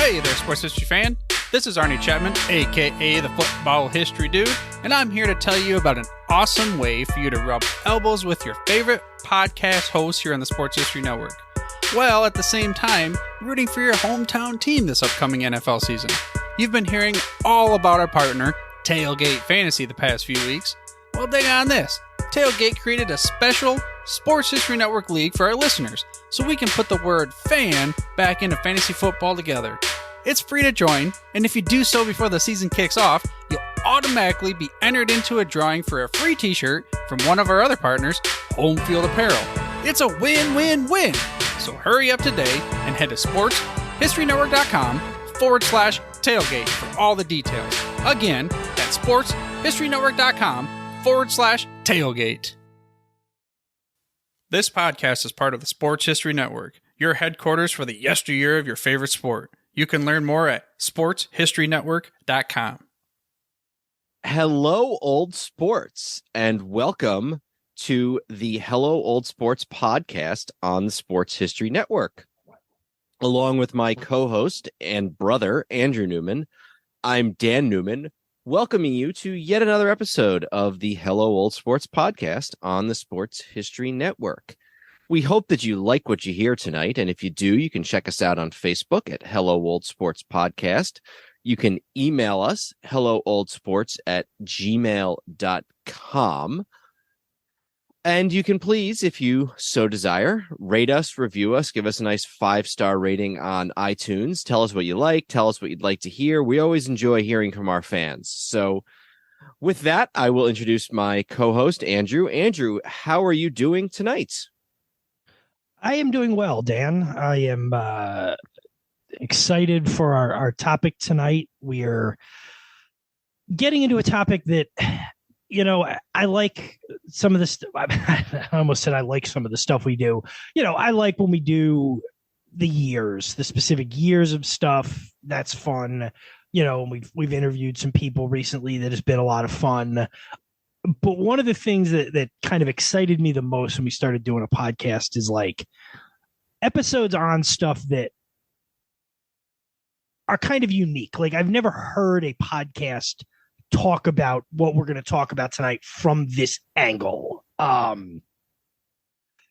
Hey there, sports history fan. This is Arnie Chapman, aka the Football History Dude, and I'm here to tell you about an awesome way for you to rub elbows with your favorite podcast hosts here on the Sports History Network, while at the same time rooting for your hometown team this upcoming NFL season. You've been hearing all about our partner, Tailgate Fantasy, the past few weeks. Well, dig on this. Tailgate created a special Sports History Network league for our listeners, so we can put the word fan back into fantasy football together. It's free to join, and if you do so before the season kicks off, you'll automatically be entered into a drawing for a free t-shirt from one of our other partners, Home Field Apparel. It's a win-win-win! So hurry up today and head to sportshistorynetwork.com/tailgate for all the details. Again, that's sportshistorynetwork.com/tailgate. This podcast is part of the Sports History Network, your headquarters for the yesteryear of your favorite sport. You can learn more at sportshistorynetwork.com. Hello, old sports, and welcome to the Hello, Old Sports podcast on the Sports History Network. Along with my co-host and brother, Andrew Newman, I'm Dan Newman, welcoming you to yet another episode of the Hello, Old Sports podcast on the Sports History Network. We hope that you like what you hear tonight, and if you do, you can check us out on Facebook at Hello Old Sports Podcast. You can email us, hellooldsports@gmail.com. And you can please, if you so desire, rate us, review us, give us a nice 5-star rating on iTunes. Tell us what you like. Tell us what you'd like to hear. We always enjoy hearing from our fans. So with that, I will introduce my co-host, Andrew. Andrew, how are you doing tonight? I am doing well, Dan. I am excited for our topic tonight. We are getting into a topic that, you know, I like some of this. I almost said I like some of the stuff we do. You know, I like when we do the specific years of stuff. That's fun. You know, we've interviewed some people recently that has been a lot of fun. But one of the things that kind of excited me the most when we started doing a podcast is like episodes on stuff that are kind of unique. Like I've never heard a podcast talk about what we're going to talk about tonight from this angle. You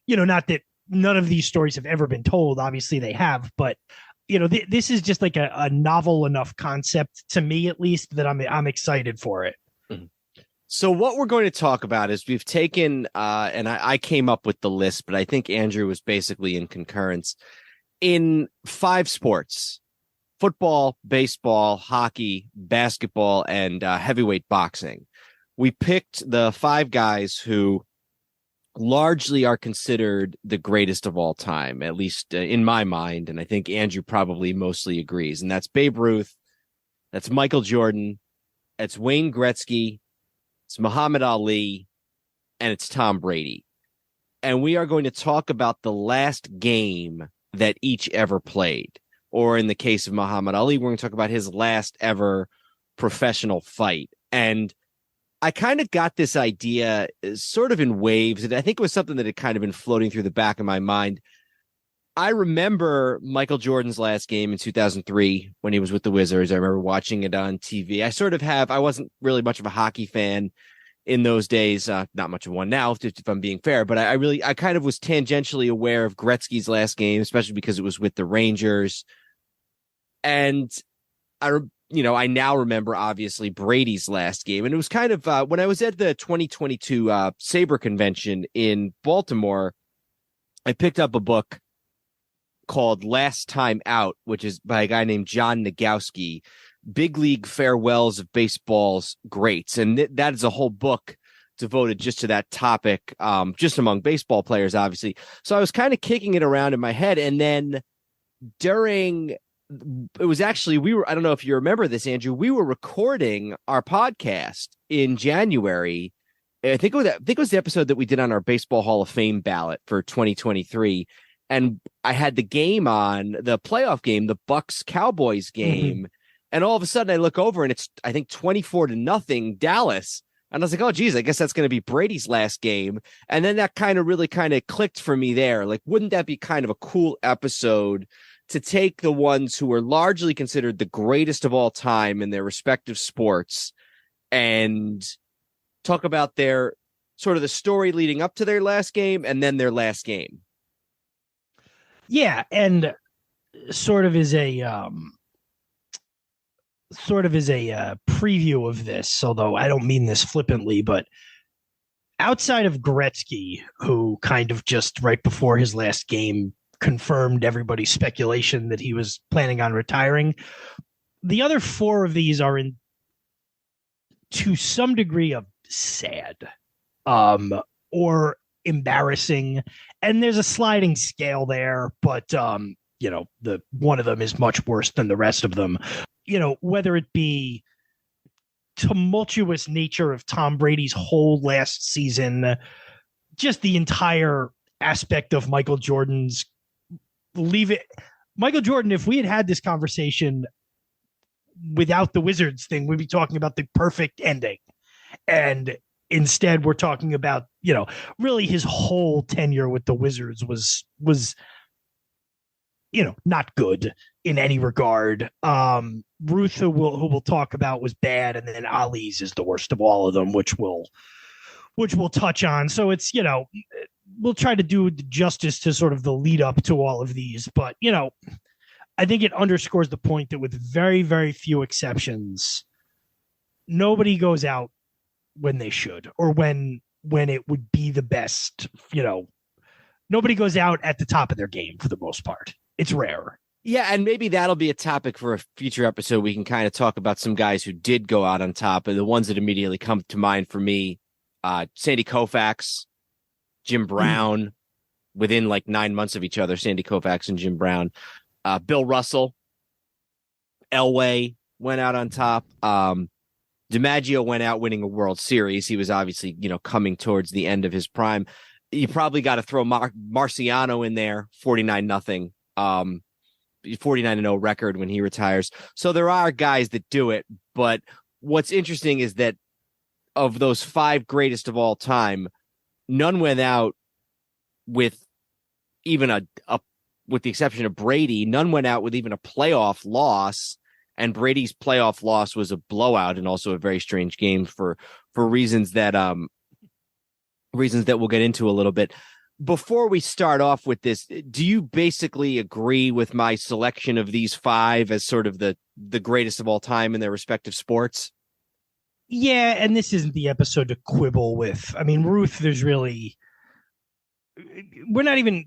know, not that none of these stories have ever been told. Obviously they have, but you know, this is just like a novel enough concept to me, at least, that I'm excited for it. Mm-hmm. So what we're going to talk about is we've taken, and I came up with the list, but I think Andrew was basically in concurrence, in 5 sports: football, baseball, hockey, basketball, and heavyweight boxing. We picked the 5 guys who largely are considered the greatest of all time, at least in my mind, and I think Andrew probably mostly agrees, and that's Babe Ruth, that's Michael Jordan, that's Wayne Gretzky, it's Muhammad Ali, and it's Tom Brady. And we are going to talk about the last game that each ever played. Or in the case of Muhammad Ali, we're going to talk about his last ever professional fight. And I kind of got this idea sort of in waves. And I think it was something that had kind of been floating through the back of my mind. I remember Michael Jordan's last game in 2003 when he was with the Wizards. I remember watching it on TV. I wasn't really much of a hockey fan in those days. Not much of one now, if I'm being fair, but I kind of was tangentially aware of Gretzky's last game, especially because it was with the Rangers. And I now remember obviously Brady's last game. And it was kind of, when I was at the 2022 Sabre convention in Baltimore, I picked up a book called Last Time Out, which is by a guy named John Nagowski, Big League Farewells of Baseball's Greats. And that is a whole book devoted just to that topic, just among baseball players, obviously. So I was kind of kicking it around in my head. And then it was actually, I don't know if you remember this, Andrew, we were recording our podcast in January. I think it was the episode that we did on our Baseball Hall of Fame ballot for 2023. And I had the game on, the playoff game, the Bucks-Cowboys game. Mm-hmm. And all of a sudden I look over and it's, I think, 24-0 Dallas. And I was like, oh, geez, I guess that's going to be Brady's last game. And then that really clicked for me there. Like, wouldn't that be kind of a cool episode to take the ones who are largely considered the greatest of all time in their respective sports and talk about their sort of the story leading up to their last game and then their last game. Yeah, and sort of as a preview of this, although I don't mean this flippantly, but outside of Gretzky, who kind of just right before his last game confirmed everybody's speculation that he was planning on retiring, the other four of these are in to some degree of sad or embarrassing, and there's a sliding scale there, but the one of them is much worse than the rest of them. Whether it be tumultuous nature of Tom Brady's whole last season, just the entire aspect of Michael Jordan's Michael Jordan, if we had this conversation without the Wizards thing, we'd be talking about the perfect ending. And instead we're talking about, really his whole tenure with the Wizards was not good in any regard. Ruth, who we'll talk about, was bad, and then Ali's is the worst of all of them, which we'll touch on. So it's, we'll try to do justice to sort of the lead up to all of these, but I think it underscores the point that with very, very few exceptions, nobody goes out when they should, or when it would be the best. Nobody goes out at the top of their game for the most part. It's rare. Yeah, and maybe that'll be a topic for a future episode. We can kind of talk about some guys who did go out on top, and the ones that immediately come to mind for me, Sandy Koufax, Jim Brown, within like 9 months of each other, Sandy Koufax and Jim Brown, Bill Russell, Elway went out on top. DiMaggio went out winning a World Series. He was obviously, coming towards the end of his prime. You probably got to throw Marciano in there, 49-0. 49-0 record when he retires. So there are guys that do it, but what's interesting is that of those five greatest of all time, none went out with even with the exception of Brady, none went out with even a playoff loss. And Brady's playoff loss was a blowout and also a very strange game for reasons that we'll get into a little bit. Before we start off with this, do you basically agree with my selection of these five as sort of the greatest of all time in their respective sports? Yeah, and this isn't the episode to quibble with. I mean, Ruth, we're not even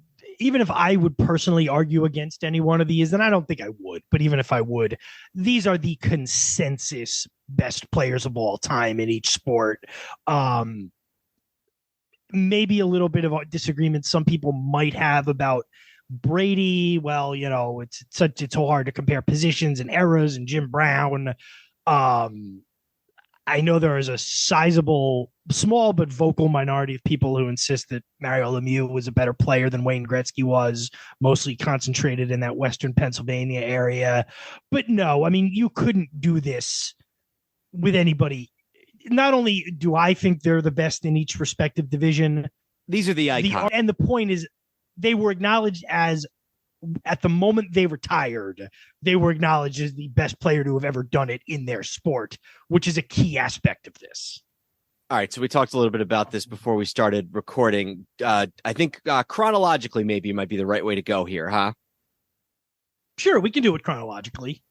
if I would personally argue against any one of these, and I don't think I would, but even if I would, these are the consensus best players of all time in each sport. Maybe a little bit of a disagreement some people might have about Brady. Well, it's so hard to compare positions and eras, and Jim Brown. I know there is a sizable, small but vocal minority of people who insist that Mario Lemieux was a better player than Wayne Gretzky was, mostly concentrated in that Western Pennsylvania area. But no, I mean, you couldn't do this with anybody. Not only do I think they're the best in each respective division, these are the icons. And the point is, they were acknowledged as, at the moment they retired, they were acknowledged as the best player to have ever done it in their sport, which is a key aspect of this. All right, so we talked a little bit about this before we started recording. I think chronologically maybe might be the right way to go here, huh? Sure, we can do it chronologically.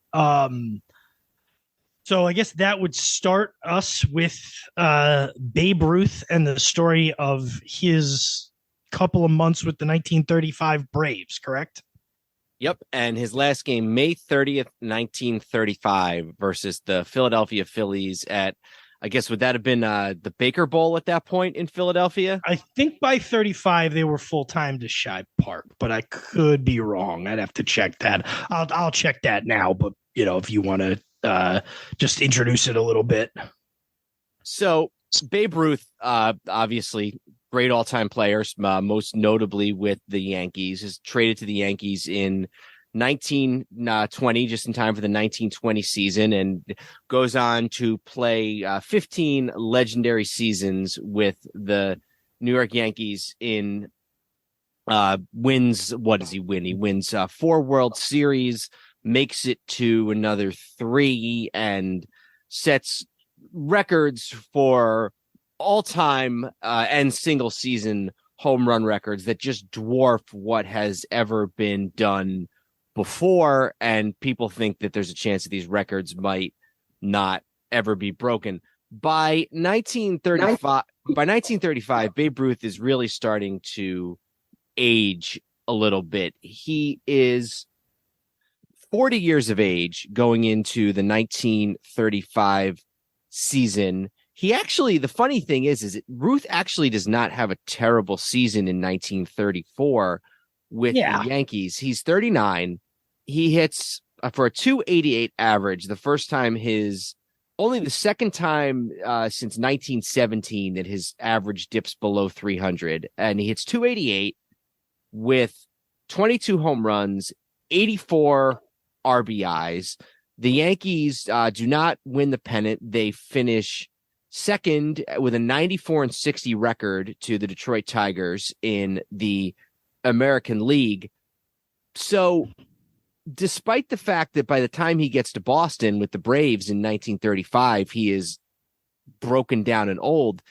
So I guess that would start us with Babe Ruth and the story of his couple of months with the 1935 Braves, correct? Yep, and his last game, May 30th, 1935, versus the Philadelphia Phillies at, I guess, would that have been the Baker Bowl at that point in Philadelphia? I think by 35 they were full-time to Shibe Park, but I could be wrong. I'd have to check that. I'll check that now, but if you want to just introduce it a little bit. So Babe Ruth, obviously great all-time players, most notably with the Yankees, is traded to the Yankees in 1920, just in time for the 1920 season, and goes on to play 15 legendary seasons with the New York Yankees in Wins, what does he win? He wins 4 World Series, makes it to another 3, and sets records for all-time and single-season home run records that just dwarf what has ever been done before, and people think that there's a chance that these records might not ever be broken. By 1935, Babe Ruth is really starting to age a little bit. He is 40 years of age going into the 1935 season. He actually, the funny thing is Ruth actually does not have a terrible season in 1934 with the Yankees. He's 39. He hits for a 288 average, only the second time since 1917 that his average dips below 300. And he hits 288 with 22 home runs, 84 RBIs. The Yankees do not win the pennant. They finish second with a 94-60 record to the Detroit Tigers in the American League. So despite the fact that by the time he gets to Boston with the Braves in 1935, he is broken down and old,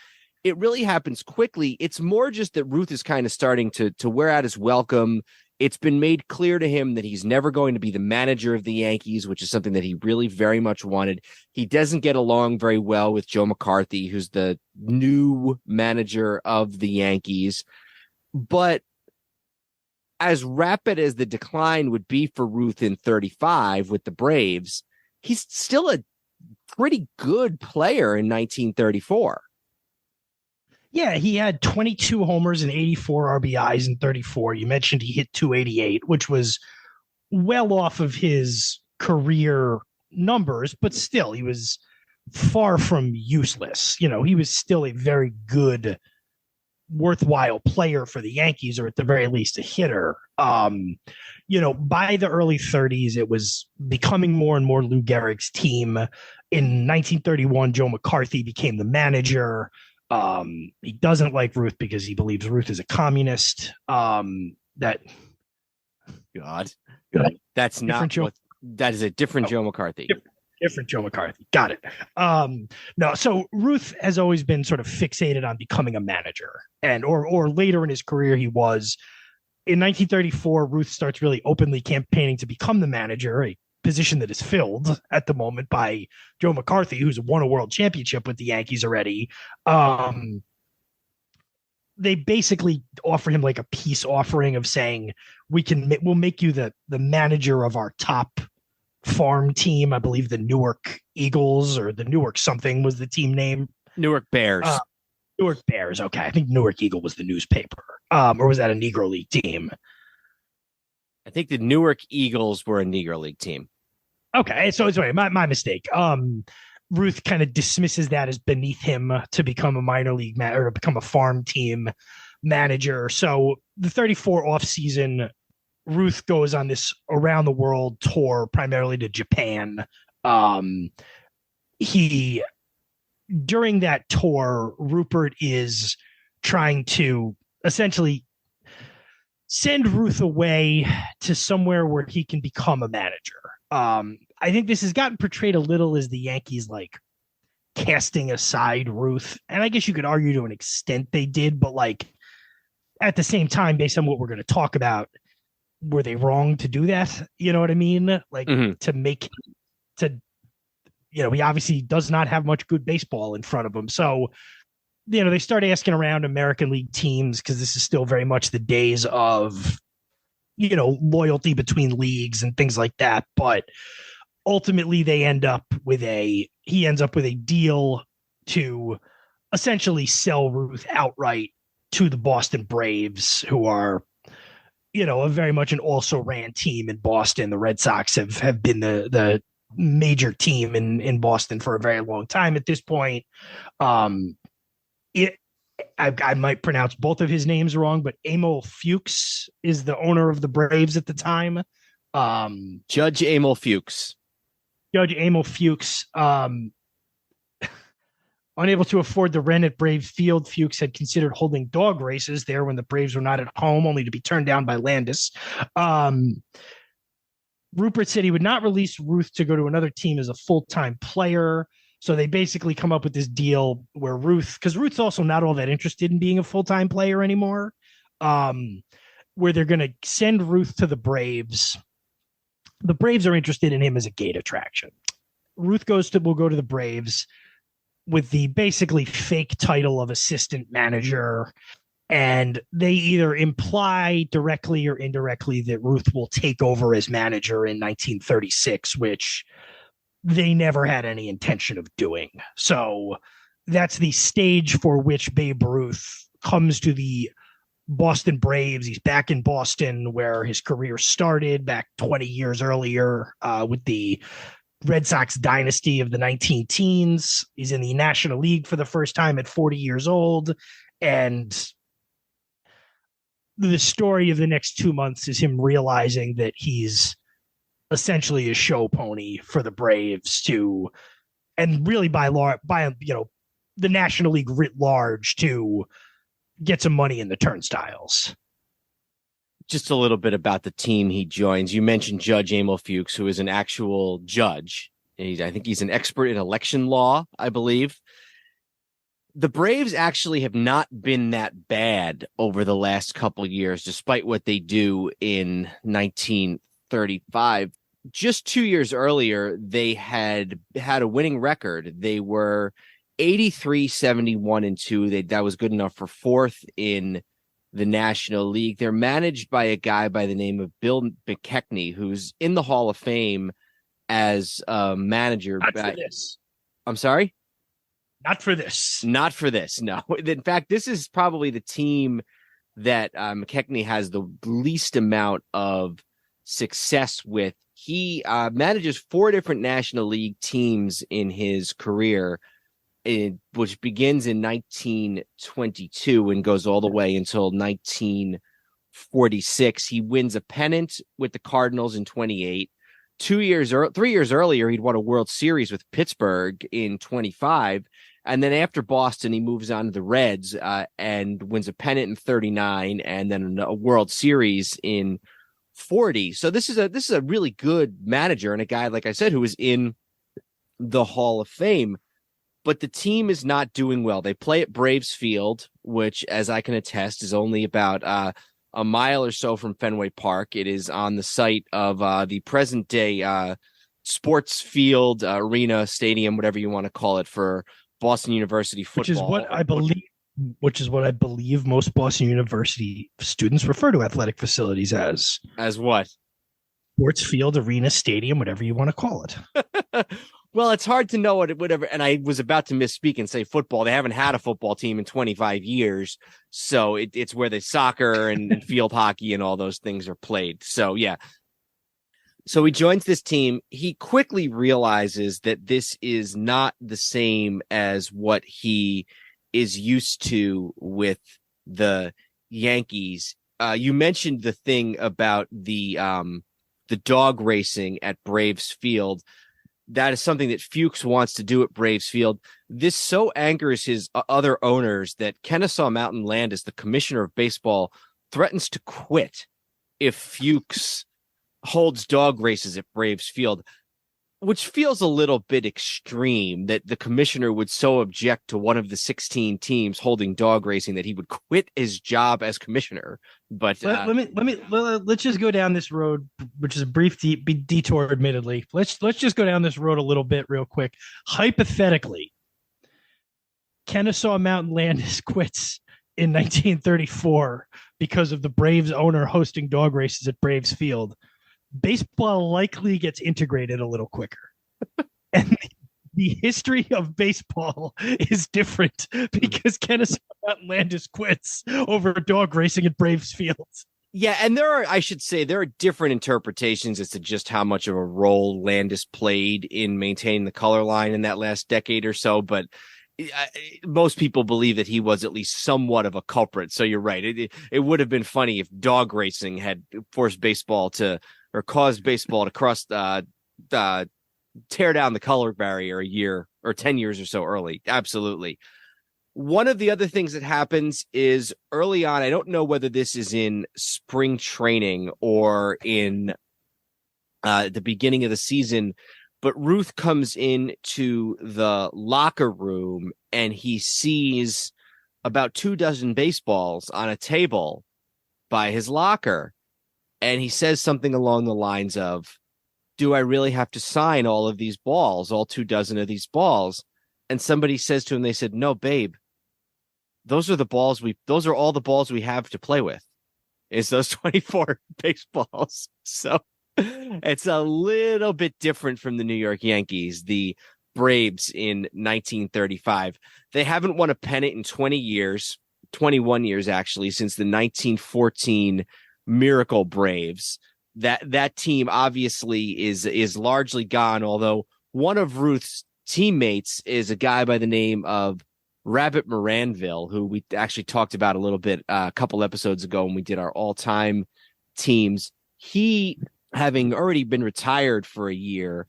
it really happens quickly. It's more just that Ruth is kind of starting to wear out his welcome. It's been made clear to him that he's never going to be the manager of the Yankees, which is something that he really very much wanted. He doesn't get along very well with Joe McCarthy, who's the new manager of the Yankees. But as rapid as the decline would be for Ruth in 35 with the Braves, he's still a pretty good player in 1934. Yeah, he had 22 homers and 84 RBIs in 34. You mentioned he hit 288, which was well off of his career numbers, but still, he was far from useless. You know, he was still a very good, worthwhile player for the Yankees, or at the very least a hitter. You know, by the early 30s, it was becoming more and more Lou Gehrig's team. In 1931, Joe McCarthy became the manager. He doesn't like Ruth because he believes Ruth is a communist. That is a different Joe McCarthy. Different Joe McCarthy. Got it. No, so Ruth has always been sort of fixated on becoming a manager, or later in his career he was. In 1934, Ruth starts really openly campaigning to become the manager, a position that is filled at the moment by Joe McCarthy, who's won a world championship with the Yankees already. They basically offer him like a peace offering of saying, we'll make you the manager of our top farm team. I believe the Newark Eagles, or the Newark something was the team name. Newark Bears. Newark Bears. Okay. I think Newark Eagle was the newspaper. Or was that a Negro League team? I think the Newark Eagles were a Negro League team. Okay. So it's my mistake. Ruth kind of dismisses that as beneath him to become a minor league or to become a farm team manager. So the 34 off season, Ruth goes on this around the world tour, primarily to Japan. During that tour, Rupert is trying to essentially send Ruth away to somewhere where he can become a manager. I think this has gotten portrayed a little as the Yankees like casting aside Ruth. And I guess you could argue to an extent they did, but like at the same time, based on what we're going to talk about, were they wrong to do that? You know what I mean? Like he obviously does not have much good baseball in front of him. So, they start asking around American League teams because this is still very much the days of, loyalty between leagues and things like that. But ultimately he ends up with a deal to essentially sell Ruth outright to the Boston Braves, who are, a very much an also ran team in Boston. The Red Sox have been the major team in Boston for a very long time at this point. I might pronounce both of his names wrong, but Emil Fuchs is the owner of the Braves at the time. Judge Emil Fuchs. Unable to afford the rent at Braves Field, Fuchs had considered holding dog races there when the Braves were not at home, only to be turned down by Landis. Rupert said he would not release Ruth to go to another team as a full-time player. So they basically come up with this deal where because Ruth's also not all that interested in being a full-time player anymore, where they're going to send Ruth to the Braves. The Braves are interested in him as a gate attraction. Ruth will go to the Braves with the basically fake title of assistant manager. And they either imply directly or indirectly that Ruth will take over as manager in 1936, which they never had any intention of doing. So that's the stage for which Babe Ruth comes to the Boston Braves. He's back in Boston where his career started back 20 years earlier with the Red Sox dynasty of the 19 teens. He's in the National League for the first time at 40 years old. And the story of the next 2 months is him realizing that he's essentially a show pony for the Braves and really by the National League writ large to get some money in the turnstiles. Just a little bit about the team he joins. You mentioned Judge Emil Fuchs, who is an actual judge. I think he's an expert in election law, I believe. The Braves actually have not been that bad over the last couple of years, despite what they do in 1935. Just 2 years earlier, they had a winning record. They were 83-71-2. That was good enough for fourth in the National League. They're managed by a guy by the name of Bill McKechnie, who's in the Hall of Fame as a manager. Not for this. I'm sorry? Not for this. Not for this, no. In fact, this is probably the team that McKechnie has the least amount of success with. He manages 4 different National League teams in his career, which begins in 1922 and goes all the way until 1946. He wins a pennant with the Cardinals in 28. 3 years earlier, he'd won a World Series with Pittsburgh in 25. And then after Boston, he moves on to the Reds and wins a pennant in 39 and then a World Series in 40. So this is a really good manager and a guy, like I said, who is in the Hall of Fame. But the team is not doing well. They play at Braves Field, which, as I can attest, is only about a mile or so from Fenway Park. It is on the site of the present day sports field, arena, stadium, whatever you want to call it, for Boston University football. Which is what I believe most Boston University students refer to athletic facilities as. As what? Sports field, arena, stadium, whatever you want to call it. Well, it's hard to know whatever. And I was about to misspeak and say football. They haven't had a football team in 25 years. So it's where the soccer and field hockey and all those things are played. So, yeah. So he joins this team. He quickly realizes that this is not the same as what he is used to with the Yankees. You mentioned the thing about the dog racing at Braves Field. That is something that Fuchs wants to do at Braves Field. This so angers his other owners that Kennesaw Mountain Landis, the commissioner of baseball, threatens to quit if Fuchs holds dog races at Braves Field, which feels a little bit extreme that the commissioner would so object to one of the 16 teams holding dog racing that he would quit his job as commissioner. But let's just go down this road, which is a brief detour, admittedly. Let's just go down this road a little bit real quick. Hypothetically, Kennesaw Mountain Landis quits in 1934 because of the Braves owner hosting dog races at Braves Field. Baseball likely gets integrated a little quicker. And the history of baseball is different because Kennesaw Mountain Landis quits over dog racing at Braves Field. Yeah, and there are different interpretations as to just how much of a role Landis played in maintaining the color line in that last decade or so, but most people believe that he was at least somewhat of a culprit. So you're right. It would have been funny if dog racing had forced baseball to, or caused baseball to tear down the color barrier a year or 10 years or so early. Absolutely. One of the other things that happens is early on, I don't know whether this is in spring training or in the beginning of the season, but Ruth comes into the locker room and he sees about 24 baseballs on a table by his locker. And he says something along the lines of, do I really have to sign all of these balls, all 24 of these balls? And somebody says to him, they said, no, babe, those are all the balls we have to play with. Is those 24 baseballs. So it's a little bit different from the New York Yankees, the Braves in 1935. They haven't won a pennant in 20 years, 21 years actually, since the 1914 Miracle Braves. That team obviously is largely gone, although one of Ruth's teammates is a guy by the name of Rabbit Moranville, who we actually talked about a little bit a couple episodes ago when we did our all-time teams. He, having already been retired for a year,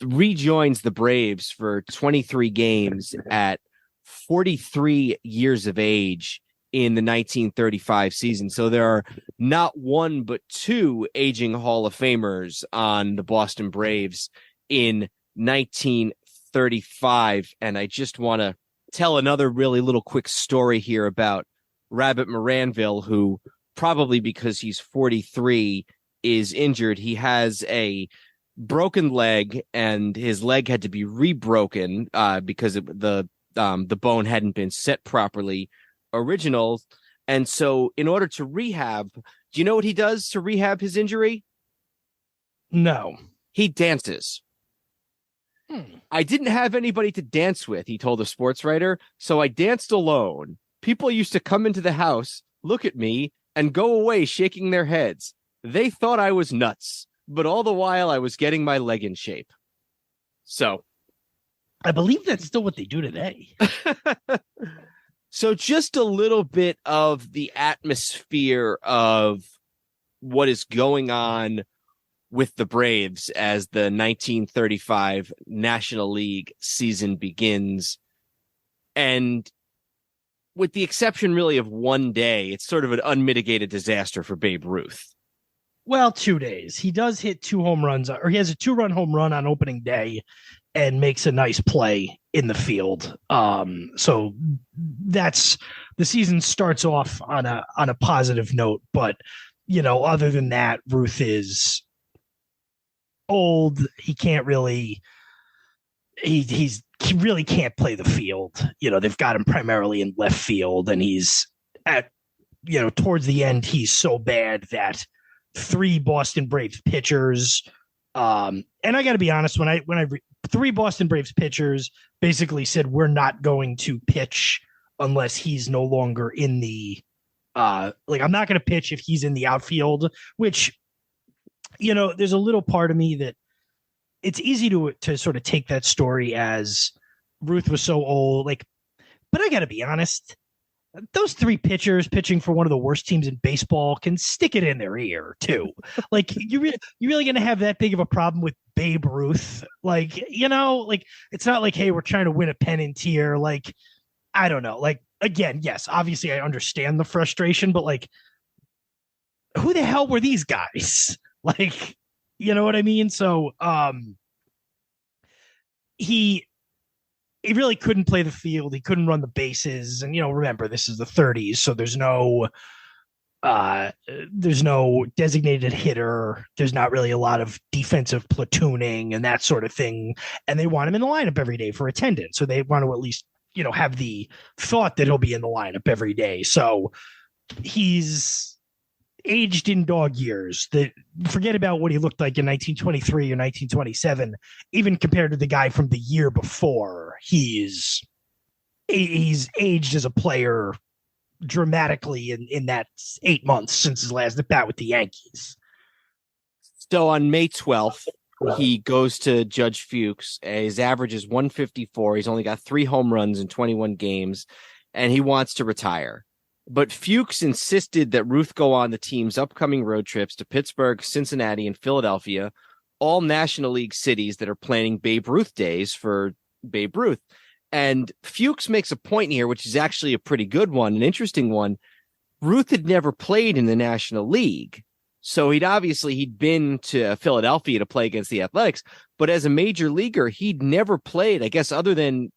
rejoins the Braves for 23 games at 43 years of age in the 1935 season. So there are not one but two aging Hall of Famers on the Boston Braves in 1935. And I just want to tell another really little quick story here about Rabbit Moranville, who probably because he's 43 is injured. He has a broken leg and his leg had to be rebroken because the bone hadn't been set properly original. And so in order to rehab, do you know what he does to rehab his injury? No. He dances. I didn't have anybody to dance with, he told a sports writer, so I danced alone. People used to come into the house, look at me, and go away shaking their heads. They thought I was nuts, but all the while I was getting my leg in shape. So I believe that's still what they do today. So just a little bit of the atmosphere of what is going on with the Braves as the 1935 National League season begins. And with the exception really of one day, it's sort of an unmitigated disaster for Babe Ruth. Well, 2 days. He does hit 2 home runs, or he has a 2-run home run on opening day and makes a nice play in the field. So that's the season starts off on a positive note. But, you know, other than that, Ruth is old. He can't really he really can't play the field. You know, they've got him primarily in left field, and he's towards the end, he's so bad that 3 Boston Braves pitchers, and I got to be honest, when I 3 Boston Braves pitchers basically said, we're not going to pitch unless he's no longer in the I'm not going to pitch if he's in the outfield, which, you know, there's a little part of me that it's easy to sort of take that story as Ruth was so old, but I got to be honest, those 3 pitchers pitching for one of the worst teams in baseball can stick it in their ear too. You really going to have that big of a problem with Babe Ruth? It's not like, hey, we're trying to win a pennant here. I don't know. Again, yes, obviously I understand the frustration, but who the hell were these guys? You know what I mean? So, he really couldn't play the field. He couldn't run the bases. And, remember, this is the 30s. So there's no designated hitter. There's not really a lot of defensive platooning and that sort of thing. And they want him in the lineup every day for attendance. So they want to at least, have the thought that he'll be in the lineup every day. So he's aged in dog years. Forget about what he looked like in 1923 or 1927. Even compared to the guy from the year before, he's aged as a player dramatically in that 8 months since his last at bat with the Yankees. So on May 12th, he goes to Judge Fuchs. His average is 154. He's only got 3 home runs in 21 games, and he wants to retire. But Fuchs insisted that Ruth go on the team's upcoming road trips to Pittsburgh, Cincinnati, and Philadelphia, all National League cities that are planning Babe Ruth days for Babe Ruth. And Fuchs makes a point here, which is actually a pretty good one, an interesting one. Ruth had never played in the National League. So he'd been to Philadelphia to play against the Athletics, but as a major leaguer, he'd never played, I guess, other than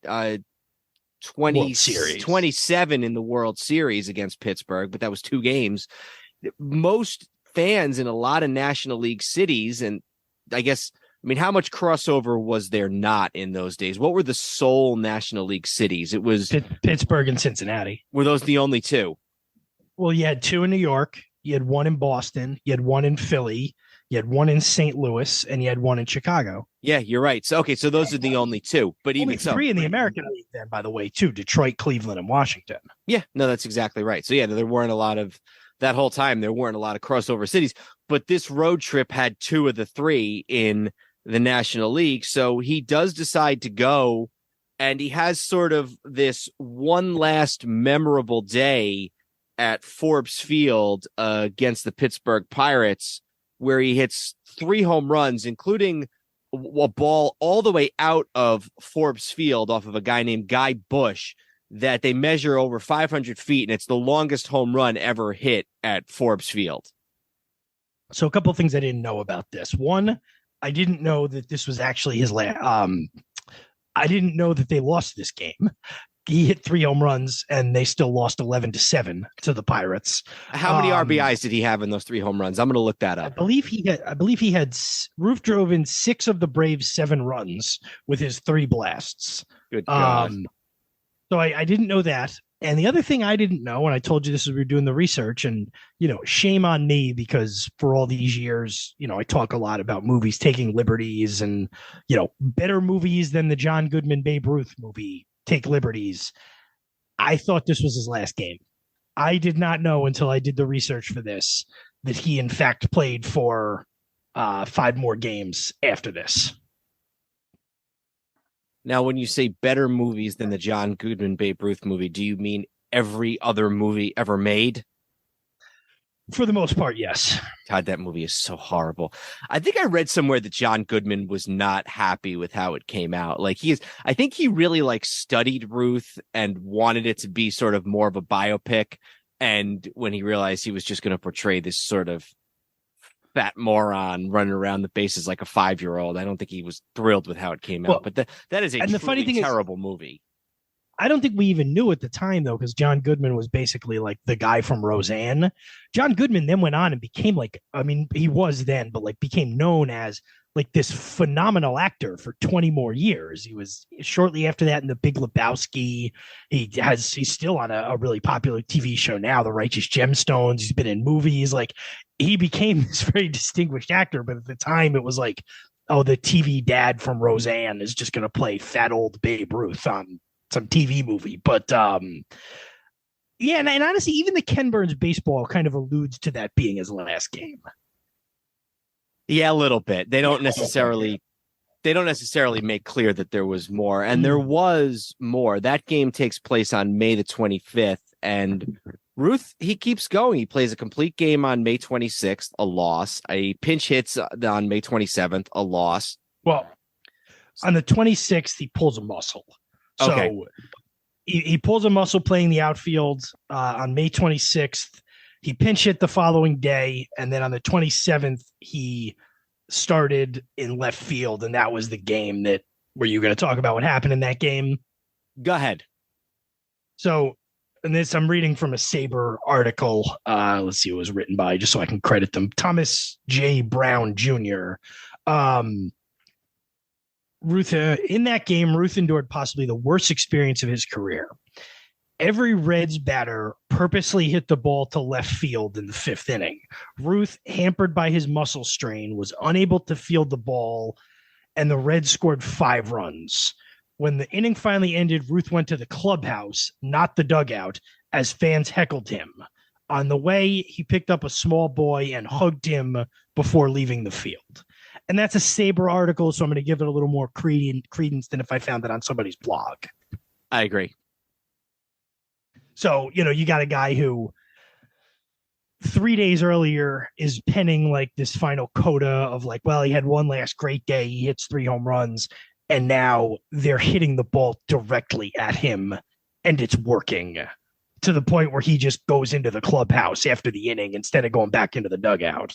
27 in the World Series against Pittsburgh, but that was 2 games. Most fans in a lot of National League cities, and I mean, how much crossover was there not in those days? What were the sole National League cities? It was Pittsburgh and Cincinnati. Were those the only 2? Well, you had 2 in New York. You had 1 in Boston, you had 1 in Philly, you had 1 in St. Louis, and you had 1 in Chicago. Yeah, you're right. So, okay, so those are the only 2. But only even so, 3 in the American League then, by the way, too. Detroit, Cleveland, and Washington. Yeah, no, that's exactly right. So, yeah, there weren't a lot of that whole time. There weren't a lot of crossover cities. But this road trip had 2 of the 3 in the National League. So he does decide to go, and he has sort of this one last memorable day at Forbes Field against the Pittsburgh Pirates, where he hits 3 home runs, including a ball all the way out of Forbes Field off of a guy named Guy Bush that they measure over 500 feet, and it's the longest home run ever hit at Forbes Field. So a couple of things I didn't know about this. One, I didn't know that this was actually his last. I didn't know that they lost this game. He hit 3 home runs, and they still lost 11-7 to the Pirates. How many RBIs did he have in those 3 home runs? I'm going to look that up. I believe he had. Ruth drove in 6 of the Braves' 7 runs with his 3 blasts. Good God. So I didn't know that. And the other thing I didn't know, and I told you this as we were doing the research, and, shame on me, because for all these years, I talk a lot about movies taking liberties and, better movies than the John Goodman Babe Ruth movie take liberties. I thought this was his last game. I did not know until I did the research for this that he, in fact, played for 5 more games after this. Now, when you say better movies than the John Goodman Babe Ruth movie, do you mean every other movie ever made? For the most part, yes. God, that movie is so horrible. I think I read somewhere that John Goodman was not happy with how it came out. I think he really studied Ruth and wanted it to be sort of more of a biopic. And when he realized he was just going to portray this sort of fat moron running around the bases like a 5-year-old, I don't think he was thrilled with how it came out. But that is a terrible movie. I don't think we even knew at the time, though, because John Goodman was basically like the guy from Roseanne. John Goodman then went on and became he was then, but became known as this phenomenal actor for 20 more years. He was shortly after that in The Big Lebowski. He's still on a really popular TV show now, The Righteous Gemstones. He's been in movies. He became this very distinguished actor, but at the time it was the TV dad from Roseanne is just going to play fat old Babe Ruth on some TV movie. But yeah, and honestly, even the Ken Burns baseball kind of alludes to that being his last game. Yeah, a little bit. They don't necessarily make clear that there was more, and there was more. That game takes place on May the 25th, and Ruth, he keeps going. He plays a complete game on May 26th, a loss. A pinch hits on May 27th, a loss. Well, on the 26th, he pulls a muscle. So okay. He pulls a muscle playing the outfield on May 26th. He pinch hit the following day, and then on the 27th, he started in left field, and that was the game that – were you going to talk about what happened in that game? Go ahead. So, and this I'm reading from a Sabre article. Let's see who it was written by, just so I can credit them. Thomas J. Brown Jr. Ruth, in that game, Ruth endured possibly the worst experience of his career. Every Reds batter purposely hit the ball to left field in the 5th inning. Ruth, hampered by his muscle strain, was unable to field the ball, and the Reds scored 5 runs. When the inning finally ended, Ruth went to the clubhouse, not the dugout, as fans heckled him. On the way, he picked up a small boy and hugged him before leaving the field. And that's a Sabre article, so I'm going to give it a little more credence than if I found it on somebody's blog. I agree. So, you got a guy who 3 days earlier is penning this final coda of he had one last great day. He hits 3 home runs. And now they're hitting the ball directly at him, and it's working to the point where he just goes into the clubhouse after the inning instead of going back into the dugout.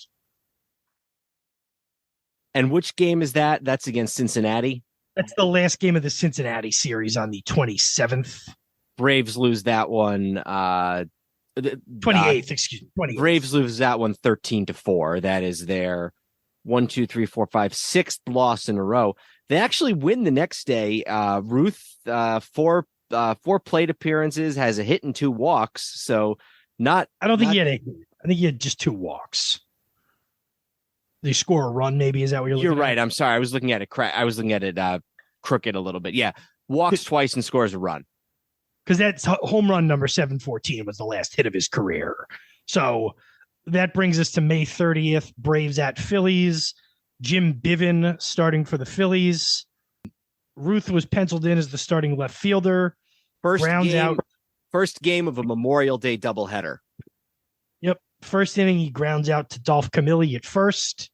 And which game is that? That's against Cincinnati. That's the last game of the Cincinnati series on the 27th. Braves lose that one. 28th, excuse me. 28th. Braves lose that one 13-4. That is their 1, 2, 3, 4, 5, sixth loss in a row. They actually win the next day. Ruth, four plate appearances, has a hit and 2 walks. So not. I don't think he had a. I think he had just 2 walks. They score a run, maybe. Is that what you're looking at? You're right. I'm sorry. I was looking at it. I was looking at it crooked a little bit. Yeah, walks twice and scores a run. Because that's home run number 714 was the last hit of his career. So that brings us to May 30th. Braves at Phillies. Jim Bivin starting for the Phillies. Ruth was penciled in as the starting left fielder. First game of a Memorial Day doubleheader. Yep. First inning, he grounds out to Dolph Camilli at first.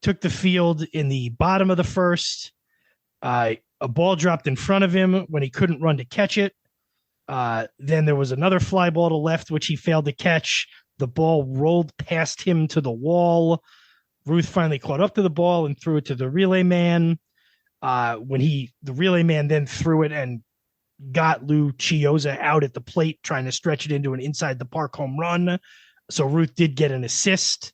Took the field in the bottom of the first. A ball dropped in front of him when he couldn't run to catch it. Then there was another fly ball to left, which he failed to catch. The ball rolled past him to the wall. Ruth finally caught up to the ball and threw it to the relay man. The relay man then threw it and got Lou Chioza out at the plate, trying to stretch it into an inside the park home run. So Ruth did get an assist.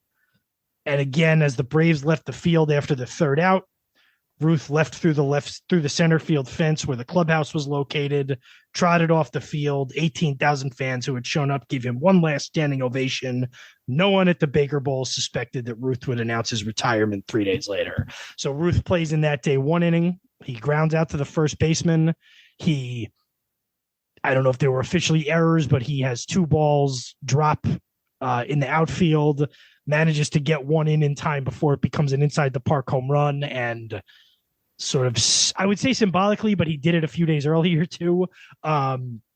And again, as the Braves left the field after the third out, Ruth left through the center field fence where the clubhouse was located, trotted off the field. 18,000 fans who had shown up gave him one last standing ovation. No one at the Baker Bowl suspected that Ruth would announce his retirement 3 days later. So Ruth plays in that day 1 inning. He grounds out to the first baseman. I don't know if there were officially errors, but he has 2 balls drop in the outfield, manages to get one in time before it becomes an inside the park home run, and sort of, I would say symbolically, but he did it a few days earlier too,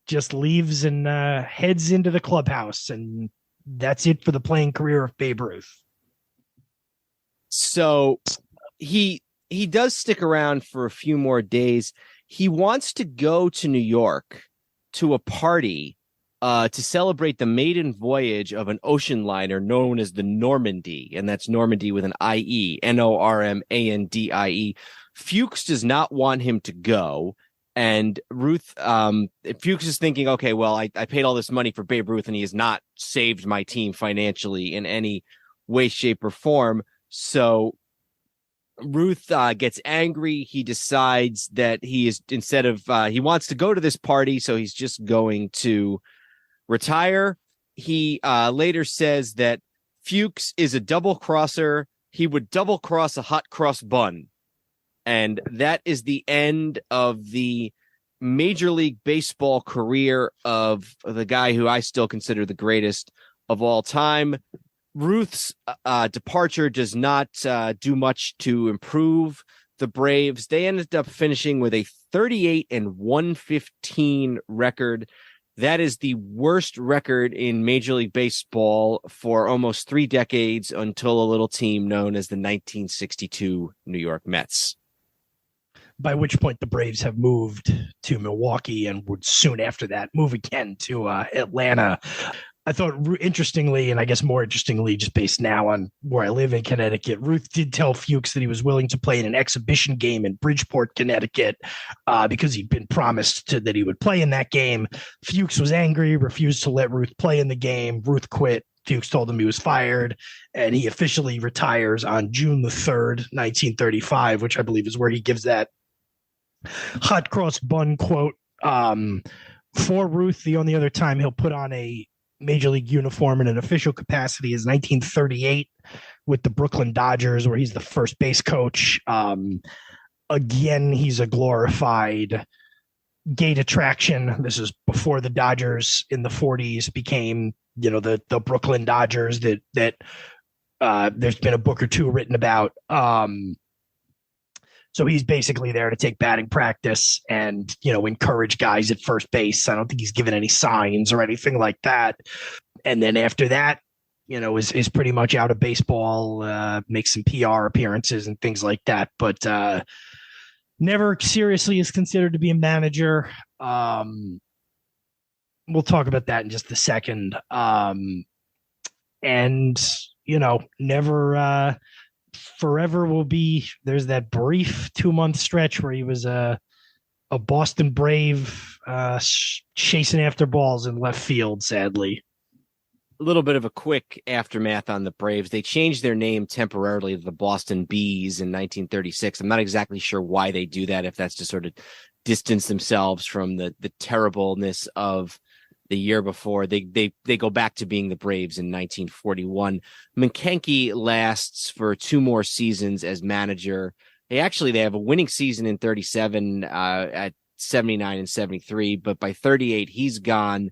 just leaves and heads into the clubhouse, and that's it for the playing career of Babe Ruth. So he does stick around for a few more days. He wants to go to New York to a party to celebrate the maiden voyage of an ocean liner known as the Normandy, and that's Normandy with an I-E, Normandie. Fuchs does not want him to go, and Ruth, Fuchs is thinking, okay, well, I paid all this money for Babe Ruth, and he has not saved my team financially in any way, shape, or form. So Ruth gets angry. He decides that he wants to go to this party, so he's just going to retire. He later says that Fuchs is a double crosser. He would double cross a hot cross bun. And that is the end of the Major League Baseball career of the guy who I still consider the greatest of all time. Ruth's departure does not do much to improve the Braves. They ended up finishing with a 38-115 record. That is the worst record in Major League Baseball for almost 3 decades, until a little team known as the 1962 New York Mets. By which point the Braves have moved to Milwaukee and would soon after that move again to Atlanta. I thought, interestingly, and I guess more interestingly, just based now on where I live in Connecticut, Ruth did tell Fuchs that he was willing to play in an exhibition game in Bridgeport, Connecticut, because he'd been promised that he would play in that game. Fuchs was angry, refused to let Ruth play in the game. Ruth quit. Fuchs told him he was fired, and he officially retires on June the 3rd, 1935, which I believe is where he gives that hot cross bun quote. For Ruth, the only other time he'll put on a Major League uniform in an official capacity is 1938 with the Brooklyn Dodgers, where he's the first base coach. Again, he's a glorified gate attraction. This is before the Dodgers in the 40s became, the Brooklyn Dodgers that there's been a book or two written about. So he's basically there to take batting practice and, encourage guys at first base. I don't think he's given any signs or anything like that. And then after that, is pretty much out of baseball, makes some PR appearances and things like that. But never seriously is considered to be a manager. We'll talk about that in just a second. And never forever will be. There's that brief 2-month stretch where he was a Boston Brave chasing after balls in left field, sadly. A little bit of a quick aftermath on the Braves. They changed their name temporarily to the Boston Bees in 1936. I'm not exactly sure why they do that, if that's to sort of distance themselves from the terribleness of the year before. They go back to being the Braves in 1941. McKenke lasts for 2 more seasons as manager. They have a winning season in 37 at 79 and 73, but by 38 he's gone.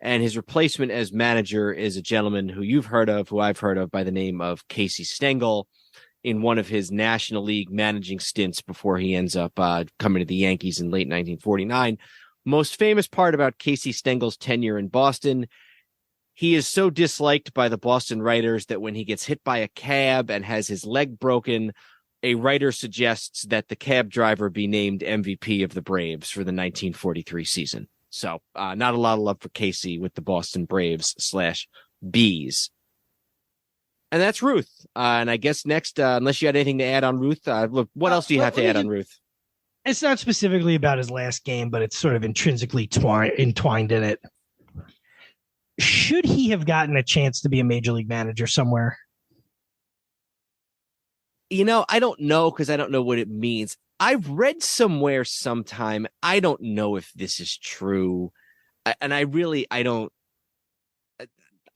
And his replacement as manager is a gentleman who you've heard of, who I've heard of, by the name of Casey Stengel, in one of his National League managing stints before he ends up coming to the Yankees in late 1949. Most famous part about Casey Stengel's tenure in Boston, he is so disliked by the Boston writers that when he gets hit by a cab and has his leg broken, a writer suggests that the cab driver be named MVP of the Braves for the 1943 season. So not a lot of love for Casey with the Boston Braves /Bees. And that's Ruth. And I guess next, unless you had anything to add on Ruth, look, what else do you have to add on Ruth? It's not specifically about his last game, but it's sort of intrinsically entwined in it. Should he have gotten a chance to be a major league manager somewhere? I don't know, because I don't know what it means. I've read somewhere sometime, I don't know if this is true, and I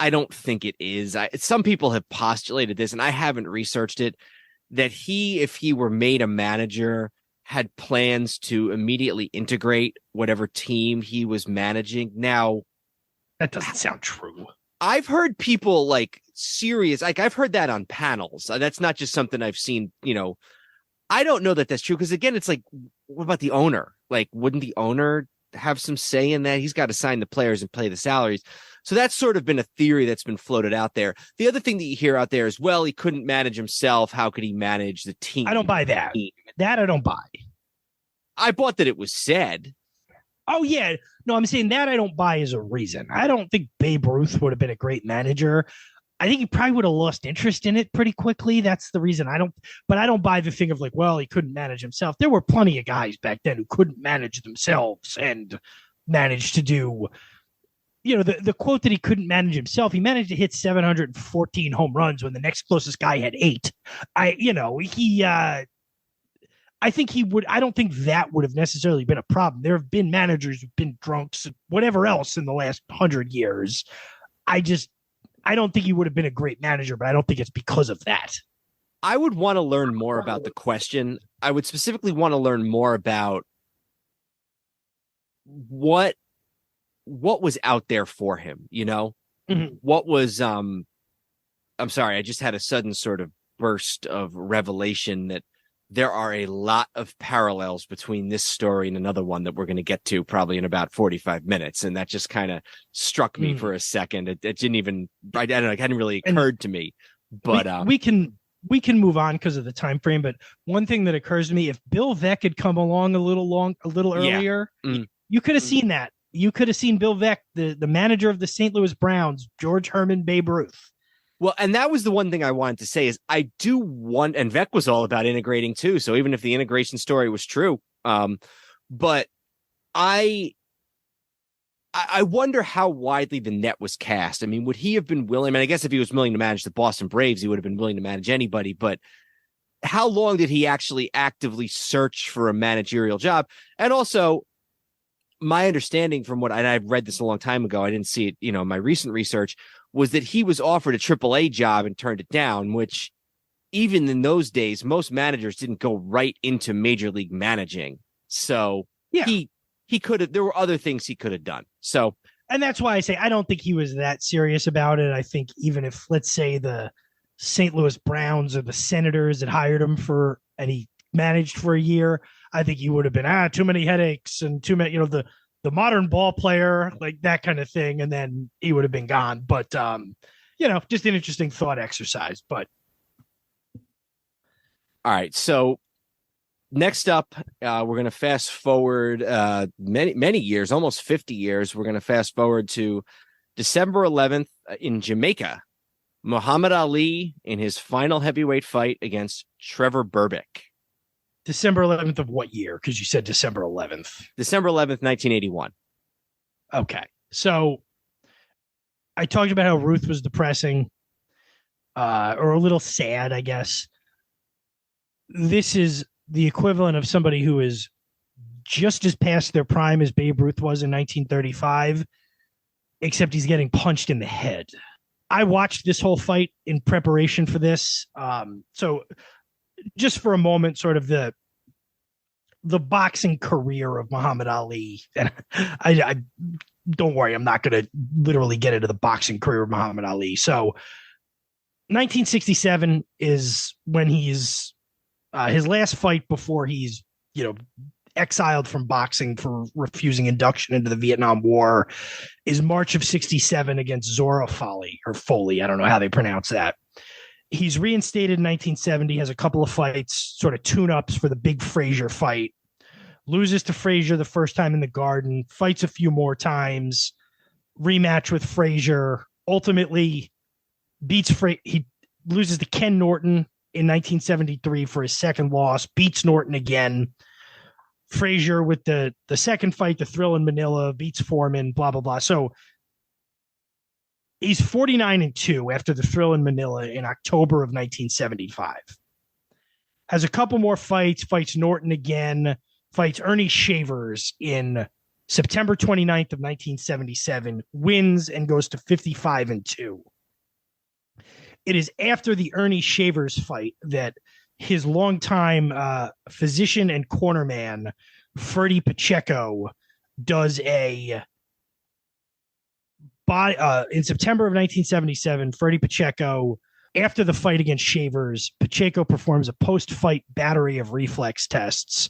don't think it is. Some people have postulated this, and I haven't researched it, that if he were made a manager, had plans to immediately integrate whatever team he was managing. Now, that doesn't sound true. I've heard people serious, I've heard that on panels. That's not just something I've seen, I don't know that that's true, because again, it's what about the owner? Wouldn't the owner have some say in that? He's got to sign the players and pay the salaries. So that's sort of been a theory that's been floated out there. The other thing that you hear out there is, well, he couldn't manage himself. How could he manage the team? I don't buy that. That I don't buy. I bought that it was said. Oh, yeah. No, I'm saying that I don't buy as a reason. I don't think Babe Ruth would have been a great manager. I think he probably would have lost interest in it pretty quickly. That's the reason I don't buy the thing of he couldn't manage himself. There were plenty of guys back then who couldn't manage themselves and managed to do, the quote that he couldn't manage himself. He managed to hit 714 home runs when the next closest guy had 8. I think he would. I don't think that would have necessarily been a problem. There have been managers who've been drunks, whatever else in the last 100 years. I don't think he would have been a great manager, but I don't think it's because of that. I would want to learn more about the question. I would specifically want to learn more about what was out there for him, Mm-hmm. What was, I'm sorry, I just had a sudden sort of burst of revelation that there are a lot of parallels between this story and another one that we're going to get to probably in about 45 minutes. And that just kind of struck me for a second. It didn't even, I don't know, it hadn't really occurred to me, but we can move on because of the time frame. But one thing that occurs to me, if Bill Veeck had come along a little earlier, you could have seen that. You could have seen Bill Veeck, the manager of the St. Louis Browns, George Herman, Babe Ruth. Well, and that was the one thing I wanted to say is I do want, and Veeck was all about integrating too. So even if the integration story was true, but I wonder how widely the net was cast. I mean, would he have been willing? I mean, I guess if he was willing to manage the Boston Braves, he would have been willing to manage anybody. But how long did he actually actively search for a managerial job? And also, my understanding from and I've read this a long time ago, I didn't see it, in my recent research, was that he was offered a AAA job and turned it down, which even in those days, most managers didn't go right into major league managing. So he could have, there were other things he could have done. So, and that's why I say, I don't think he was that serious about it. I think even if, let's say, the St. Louis Browns or the Senators had hired him and he managed for a year, I think he would have been, too many headaches and too many, the modern ball player, like that kind of thing. And then he would have been gone. But, just an interesting thought exercise. But all right. So Next up, we're going to fast forward many years, almost 50 years. We're going to fast forward to December 11th in Jamaica. Muhammad Ali in his final heavyweight fight against Trevor Berbick. December 11th of what year? Because you said December 11th. December 11th, 1981. Okay. So I talked about how Ruth was depressing, or a little sad, I guess. This is the equivalent of somebody who is just as past their prime as Babe Ruth was in 1935, except he's getting punched in the head. I watched this whole fight in preparation for this. So just for a moment, sort of the boxing career of Muhammad Ali. And I don't worry, I'm not going to literally get into the boxing career of Muhammad Ali. So 1967 is when he's his last fight before he's, exiled from boxing for refusing induction into the Vietnam War is March of 67 against Zora Foley or Foley. I don't know how they pronounce that. He's reinstated in 1970, has a couple of fights, sort of tune-ups for the big Frazier fight. Loses to Frazier the first time in the Garden, fights a few more times, rematch with Frazier, ultimately beats he loses to Ken Norton in 1973 for his second loss, beats Norton again. Frazier with the second fight, the Thrill in Manila, beats Foreman, blah, blah, blah. So he's 49-2 after the Thrill in Manila in October of 1975. Has a couple more fights Norton again, fights Ernie Shavers in September 29th of 1977, wins and goes to 55-2. It is after the Ernie Shavers fight that his longtime physician and cornerman, Ferdy Pacheco, does in September of 1977, Ferdy Pacheco, after the fight against Shavers, Pacheco performs a post-fight battery of reflex tests.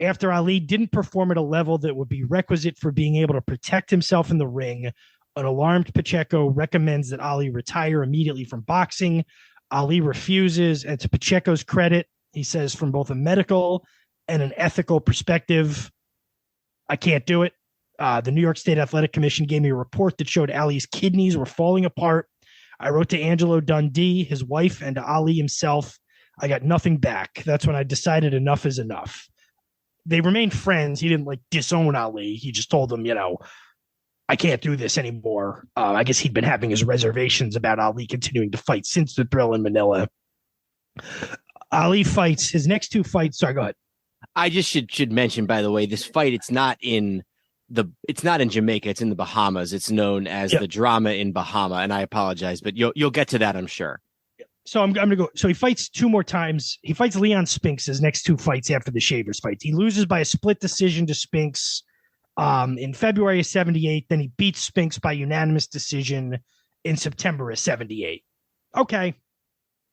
After Ali didn't perform at a level that would be requisite for being able to protect himself in the ring, an alarmed Pacheco recommends that Ali retire immediately from boxing. Ali refuses, and to Pacheco's credit, he says from both a medical and an ethical perspective, I can't do it. The New York State Athletic Commission gave me a report that showed Ali's kidneys were falling apart. I wrote to Angelo Dundee, his wife, and to Ali himself. I got nothing back. That's when I decided enough is enough. They remained friends. He didn't disown Ali. He just told him, I can't do this anymore. I guess he'd been having his reservations about Ali continuing to fight since the Thrill in Manila. Ali fights his next two fights. Sorry, go ahead. I just should mention, by the way, this fight, it's not in Jamaica. It's in the Bahamas. It's known as the Drama in Bahama. And I apologize, but you'll get to that, I'm sure. So I'm going to go. So he fights two more times. He fights Leon Spinks his next two fights after the Shavers fights. He loses by a split decision to Spinks in February of 78. Then he beats Spinks by unanimous decision in September of 78. Okay.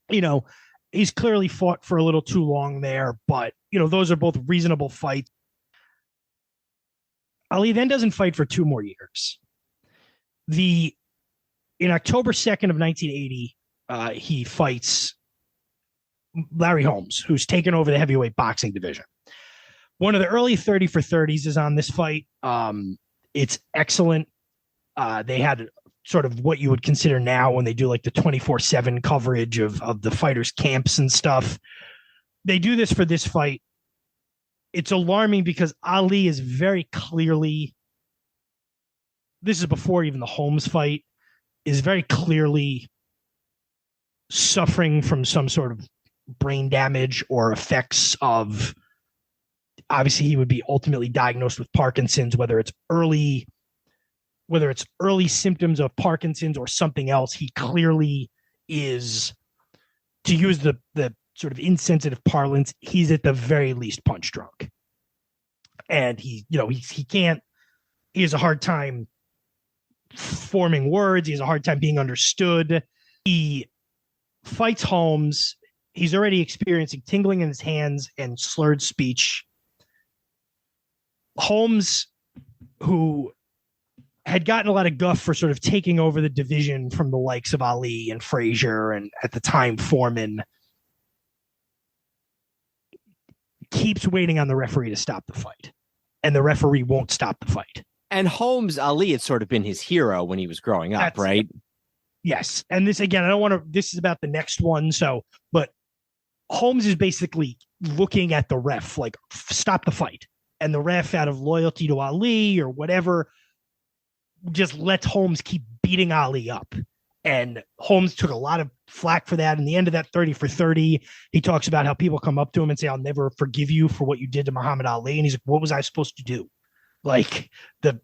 He's clearly fought for a little too long there, but those are both reasonable fights. Ali then doesn't fight for 2 more years. In October 2nd of 1980, he fights Larry Holmes, who's taken over the heavyweight boxing division. One of the early 30 for 30s is on this fight. It's excellent. They had sort of what you would consider now when they do the 24/7 coverage of the fighters' camps and stuff. They do this for this fight. It's alarming because Ali is very clearly, this is before even the Holmes fight, is very clearly suffering from some sort of brain damage or effects of, obviously he would be ultimately diagnosed with Parkinson's, whether it's early symptoms of Parkinson's or something else. He clearly is, to use the sort of insensitive parlance, he's at the very least punch drunk. And he has a hard time forming words. He has a hard time being understood. He fights Holmes. He's already experiencing tingling in his hands and slurred speech. Holmes, who had gotten a lot of guff for sort of taking over the division from the likes of Ali and Frazier and at the time Foreman, keeps waiting on the referee to stop the fight, and the referee won't stop the fight. And Holmes Ali had sort of been his hero when he was growing up, right? Yes. And this, again, I don't want to, this is about the next one. So, but Holmes is basically looking at the ref, like, stop the fight. And the ref, out of loyalty to Ali or whatever, just lets Holmes keep beating Ali up. And Holmes took a lot of flack for that. In the end of that 30 for 30, he talks about how people come up to him and say, I'll never forgive you for what you did to Muhammad Ali. And he's like, what was I supposed to do? Like, the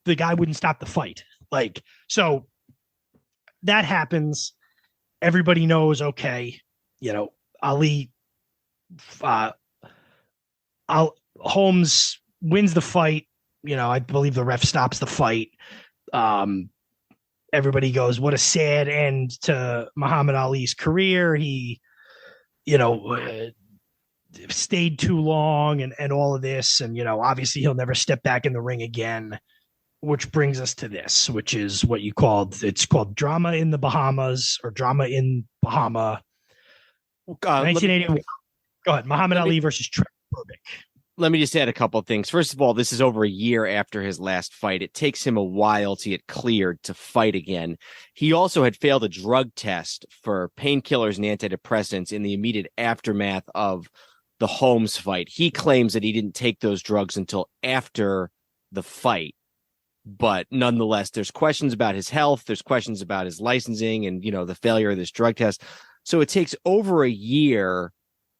guy wouldn't stop the fight. Like, so that happens. Everybody knows, okay, Ali, Holmes wins the fight. I believe the ref stops the fight. Everybody goes, what a sad end to Muhammad Ali's career. He, stayed too long and all of this. And, obviously he'll never step back in the ring again, which brings us to this, which is what it's called Drama in the Bahamas, or Drama in Bahama. 1981. Go ahead. Muhammad Ali versus Trevor Berbick. Let me just add a couple of things. First of all, this is over a year after his last fight. It takes him a while to get cleared to fight again. He also had failed a drug test for painkillers and antidepressants in the immediate aftermath of the Holmes fight. He claims that he didn't take those drugs until after the fight. But nonetheless, there's questions about his health. There's questions about his licensing and, the failure of this drug test. So it takes over a year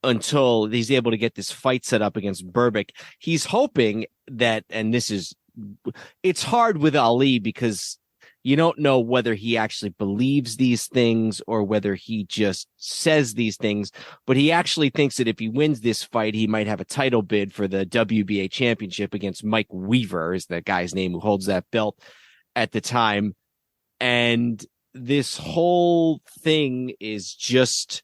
until he's able to get this fight set up against Berbick. He's hoping that, and it's hard with Ali because you don't know whether he actually believes these things or whether he just says these things, but he actually thinks that if he wins this fight, he might have a title bid for the WBA championship against Mike Weaver, is the guy's name who holds that belt at the time. And this whole thing is just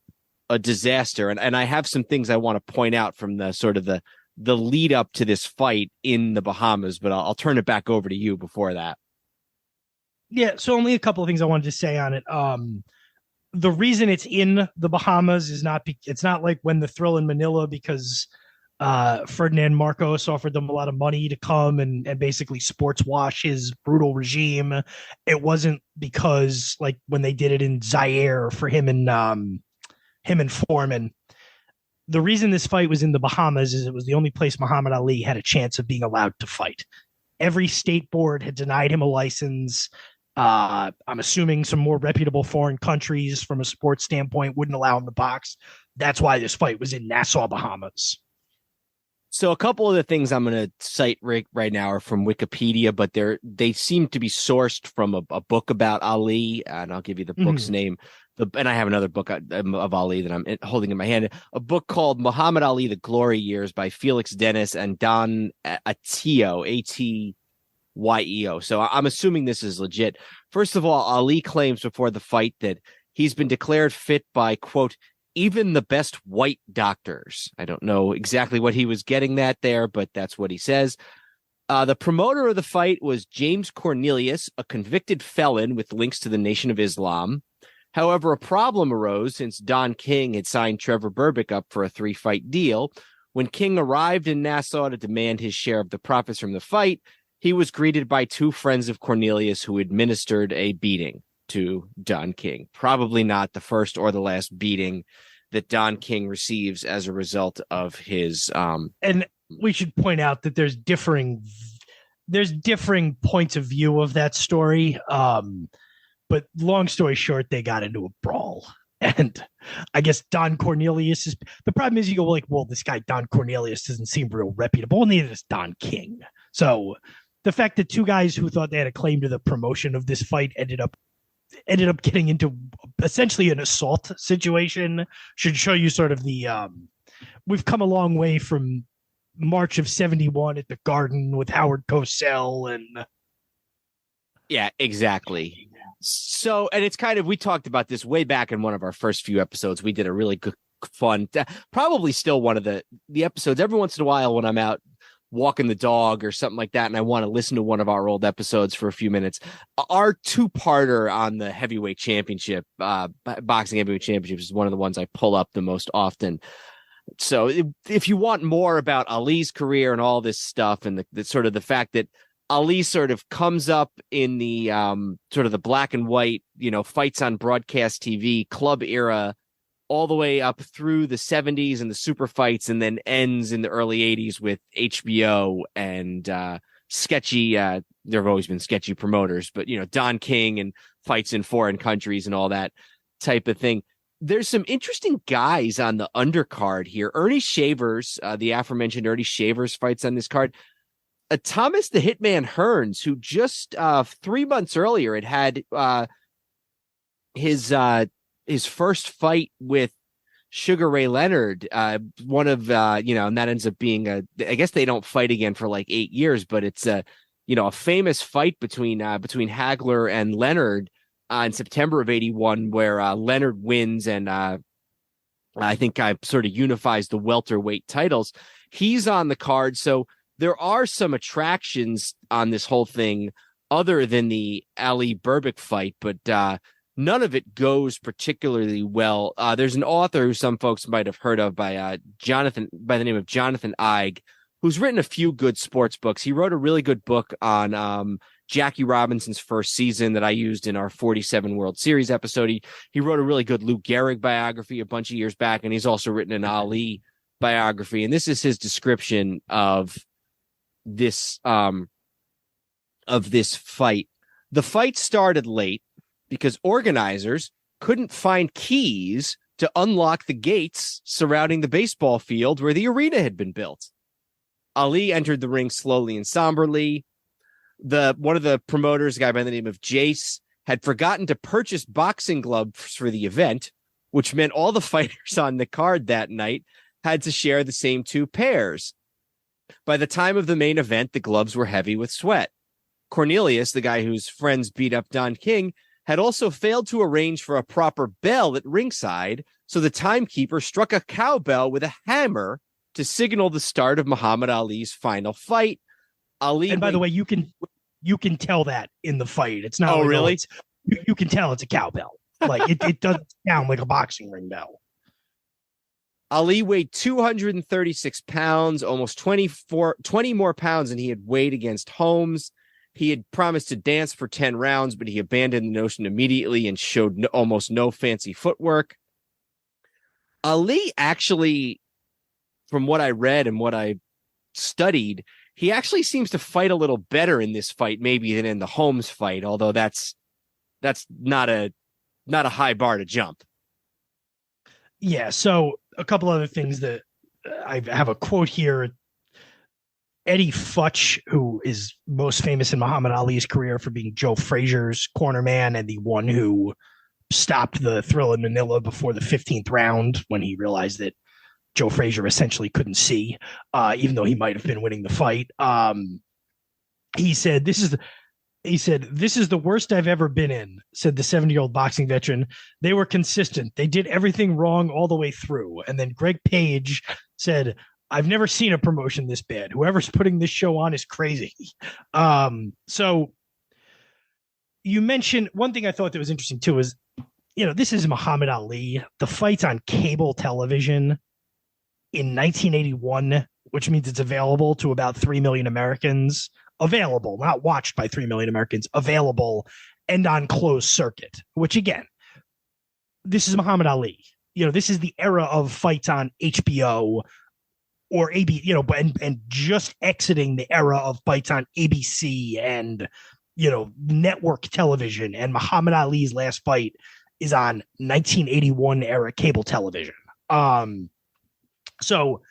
a disaster. And I have some things I want to point out from the sort of the lead up to this fight in the Bahamas, but I'll turn it back over to you before that. Yeah, so only a couple of things I wanted to say on it. The reason it's in the Bahamas is it's not like When the Thrill in Manila, because Ferdinand Marcos offered them a lot of money to come and basically sports wash his brutal regime. It wasn't because, like, when they did it in Zaire for him and Foreman. The reason this fight was in the Bahamas is it was the only place Muhammad Ali had a chance of being allowed to fight. Every state board had denied him a license. I'm assuming some more reputable foreign countries from a sports standpoint wouldn't allow him to box. That's why this fight was in Nassau, Bahamas. So a couple of the things I'm going to cite right now are from Wikipedia, but they seem to be sourced from a book about Ali, and I'll give you the book's name. And I have another book of Ali that I'm holding in my hand, a book called Muhammad Ali, The Glory Years by Felix Dennis and Don Atio, Atyo. So I'm assuming this is legit. First of all, Ali claims before the fight that he's been declared fit by, quote, even the best white doctors. I don't know exactly what he was getting at there, but that's what he says. The promoter of the fight was James Cornelius, a convicted felon with links to the Nation of Islam. However, a problem arose since Don King had signed Trevor Berbick up for a 3-fight deal. When King arrived in Nassau to demand his share of the profits from the fight, he was greeted by 2 friends of Cornelius who administered a beating to Don King. Probably not the first or the last beating that Don King receives as a result of his... And we should point out that there's differing points of view of that story. But long story short, they got into a brawl. And I guess Don Cornelius the problem is you go like, well, this guy, Don Cornelius, doesn't seem real reputable. And neither does Don King. So the fact that 2 guys who thought they had a claim to the promotion of this fight ended up getting into essentially an assault situation should show you sort of we've come a long way from March of 71 at the Garden with Howard Cosell and. Yeah, exactly. So, and it's kind of, we talked about this way back in one of our first few episodes. We did a really good, fun, probably still one of the episodes every once in a while when I'm out walking the dog or something like that, and I want to listen to one of our old episodes for a few minutes. Our 2-parter on the heavyweight championship, boxing heavyweight championship, is one of the ones I pull up the most often. So if you want more about Ali's career and all this stuff, and the sort of the fact that Ali sort of comes up in the sort of the black and white, fights on broadcast TV club era, all the way up through the 70s and the super fights, and then ends in the early 80s with HBO and sketchy. There have always been sketchy promoters, but Don King and fights in foreign countries and all that type of thing. There's some interesting guys on the undercard here. Ernie Shavers, the aforementioned Ernie Shavers, fights on this card. Thomas the Hitman Hearns, who just 3 months earlier had his first fight with Sugar Ray Leonard, one of and that ends up being I guess they don't fight again for like 8 years, but it's a famous fight between Hagler and Leonard in September of 81, where Leonard wins, and I think sort of unifies the welterweight titles. He's on the card, so there are some attractions on this whole thing other than the Ali Berbick fight, but none of it goes particularly well. There's an author who some folks might have heard of by the name of Jonathan Eig, who's written a few good sports books. He wrote a really good book on Jackie Robinson's first season that I used in our 47 World Series episode. He wrote a really good Lou Gehrig biography a bunch of years back, and he's also written an Ali biography. And this is his description of this fight. The fight started late because organizers couldn't find keys to unlock the gates surrounding the baseball field where the arena had been built. Ali entered the ring slowly and somberly. One of the promoters, a guy by the name of Jace, had forgotten to purchase boxing gloves for the event, which meant all the fighters on the card that night had to share the same 2 pairs. By the time of the main event, the gloves were heavy with sweat. Cornelius, the guy whose friends beat up Don King, had also failed to arrange for a proper bell at ringside, so the timekeeper struck a cowbell with a hammer to signal the start of Muhammad Ali's final fight. And by the way, you can tell that in the fight. It's not. Oh, like, really? You can tell it's a cowbell. Like it doesn't sound like a boxing ring bell. Ali weighed 236 pounds, almost 20 more pounds than he had weighed against Holmes. He had promised to dance for 10 rounds, but he abandoned the notion immediately and showed almost no fancy footwork. Ali actually, from what I read and what I studied, he actually seems to fight a little better in this fight maybe than in the Holmes fight, although that's not a high bar to jump. Yeah, so a couple other things that I have a quote here. Eddie Futch, who is most famous in Muhammad Ali's career for being Joe Frazier's corner man and the one who stopped the Thrill in Manila before the 15th round when he realized that Joe Frazier essentially couldn't see, even though he might have been winning the fight. He said, this is the worst I've ever been in, said the 70-year-old boxing veteran. They were consistent. They did everything wrong all the way through. And then Greg Page said, I've never seen a promotion this bad. Whoever's putting this show on is crazy. So you mentioned one thing I thought that was interesting too is, this is Muhammad Ali. The fight's on cable television in 1981, which means it's available to about 3 million Americans. Available, not watched by 3 million Americans, available and on closed circuit, which again, this is Muhammad Ali. This is the era of fights on HBO or AB, and just exiting the era of fights on ABC and, network television. And Muhammad Ali's last fight is on 1981 era cable television. So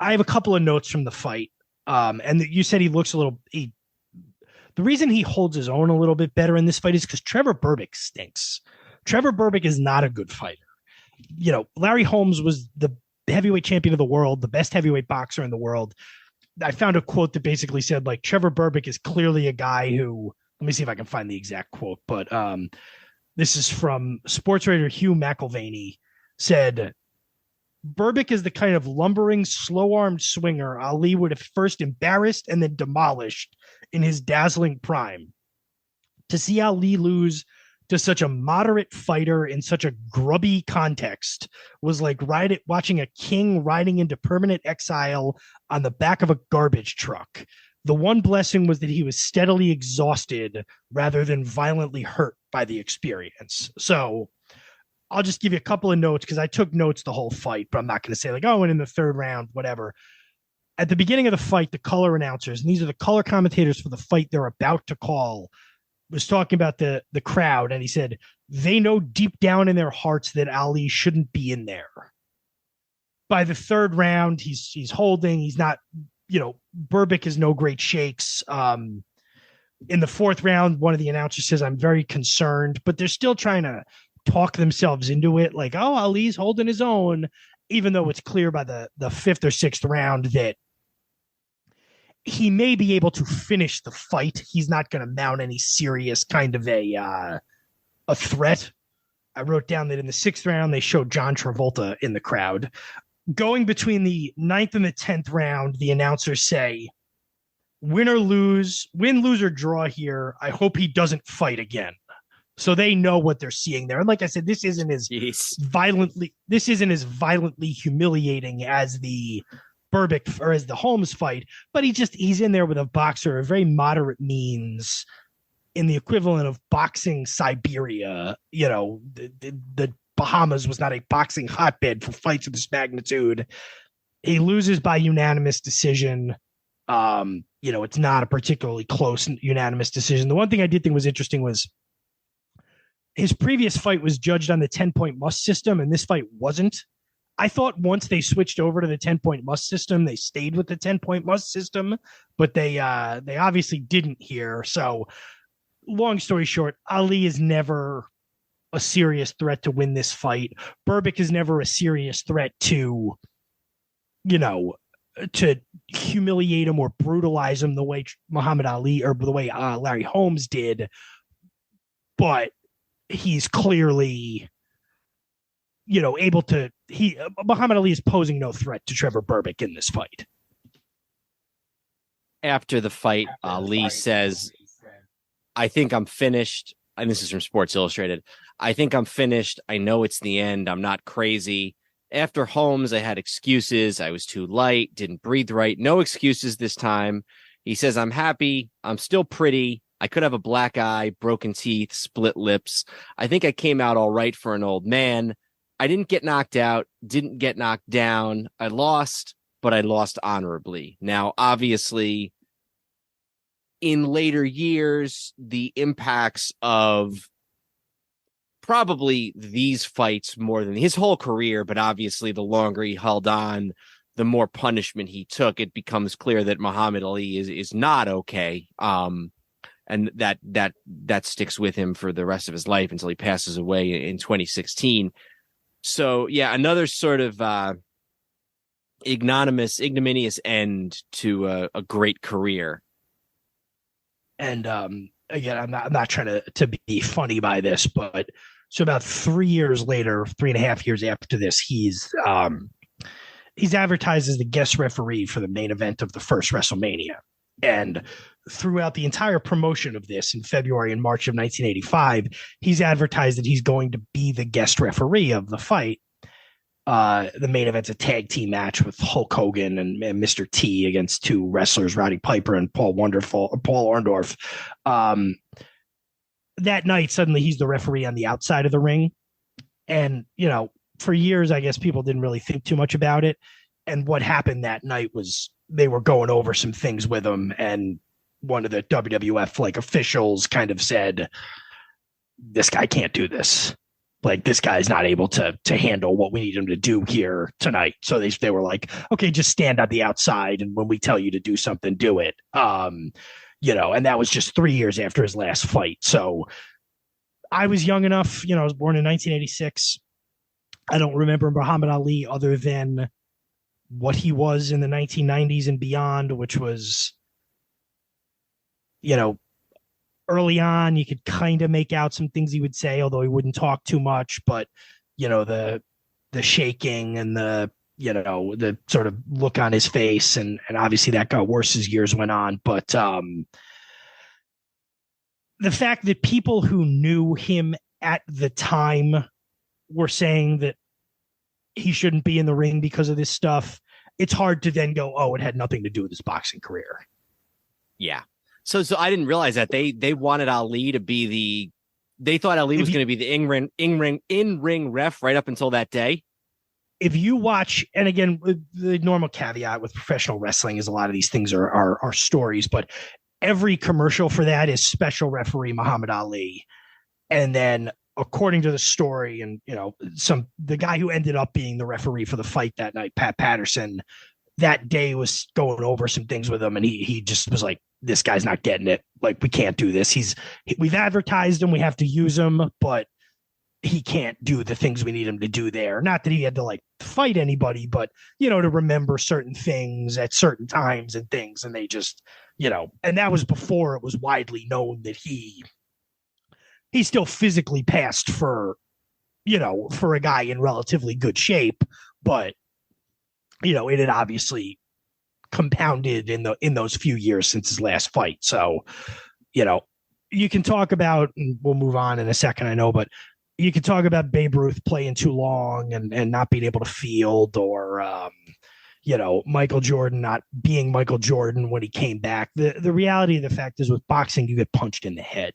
I have a couple of notes from the fight. And you said he looks the reason he holds his own a little bit better in this fight is because Trevor Berbick stinks. Trevor Berbick is not a good fighter. Larry Holmes was the heavyweight champion of the world, the best heavyweight boxer in the world. I found a quote that basically said, like, Trevor Berbick is clearly a guy who, let me see if I can find the exact quote, but this is from sports writer Hugh McIlvaney, said, Berbick is the kind of lumbering, slow-armed swinger Ali would have first embarrassed and then demolished in his dazzling prime. To see Ali lose to such a moderate fighter in such a grubby context was like watching a king riding into permanent exile on the back of a garbage truck. The one blessing was that he was steadily exhausted rather than violently hurt by the experience. So I'll just give you a couple of notes because I took notes the whole fight, but I'm not going to say like, oh, and in the third round, whatever. At the beginning of the fight, the color announcers, and these are the color commentators for the fight they're about to call, was talking about the crowd, and he said, they know deep down in their hearts that Ali shouldn't be in there. By the third round, he's holding. He's not, Berbick is no great shakes. In the fourth round, one of the announcers says, I'm very concerned, but they're still trying to talk themselves into it. Like, oh, Ali's holding his own, even though it's clear by the fifth or sixth round that he may be able to finish the fight. He's not going to mount any serious kind of a threat. I wrote down that in the sixth round, they showed John Travolta in the crowd. Going between the ninth and the 10th round, the announcers say, win, lose, or draw here. I hope he doesn't fight again. So they know what they're seeing there. And like I said, this isn't as violently humiliating as the Berbick or as the Holmes fight, but he's in there with a boxer of very moderate means in the equivalent of boxing Siberia. The Bahamas was not a boxing hotbed for fights of this magnitude. He loses by unanimous decision. It's not a particularly close unanimous decision. The one thing I did think was interesting was his previous fight was judged on the 10-point must system, and this fight wasn't. I thought once they switched over to the 10-point must system, they stayed with the 10-point must system, but they obviously didn't here. So long story short, Ali is never a serious threat to win this fight. Berbick is never a serious threat to humiliate him or brutalize him the way Muhammad Ali or the way Larry Holmes did. But he's clearly, Muhammad Ali is posing no threat to Trevor Berbick in this fight. After the fight, Ali says, I think I'm finished. And this is from Sports Illustrated. I think I'm finished. I know it's the end. I'm not crazy. After Holmes, I had excuses. I was too light, didn't breathe right. No excuses this time. He says, I'm happy. I'm still pretty. I could have a black eye, broken teeth, split lips. I think I came out all right for an old man. I didn't get knocked out, didn't get knocked down. I lost, but I lost honorably. Now, obviously, in later years, the impacts of probably these fights more than his whole career, but obviously the longer he held on, the more punishment he took, it becomes clear that Muhammad Ali is not okay. And that sticks with him for the rest of his life until he passes away in 2016. So, yeah, another sort of ignominious end to a great career. And again, I'm not trying to be funny by this, but so about 3 years later, 3.5 years after this, he's advertised as the guest referee for the main event of the first WrestleMania. And throughout the entire promotion of this in February and March of 1985, he's advertised that he's going to be the guest referee of the fight. The main event's a tag team match with Hulk Hogan and Mr. T against two wrestlers, Roddy Piper and Paul Orndorff. That night, suddenly he's the referee on the outside of the ring. And, for years, I guess people didn't really think too much about it. And what happened that night was they were going over some things with him, and one of the WWF officials kind of said, this guy can't do this. This guy's not able to handle what we need him to do here tonight. So they were like, okay, just stand on the outside, and when we tell you to do something, do it. And that was just 3 years after his last fight. So I was young enough, I was born in 1986. I don't remember Muhammad Ali other than what he was in the 1990s and beyond, which was, early on, you could kind of make out some things he would say, although he wouldn't talk too much. But, the shaking and the sort of look on his face. And obviously that got worse as years went on. But the fact that people who knew him at the time were saying that he shouldn't be in the ring because of this stuff, it's hard to then go, oh, it had nothing to do with his boxing career. Yeah. So I didn't realize that they wanted Ali to be they thought Ali was going to be the in-ring ref right up until that day. If you watch, and again, the normal caveat with professional wrestling is a lot of these things are stories, but every commercial for that is special referee Muhammad Ali. And then according to the story, and the guy who ended up being the referee for the fight that night, Pat Patterson, that day was going over some things with him, and he just was like, this guy's not getting it. Like, we can't do this. We've advertised him, we have to use him, but he can't do the things we need him to do there. Not that he had to like fight anybody, but to remember certain things at certain times and things. And they just, and that was before it was widely known that he still physically passed for a guy in relatively good shape, but it had obviously compounded in those few years since his last fight. So, you can talk about, and we'll move on in a second, I know, but you can talk about Babe Ruth playing too long and not being able to field, or, Michael Jordan not being Michael Jordan when he came back. The reality of the fact is, with boxing, you get punched in the head.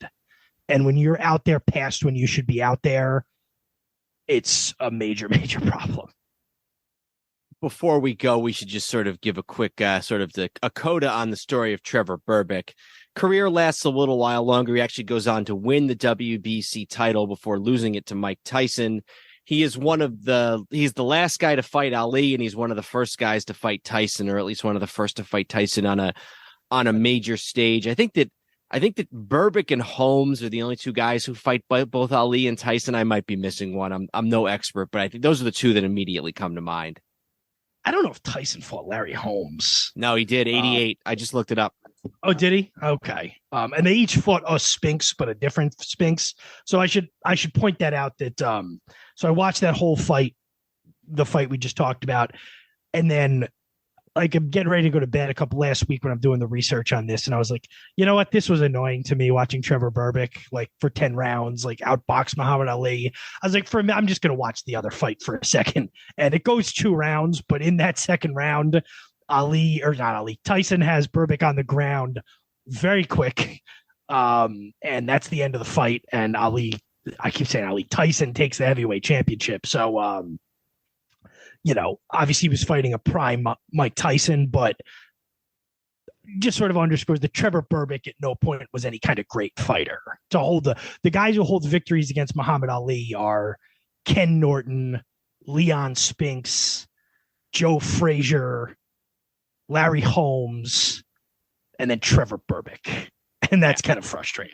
And when you're out there past when you should be out there, it's a major problem. Before we go, we should just sort of give a quick a coda on the story of Trevor Berbick. Career lasts a little while longer. He actually goes on to win the WBC title before losing it to Mike Tyson. He's the last guy to fight Ali, and he's one of the first guys to fight Tyson, or at least one of the first to fight Tyson on a major stage. I think that Berbick and Holmes are the only two guys who fight both Ali and Tyson. I might be missing one. I'm no expert, but I think those are the two that immediately come to mind. I don't know if Tyson fought Larry Holmes. No, he did. 88. I just looked it up. Oh, did he? Okay. And they each fought a Spinks, but a different Spinks. So I should point that out that so I watched that whole fight, the fight we just talked about, and then like I'm getting ready to go to bed last week when I'm doing the research on this, and I was like, you know what? This was annoying to me, watching Trevor Berbick like for 10 rounds, like outbox Muhammad Ali. I was like, for me, I'm just gonna watch the other fight for a second. And it goes 2 rounds, but in that second round, Tyson has Berbick on the ground very quick. And that's the end of the fight. And I keep saying Ali, Tyson takes the heavyweight championship. So obviously he was fighting a prime Mike Tyson, but just sort of underscores that Trevor Berbick at no point was any kind of great fighter. To hold the guys who hold victories against Muhammad Ali are Ken Norton, Leon Spinks, Joe Frazier, Larry Holmes, and then Trevor Berbick. And that's kind of frustrating.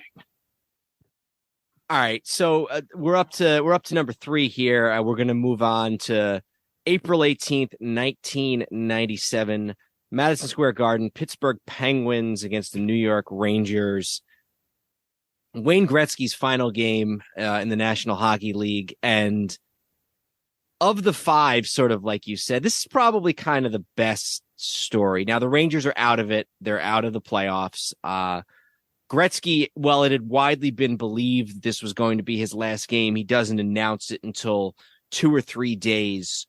All right. So we're up to number 3 here. We're going to move on to April 18th, 1997, Madison Square Garden, Pittsburgh Penguins against the New York Rangers. Wayne Gretzky's final game in the National Hockey League. And of the 5, sort of like you said, this is probably kind of the best story. Now, the Rangers are out of it. They're out of the playoffs. Gretzky, well, it had widely been believed this was going to be his last game. He doesn't announce it until 2 or 3 days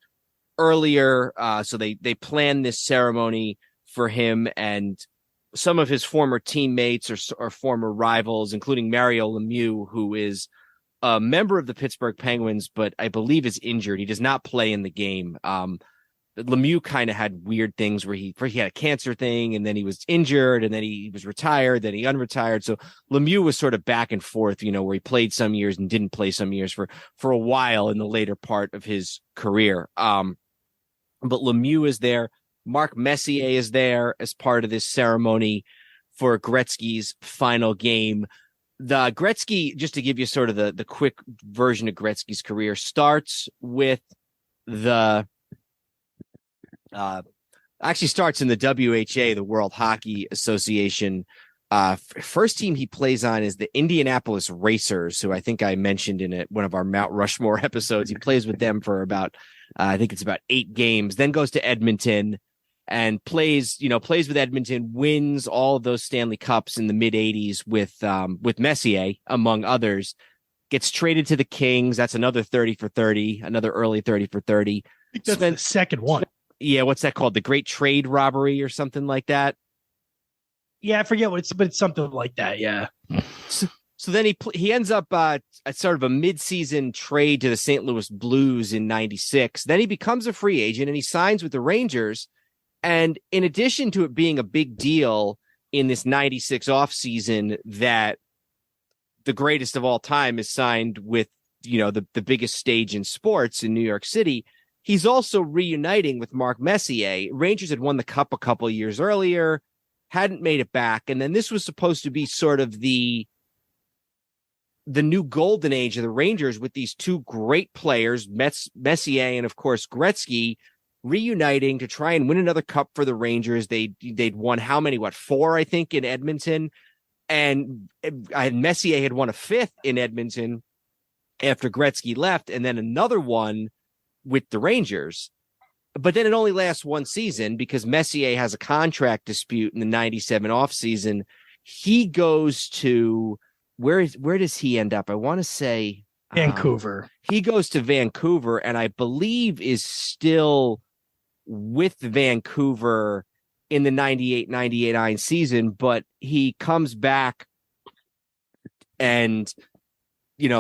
earlier. So they planned this ceremony for him and some of his former teammates or former rivals, including Mario Lemieux, who is a member of the Pittsburgh Penguins, but I believe is injured. He does not play in the game. Lemieux kind of had weird things where he had a cancer thing, and then he was injured, and then he was retired, then he unretired. So Lemieux was sort of back and forth, where he played some years and didn't play some years for a while in the later part of his career. But Lemieux is there. Mark Messier is there as part of this ceremony for Gretzky's final game. The Gretzky, just to give you sort of the quick version of Gretzky's career, starts with actually starts in the WHA, the World Hockey Association. First team he plays on is the Indianapolis Racers, who I think I mentioned in one of our Mount Rushmore episodes. He plays with them for about, I think it's about 8 games, then goes to Edmonton, and plays with Edmonton, wins all of those Stanley Cups in the mid 80s with Messier, among others, gets traded to the Kings. That's another 30 for 30, another early 30 for 30. I think that's the second one. Yeah. What's that called? The Great Trade Robbery or something like that. Yeah. I forget but it's something like that. Yeah. So then he ends up at sort of a mid-season trade to the St. Louis Blues in 96. Then he becomes a free agent and he signs with the Rangers. And in addition to it being a big deal in this 96 offseason that the greatest of all time is signed with, the biggest stage in sports in New York City, he's also reuniting with Mark Messier. Rangers had won the Cup a couple of years earlier, hadn't made it back. And then this was supposed to be sort of the new golden age of the Rangers with these two great players, Messier and, of course, Gretzky, reuniting to try and win another cup for the Rangers. They'd won how many? 4, I think, in Edmonton. And Messier had won a 5th in Edmonton after Gretzky left, and then another one with the Rangers. But then it only lasts one season because Messier has a contract dispute in the 97 offseason. He goes to where does he end up? I want to say Vancouver. He goes to Vancouver, and I believe is still with Vancouver in the 98-99 season, but he comes back and,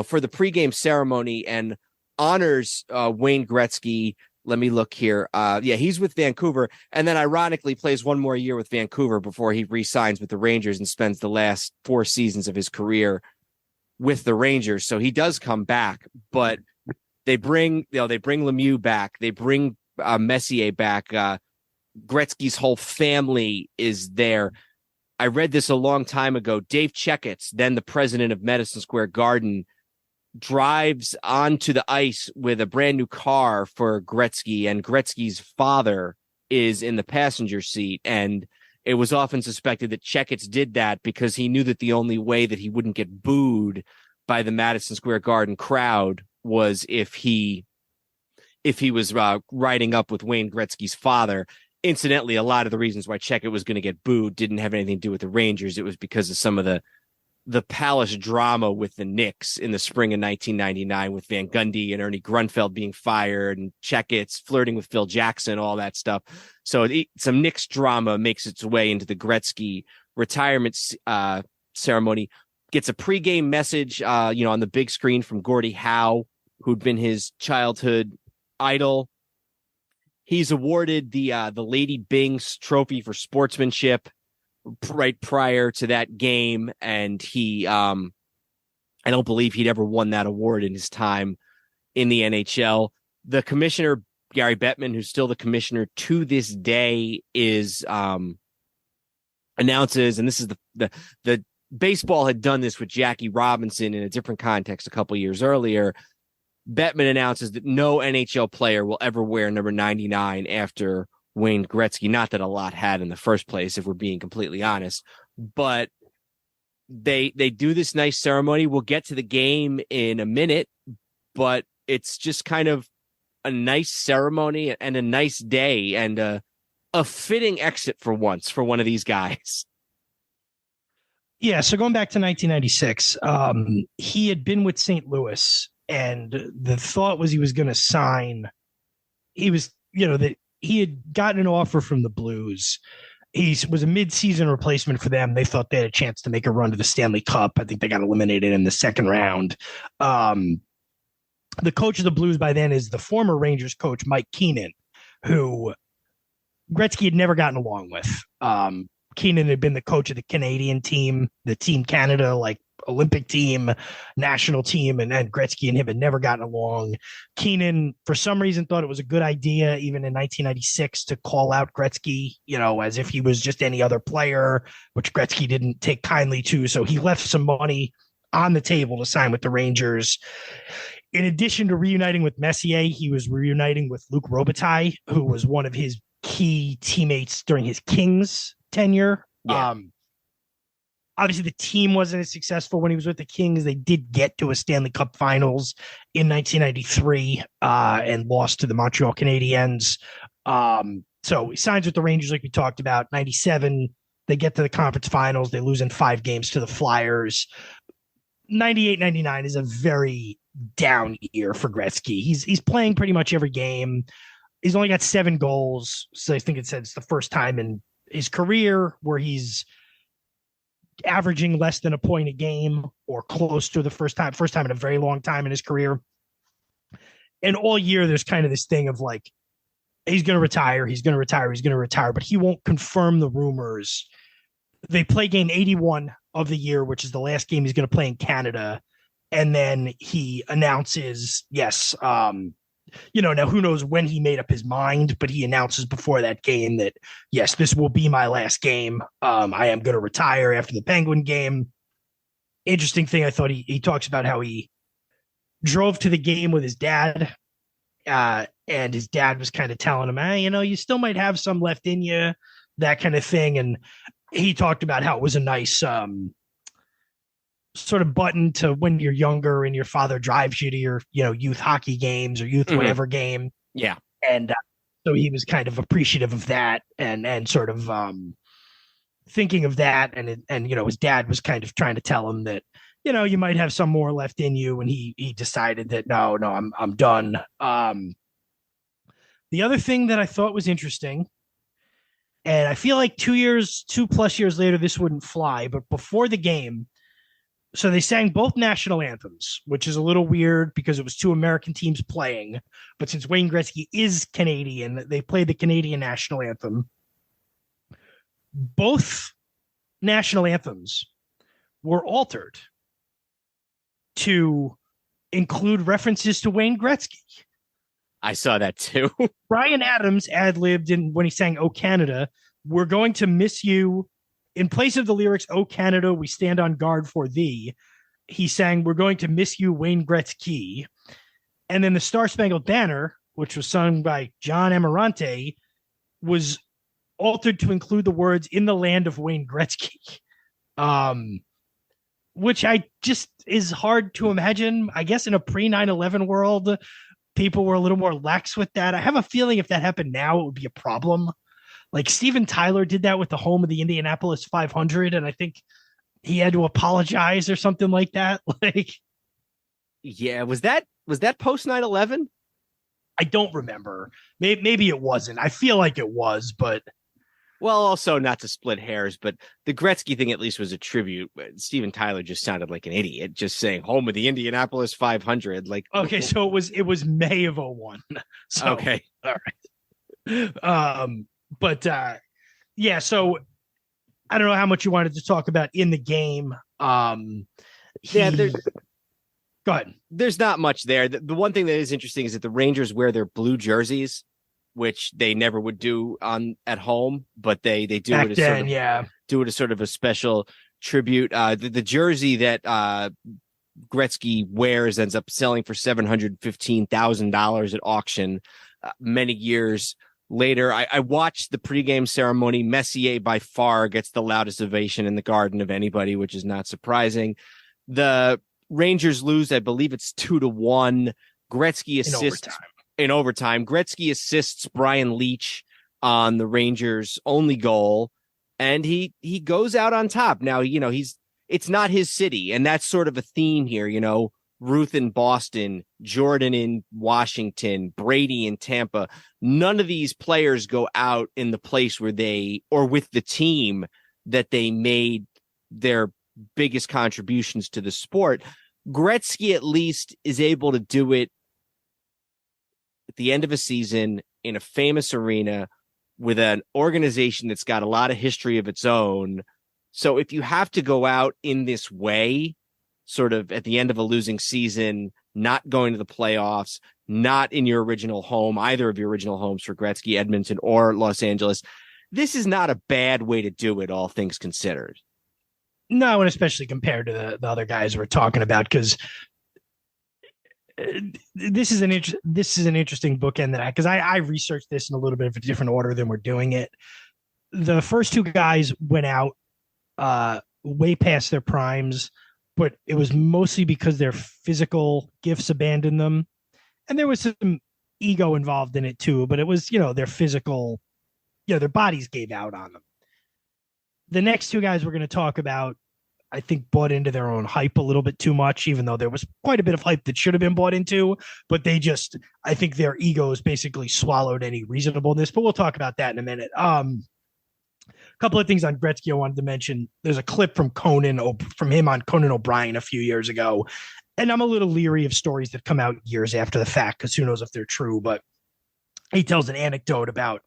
for the pregame ceremony and honors Wayne Gretzky. Let me look here. He's with Vancouver, and then ironically plays one more year with Vancouver before he re-signs with the Rangers and spends the last 4 seasons of his career with the Rangers. So he does come back, but they bring Lemieux back. They bring Messier back. Gretzky's whole family is there. I read this a long time ago. Dave Checketts, then the president of Madison Square Garden, drives onto the ice with a brand new car for Gretzky, and Gretzky's father is in the passenger seat. And it was often suspected that Checketts did that because he knew that the only way that he wouldn't get booed by the Madison Square Garden crowd was if he was riding up with Wayne Gretzky's father. Incidentally, a lot of the reasons why Checketts was going to get booed didn't have anything to do with the Rangers. It was because of some of the palace drama with the Knicks in the spring of 1999 with Van Gundy and Ernie Grunfeld being fired and Checketts flirting with Phil Jackson, all that stuff. So some Knicks drama makes its way into the Gretzky retirement ceremony. Gets a pregame message, on the big screen from Gordie Howe, who'd been his childhood idol. He's awarded the Lady Bing's Trophy for sportsmanship right prior to that game, and he I don't believe he'd ever won that award in his time in the NHL. The commissioner, Gary Bettman, who's still the commissioner to this day, is announces, and this is the baseball had done this with Jackie Robinson in a different context a couple years earlier. Bettman announces that no NHL player will ever wear number 99 after Wayne Gretzky. Not that a lot had in the first place, if we're being completely honest, but they do this nice ceremony. We'll get to the game in a minute, but it's just kind of a nice ceremony and a nice day and a fitting exit for once for one of these guys. Yeah. So going back to 1996, he had been with St. Louis, and the thought was he was going to sign. He was, that he had gotten an offer from the Blues. He was a mid-season replacement for them. They thought they had a chance to make a run to the Stanley Cup. I think they got eliminated in the second round. The coach of the Blues by then is the former Rangers coach, Mike Keenan, who Gretzky had never gotten along with. Keenan had been the coach of the Canadian team, the Team Canada, like Olympic team, national team, and Gretzky and him had never gotten along. Keenan, for some reason, thought it was a good idea, even in 1996, to call out Gretzky, as if he was just any other player, which Gretzky didn't take kindly to. So he left some money on the table to sign with the Rangers. In addition to reuniting with Messier, he was reuniting with Luc Robitaille, who was one of his key teammates during his Kings tenure. Yeah. Obviously, the team wasn't as successful when he was with the Kings. They did get to a Stanley Cup Finals in 1993 and lost to the Montreal Canadiens. So he signs with the Rangers, like we talked about. 97, they get to the conference finals. They lose in 5 games to the Flyers. 98, 99 is a very down year for Gretzky. He's playing pretty much every game. He's only got 7 goals. So I think it said it's the first time in his career where he's averaging less than a point a game, or close to the first time in a very long time in his career. And all year, there's kind of this thing of like, he's going to retire, but he won't confirm the rumors. They play game 81 of the year, which is the last game he's going to play in Canada. And then he announces, yes, now who knows when he made up his mind, but he announces before that game that, yes, this will be my last game. I am going to retire after the Penguin game. Interesting thing, I thought he talks about how he drove to the game with his dad, and his dad was kind of telling him, you still might have some left in you, that kind of thing. And he talked about how it was a nice sort of button to when you're younger and your father drives you to your, youth hockey games or youth whatever game. Yeah. And so he was kind of appreciative of that and sort of thinking of that. And his dad was kind of trying to tell him that, you might have some more left in you. And he decided that, no, I'm done. The other thing that I thought was interesting, and I feel like 2+ years later, this wouldn't fly, but before the game, so they sang both national anthems, which is a little weird because it was 2 American teams playing. But since Wayne Gretzky is Canadian, they played the Canadian national anthem. Both national anthems were altered to include references to Wayne Gretzky. I saw that too. Bryan Adams ad-libbed when he sang "Oh Canada," "We're going to miss you." In place of the lyrics, "Oh Canada, we stand on guard for thee," he sang, "We're going to miss you, Wayne Gretzky." And then the Star Spangled Banner, which was sung by John Amarante, was altered to include the words "In the land of Wayne Gretzky," which I just is hard to imagine. I guess in a pre-9/11 world, people were a little more lax with that. I have a feeling if that happened now, it would be a problem. Like Steven Tyler did that with the home of the Indianapolis 500, and I think he had to apologize or something like that. Like, yeah, was that post 9/11? I don't remember. Maybe it wasn't. I feel like it was, but well, also not to split hairs, but the Gretzky thing at least was a tribute. Steven Tyler just sounded like an idiot, just saying "home of the Indianapolis 500." Like, okay, so it was May of 2001. So, okay, all right. But yeah, so I don't know how much you wanted to talk about in the game. Go ahead. There's not much there. The one thing that is interesting is that the Rangers wear their blue jerseys, which they never would do at home, but they do back it as then, do it as sort of a special tribute. The jersey that Gretzky wears ends up selling for $715,000 at auction many years later. I watched the pregame ceremony. Messier by far gets the loudest ovation in the Garden of anybody, which is not surprising. The Rangers lose, I believe it's 2-1. Gretzky assists in overtime. Gretzky assists Brian Leetch on the Rangers' only goal, and he goes out on top. Now, it's not his city, and that's sort of a theme here. Ruth in Boston, Jordan in Washington, Brady in Tampa. None of these players go out in the place where or with the team that they made their biggest contributions to the sport. Gretzky at least is able to do it at the end of a season in a famous arena with an organization that's got a lot of history of its own. So if you have to go out in this way, sort of at the end of a losing season, not going to the playoffs, not in your original home, either of your original homes for Gretzky, Edmonton or Los Angeles, this is not a bad way to do it, all things considered. No, and especially compared to the other guys we're talking about, because this is an interesting bookend because I researched this in a little bit of a different order than we're doing it. The first 2 guys went out way past their primes, but it was mostly because their physical gifts abandoned them. And there was some ego involved in it too, but it was, their physical their bodies gave out on them. The next two guys we're going to talk about, I think, bought into their own hype a little bit too much, even though there was quite a bit of hype that should have been bought into, but I think their egos basically swallowed any reasonableness, but we'll talk about that in a minute. A couple of things on Gretzky I wanted to mention. There's a clip from him on Conan O'Brien a few years ago, and I'm a little leery of stories that come out years after the fact, because who knows if they're true, but he tells an anecdote about,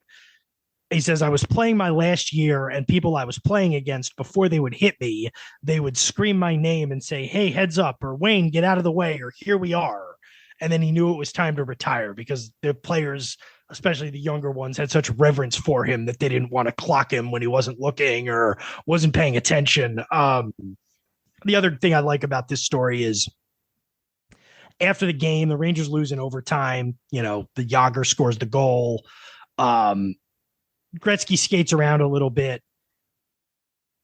he says, I was playing my last year, and people I was playing against, before they would hit me, they would scream my name and say, hey, heads up, or Wayne, get out of the way, or here we are. And then he knew it was time to retire, because the players, especially the younger ones, had such reverence for him that they didn't want to clock him when he wasn't looking or wasn't paying attention. The other thing I like about this story is, after the game, the Rangers lose in overtime. The Yager scores the goal. Gretzky skates around a little bit,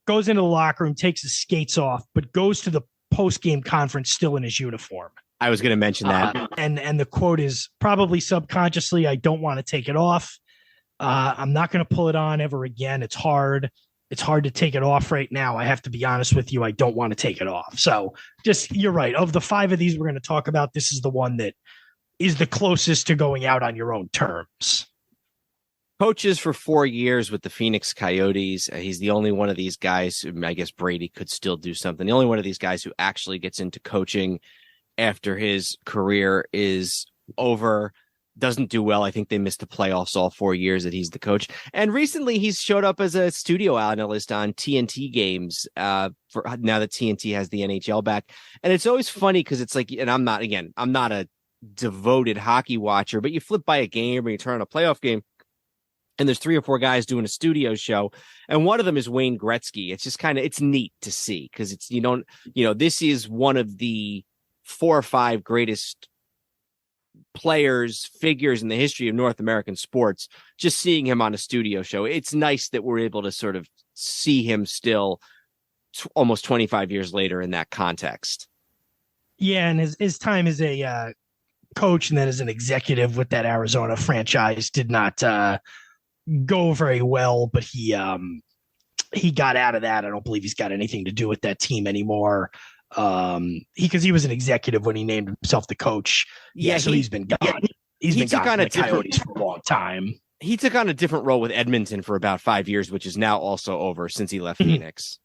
goes into the locker room, takes his skates off, but goes to the post-game conference still in his uniform. I was going to mention that. And the quote is probably subconsciously, I don't want to take it off. I'm not going to pull it on ever again. It's hard. It's hard to take it off right now. I have to be honest with you. I don't want to take it off. So you're right. Of the 5 of these we're going to talk about, this is the one that is the closest to going out on your own terms. Coaches for 4 years with the Phoenix Coyotes. He's the only one of these guys. I guess Brady could still do something. The only one of these guys who actually gets into coaching after his career is over. Doesn't do well. I think they missed the playoffs all 4 years that he's the coach. And recently he's showed up as a studio analyst on TNT games for now that TNT has the NHL back. And it's always funny because it's like, and I'm not a devoted hockey watcher, but you flip by a game or you turn on a playoff game, and there's 3 or 4 guys doing a studio show, and one of them is Wayne Gretzky. It's just it's neat to see, because this is one of the 4 or 5 greatest figures in the history of North American sports. Just seeing him on a studio show, it's nice that we're able to sort of see him still almost 25 years later in that context. Yeah, and his time as a coach and then as an executive with that Arizona franchise did not go very well, but he got out of that. I don't believe he's got anything to do with that team anymore. Because he was an executive when he named himself the coach. Yeah, so he's been gone. He's been gone from the Coyotes for a long time. He took on a different role with Edmonton for about 5 years, which is now also over since he left Phoenix.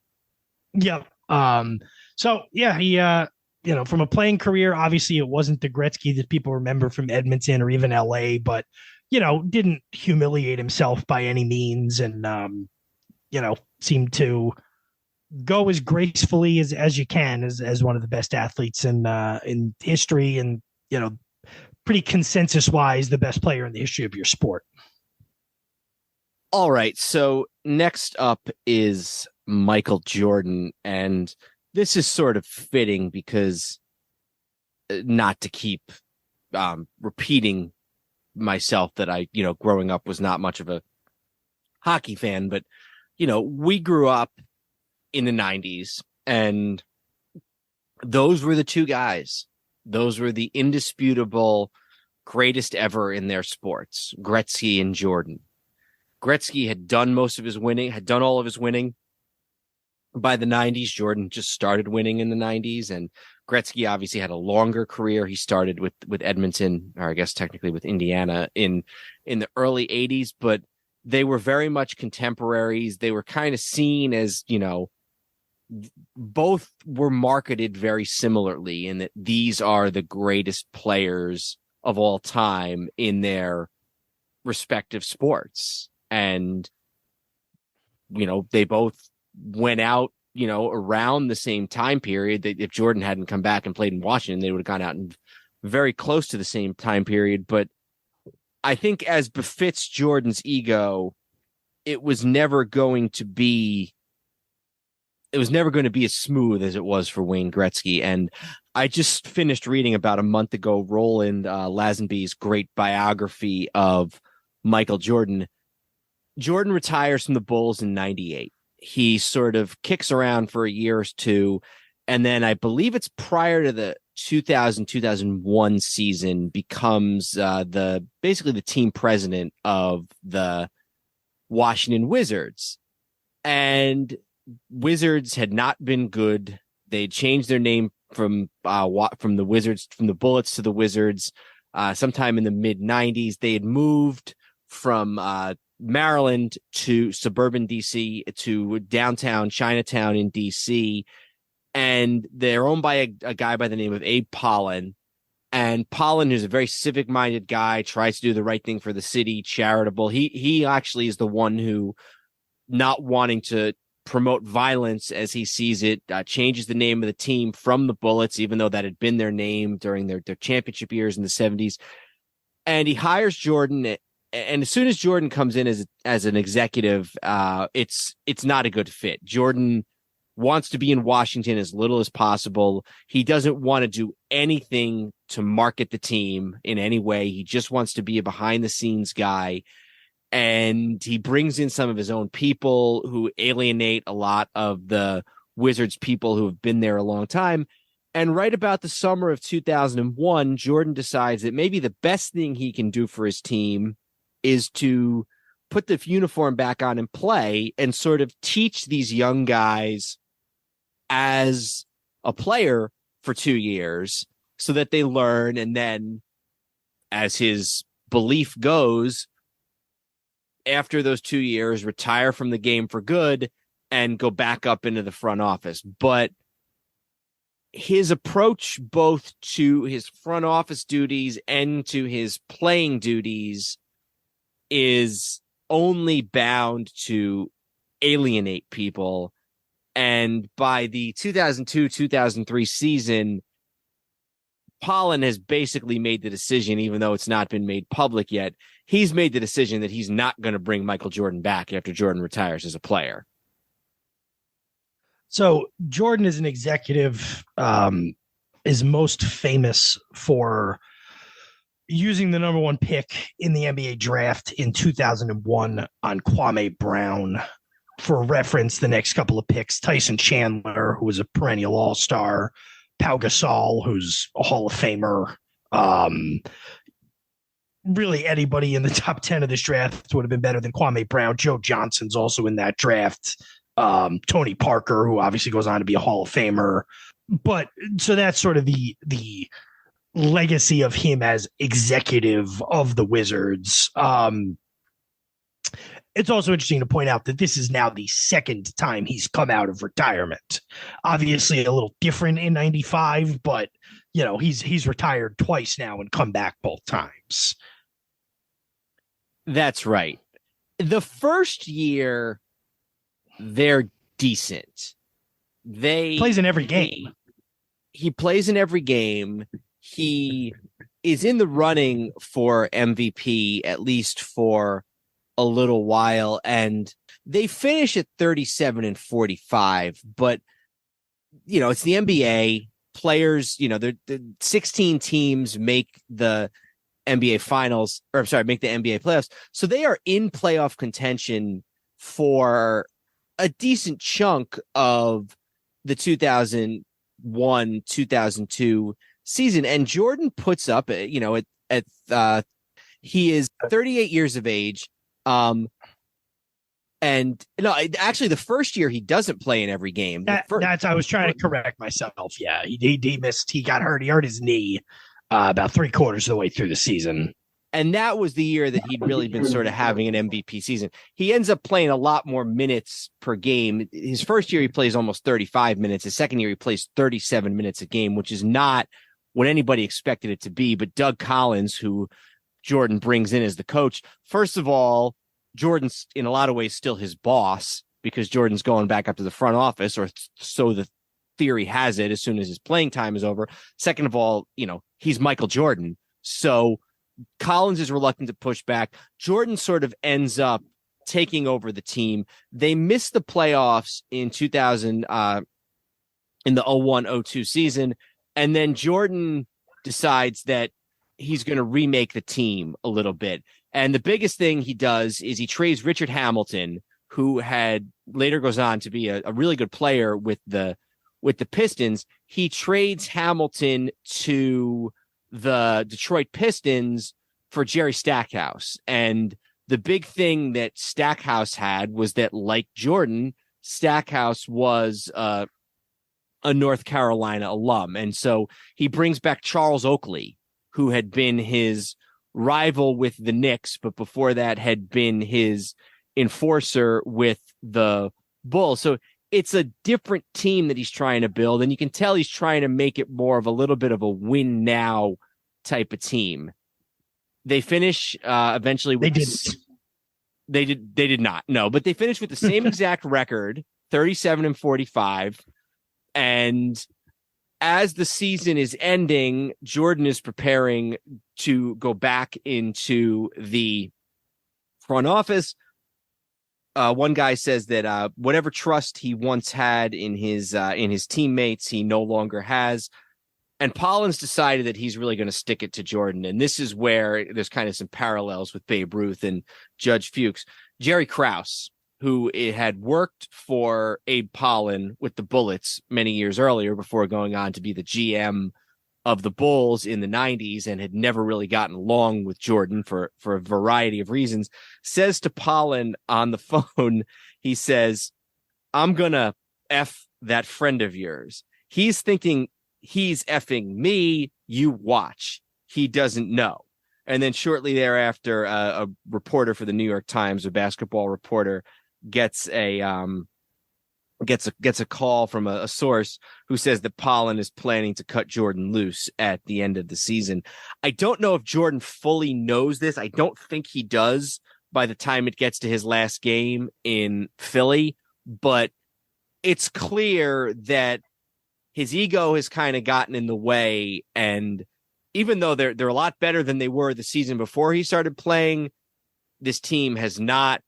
Yeah. So yeah, he from a playing career, obviously it wasn't the Gretzky that people remember from Edmonton or even LA, but didn't humiliate himself by any means, and seemed to go as gracefully as you can as one of the best athletes in history, and pretty consensus wise the best player in the history of your sport. All right, so next up is Michael Jordan, and this is sort of fitting because, not to keep repeating myself, that I growing up was not much of a hockey fan, but we grew up in the 90s, and those were the 2 guys. Those were the indisputable greatest ever in their sports, Gretzky and Jordan. Gretzky had done all of his winning by the 90s. Jordan just started winning in the 90s, and Gretzky obviously had a longer career. He started with Edmonton, or I guess technically with Indiana, in the early 80s, but they were very much contemporaries. They were kind of seen as, both were marketed very similarly in that these are the greatest players of all time in their respective sports. And, they both went out, around the same time period. That if Jordan hadn't come back and played in Washington, they would have gone out in very close to the same time period. But I think, as befits Jordan's ego, it was never going to be as smooth as it was for Wayne Gretzky. And I just finished reading about a month ago Roland Lazenby's great biography of Michael Jordan. Jordan retires from the Bulls in 98. He sort of kicks around for a year or 2. And then I believe it's prior to the 2000-2001 season becomes basically the team president of the Washington Wizards. And Wizards had not been good. They'd changed their name from the Bullets to the Wizards sometime in the mid-90s. They had moved from Maryland to suburban DC to downtown Chinatown in DC. And they're owned by a guy by the name of Abe Pollan. And Pollan, who's a very civic-minded guy, tries to do the right thing for the city, charitable. He actually is the one who, not wanting to promote violence as he sees it, changes the name of the team from the Bullets, even though that had been their name during their championship years in the 70s. And he hires Jordan. And as soon as Jordan comes in as an executive, it's not a good fit. Jordan wants to be in Washington as little as possible. He doesn't want to do anything to market the team in any way. He just wants to be a behind the scenes guy. And he brings in some of his own people who alienate a lot of the Wizards people who have been there a long time. And right about the summer of 2001, Jordan decides that maybe the best thing he can do for his team is to put the uniform back on and play and sort of teach these young guys as a player for 2 years so that they learn. And then, as his belief goes, after those 2 years, retire from the game for good and go back up into the front office. But his approach both to his front office duties and to his playing duties is only bound to alienate people. And by the 2002-2003 season, Pollan has basically made the decision, even though it's not been made public yet, he's made the decision that he's not going to bring Michael Jordan back after Jordan retires as a player. So Jordan as an executive is most famous for using the number one pick in the NBA draft in 2001 on Kwame Brown. For reference, the next couple of picks, Tyson Chandler, who was a perennial all-star, Pau Gasol, who's a Hall of Famer. Really, anybody in the top 10 of this draft would have been better than Kwame Brown. Joe Johnson's also in that draft. Tony Parker, who obviously goes on to be a Hall of Famer. But so that's sort of the legacy of him as executive of the Wizards. It's also interesting to point out that this is now the second time he's come out of retirement. Obviously a little different in 95, but he's retired twice now and come back both times. That's right. The first year, they're decent. Plays in every game. He plays in every game. He is in the running for MVP, at least for a little while, and they finish at 37-45. But it's the NBA. Players, the 16 teams make the NBA finals, make the NBA playoffs. So they are in playoff contention for a decent chunk of the 2001-2002 season. And Jordan puts up, he is 38 years of age. And no, actually the first year he doesn't play in every game. I was trying to correct myself. Yeah. He missed, he got hurt. He hurt his knee about 3/4 of the way through the season. And that was the year that he'd really been sort of having an MVP season. He ends up playing a lot more minutes per game. His first year, he plays almost 35 minutes. His second year, he plays 37 minutes a game, which is not what anybody expected it to be. But Doug Collins, who Jordan brings in as the coach, first of all, Jordan's in a lot of ways still his boss because Jordan's going back up to the front office, or so the theory has it, as soon as his playing time is over. Second of all, he's Michael Jordan. So Collins is reluctant to push back. Jordan sort of ends up taking over the team. They missed the playoffs in 2000, in the 01-02 season. And then Jordan decides that he's going to remake the team a little bit. And the biggest thing he does is he trades Richard Hamilton, who had later goes on to be a really good player with the Pistons. He trades Hamilton to the Detroit Pistons for Jerry Stackhouse. And The big thing that Stackhouse had was that, like Jordan, Stackhouse was a North Carolina alum. And so he brings back Charles Oakley, who had been his rival with the Knicks, but before that had been his enforcer with the Bulls. So it's a different team that he's trying to build. And you can tell he's trying to make it more of a little bit of a win now type of team. They finish eventually with they did not. No, but they finished with the same exact record, 37-45. And as the season is ending, Jordan is preparing to go back into the front office. One guy says that whatever trust he once had in his teammates, he no longer has. And Pollen's decided that he's really going to stick it to Jordan. And this is where there's kind of some parallels with Babe Ruth and Judge Fuchs. Jerry Krause, who had worked for Abe Pollen with the Bullets many years earlier before going on to be the GM of the Bulls in the 90s and had never really gotten along with Jordan for a variety of reasons, says to Pollen on the phone, he says, "I'm going to F that friend of yours. He's thinking he's effing me. You watch. He doesn't know." And then shortly thereafter, a reporter for the New York Times, a basketball reporter, gets a call from a source who says that Pollen is planning to cut Jordan loose at the end of the season. I don't know if Jordan fully knows this. I don't think he does by the time it gets to his last game in Philly, but it's clear that his ego has kind of gotten in the way. And even though they're a lot better than they were the season before he started playing, this team has not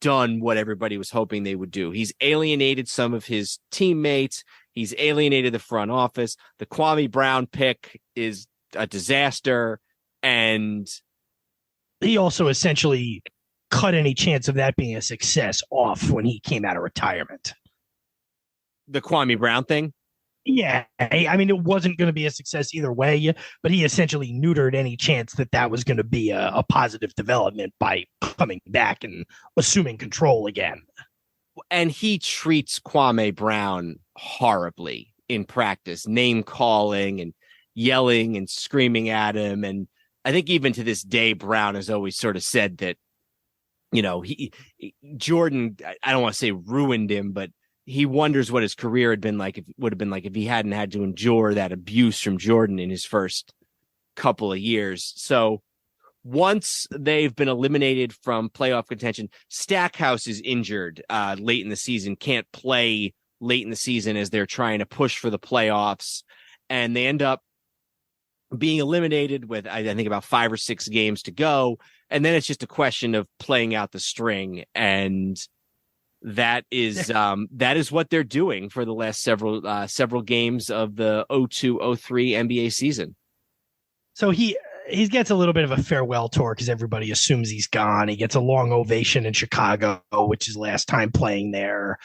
done what everybody was hoping they would do. He's alienated some of his teammates. He's alienated the front office. The Kwame Brown pick is a disaster. And he also essentially cut any chance of that being a success off when he came out of retirement. The Kwame Brown thing? Yeah. I mean, it wasn't going to be a success either way, but he essentially neutered any chance that was going to be a positive development by coming back and assuming control again. And he treats Kwame Brown horribly in practice, name calling and yelling and screaming at him. And I think even to this day, Brown has always sort of said that, Jordan, I don't want to say ruined him, but he wonders what his career would have been like if he hadn't had to endure that abuse from Jordan in his first couple of years. So once they've been eliminated from playoff contention, Stackhouse is injured late in the season, can't play late in the season as they're trying to push for the playoffs. And they end up being eliminated with, I think, about 5 or 6 games to go. And then it's just a question of playing out the string. And that is what they're doing for the last several games of the 02-03 NBA season. So he gets a little bit of a farewell tour because everybody assumes he's gone. He gets a long ovation in Chicago, which is last time playing there.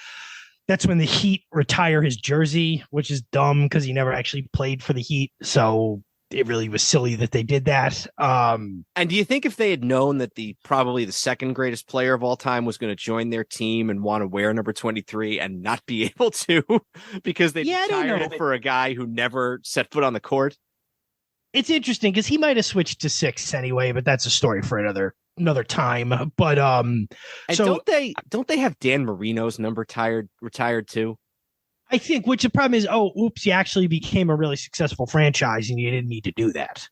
That's when the Heat retire his jersey, which is dumb because he never actually played for the Heat. So it really was silly that they did that. And do you think if they had known that probably the second greatest player of all time was going to join their team and want to wear number 23 and not be able to because they retired it for a guy who never set foot on the court? It's interesting because he might have switched to 6 anyway, but that's a story for another time. But and so don't they have Dan Marino's number retired too? I think, which the problem is, you actually became a really successful franchise and you didn't need to do that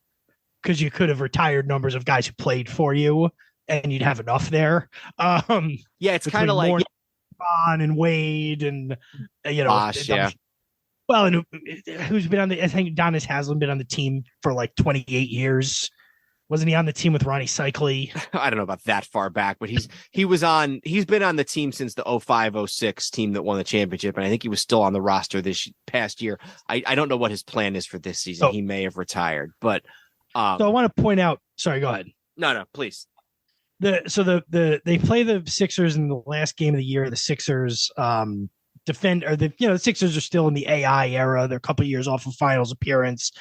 because you could have retired numbers of guys who played for you and you'd have enough there. Yeah, it's kind of like Bond and Wade and, Bosh, yeah. Well, and who's been I think Donis Haslem been on the team for like 28 years. Wasn't he on the team with Ronnie Cycli? I don't know about that far back, but he's been on the team since the 05-06 team that won the championship. And I think he was still on the roster this past year. I don't know what his plan is for this season. He may have retired, but so I want to point out, sorry, go ahead. No, please. They play the Sixers in the last game of the year. The Sixers the Sixers are still in the AI era. They're a couple of years off of finals appearance.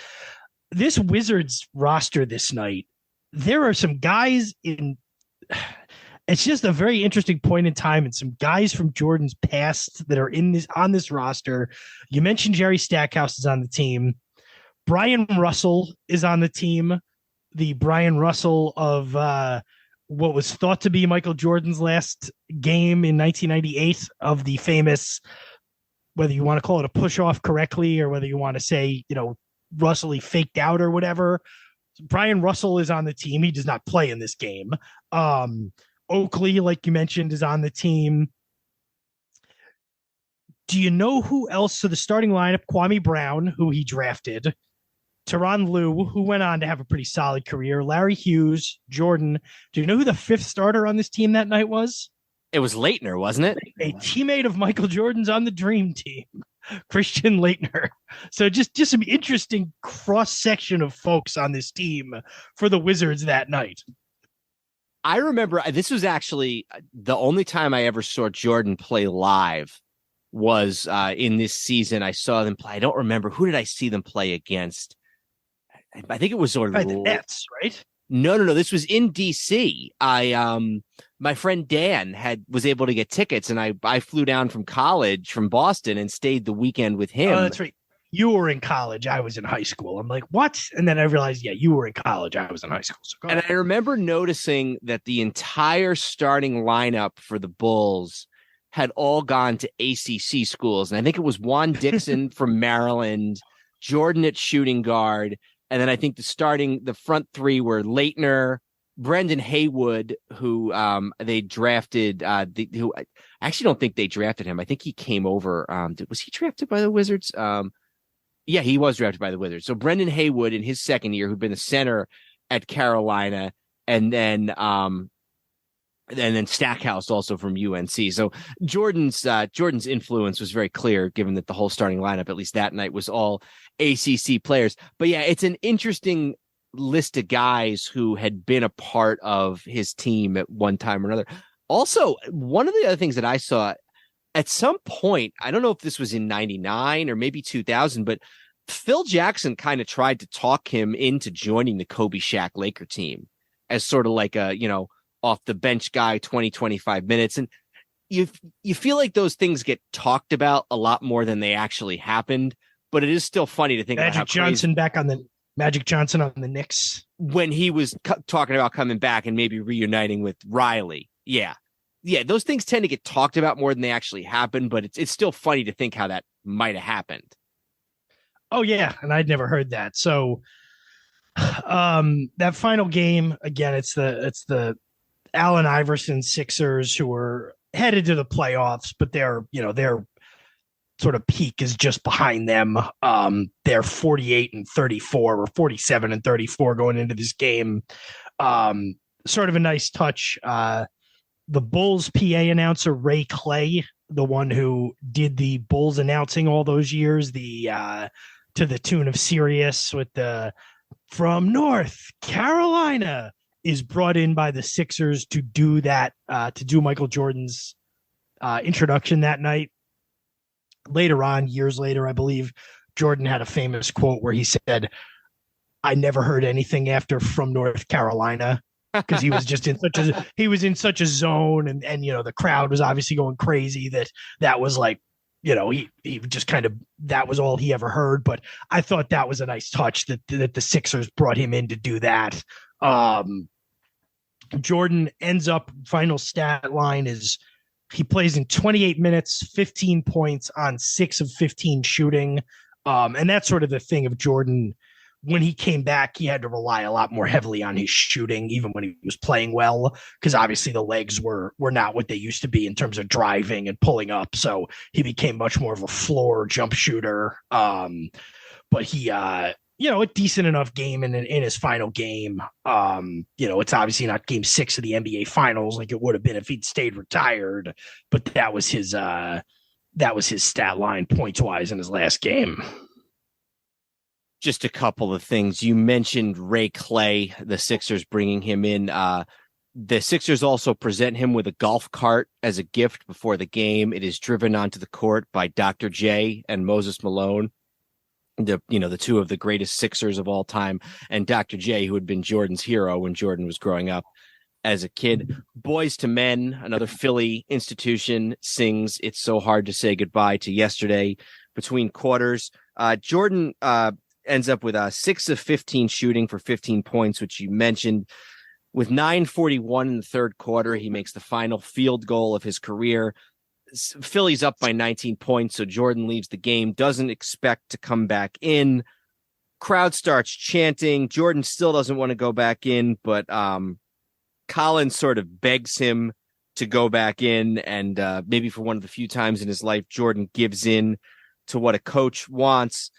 This Wizards roster this night there are some guys in. It's just a very interesting point in time, and some guys from Jordan's past that are on this roster. You mentioned Jerry Stackhouse is on the team. Brian Russell is on the team. The Brian Russell of what was thought to be Michael Jordan's last game in 1998 of the famous, whether you want to call it a push off correctly or whether you want to say, Russell he faked out or whatever. Brian Russell is on the team. He does not play in this game. Oakley, like you mentioned, is on the team. Do you know who else? So the starting lineup, Kwame Brown, who he drafted, Tyronn Lue, who went on to have a pretty solid career, Larry Hughes, Jordan. Do you know who the fifth starter on this team that night was? It was Leitner, wasn't it? A teammate of Michael Jordan's on the Dream Team, Christian Leitner. So just some interesting cross-section of folks on this team for the Wizards that night. I remember this was actually the only time I ever saw Jordan play live was in this season. I saw them play. I don't remember. Who did I see them play against? I think it was the Nets, right? No. This was in DC. My friend Dan was able to get tickets, and I flew down from college from Boston and stayed the weekend with him. Oh, that's right. You were in college. I was in high school. I'm like, what? And then I realized, yeah, you were in college. I was in high school. So and I remember noticing that the entire starting lineup for the Bulls had all gone to ACC schools. And I think it was Juan Dixon from Maryland, Jordan at shooting guard. And then I think the front three were Leitner, Brendan Haywood, who they drafted. Who I actually don't think they drafted him. I think he came over. Was he drafted by the Wizards? Yeah, he was drafted by the Wizards. So Brendan Haywood in his second year, who'd been the center at Carolina, and then Stackhouse also from UNC. So Jordan's influence was very clear, given that the whole starting lineup, at least that night, was all ACC players. But yeah, it's an interesting list of guys who had been a part of his team at one time or another. Also, one of the other things that I saw at some point, I don't know if this was in 99 or maybe 2000, but Phil Jackson kind of tried to talk him into joining the Kobe Shaq Laker team as sort of like a, off the bench guy, 20, 25 minutes. And you feel like those things get talked about a lot more than they actually happened, but it is still funny to think Magic about Johnson Magic Johnson on the Knicks when he was talking about coming back and maybe reuniting with Riley. Yeah, those things tend to get talked about more than they actually happen, but it's still funny to think how that might have happened. Oh yeah, and I'd never heard that. So that final game, again, it's the Allen Iverson Sixers who are headed to the playoffs, but their sort of peak is just behind them. They're 48-34 or 47-34 going into this game. Sort of a nice touch. The Bulls PA announcer, Ray Clay, the one who did the Bulls announcing all those years, to the tune of Sirius with the from North Carolina, is brought in by the Sixers to do that, to do Michael Jordan's introduction that night. Later on, years later, I believe, Jordan had a famous quote where he said, "I never heard anything after from North Carolina." Because he was just in such a zone, and the crowd was obviously going crazy that was like, he just kind of, that was all he ever heard. But I thought that was a nice touch that the Sixers brought him in to do that. Jordan ends up, final stat line is he plays in 28 minutes, 15 points on 6 of 15 shooting. And that's sort of the thing of Jordan. When he came back, he had to rely a lot more heavily on his shooting, even when he was playing well, because obviously the legs were not what they used to be in terms of driving and pulling up. So he became much more of a floor jump shooter. But he, a decent enough game in his final game. It's obviously not game 6 of the NBA Finals like it would have been if he'd stayed retired, but that was his stat line points wise in his last game. Just a couple of things. You mentioned Ray Clay, the Sixers bringing him in. The Sixers also present him with a golf cart as a gift before the game. It is driven onto the court by Dr. J and Moses Malone. the two of the greatest Sixers of all time, and Dr. J, who had been Jordan's hero when Jordan was growing up as a kid. Boys to Men, another Philly institution, sings "It's So Hard to Say Goodbye to Yesterday" between quarters. Jordan ends up with 6 of 15 shooting for 15 points, which you mentioned. With 9:41 in the third quarter, he makes the final field goal of his career. Philly's up by 19 points, so Jordan leaves the game, doesn't expect to come back in. Crowd starts chanting. Jordan still doesn't want to go back in, but Collins sort of begs him to go back in, and maybe for one of the few times in his life, Jordan gives in to what a coach wants.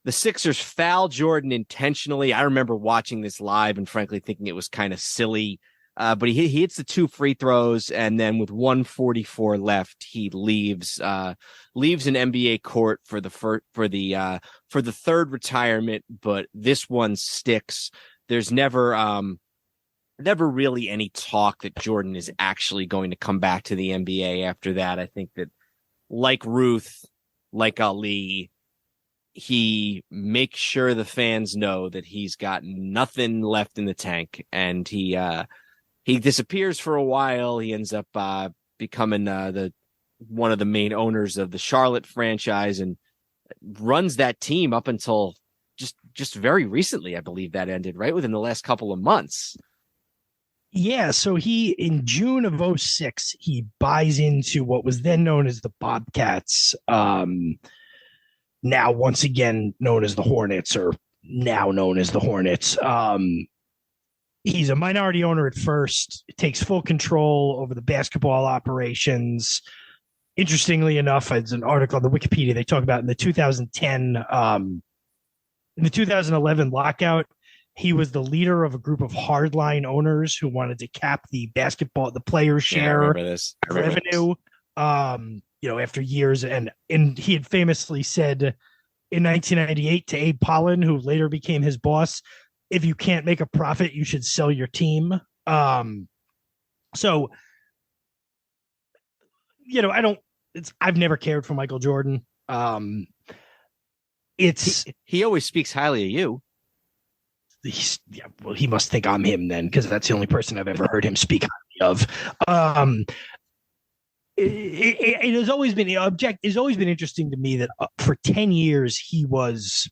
The Sixers foul Jordan intentionally. I remember watching this live and frankly thinking it was kind of silly. But he hits the 2 free throws, and then with 1:44 left, he leaves an NBA court for the third retirement. But this one sticks. There's never really any talk that Jordan is actually going to come back to the NBA after that. I think that, like Ruth, like Ali, he makes sure the fans know that he's got nothing left in the tank, and he disappears for a while. He ends up becoming one of the main owners of the Charlotte franchise and runs that team up until just very recently. I believe that ended right within the last couple of months. Yeah, so in June of 2006, he buys into what was then known as the Bobcats, now once again known as the Hornets, or now known as the Hornets. He's a minority owner at first, takes full control over the basketball operations. Interestingly enough, it's an article on the Wikipedia. They talk about in the 2011 lockout, he was the leader of a group of hardline owners who wanted to cap the players' share revenue. After years, and he had famously said in 1998 to Abe Pollin, who later became his boss, if you can't make a profit, you should sell your team. So, I've never cared for Michael Jordan. He always speaks highly of you. He must think I'm him then, because that's the only person I've ever heard him speak highly of. It has always been interesting to me that for 10 years he was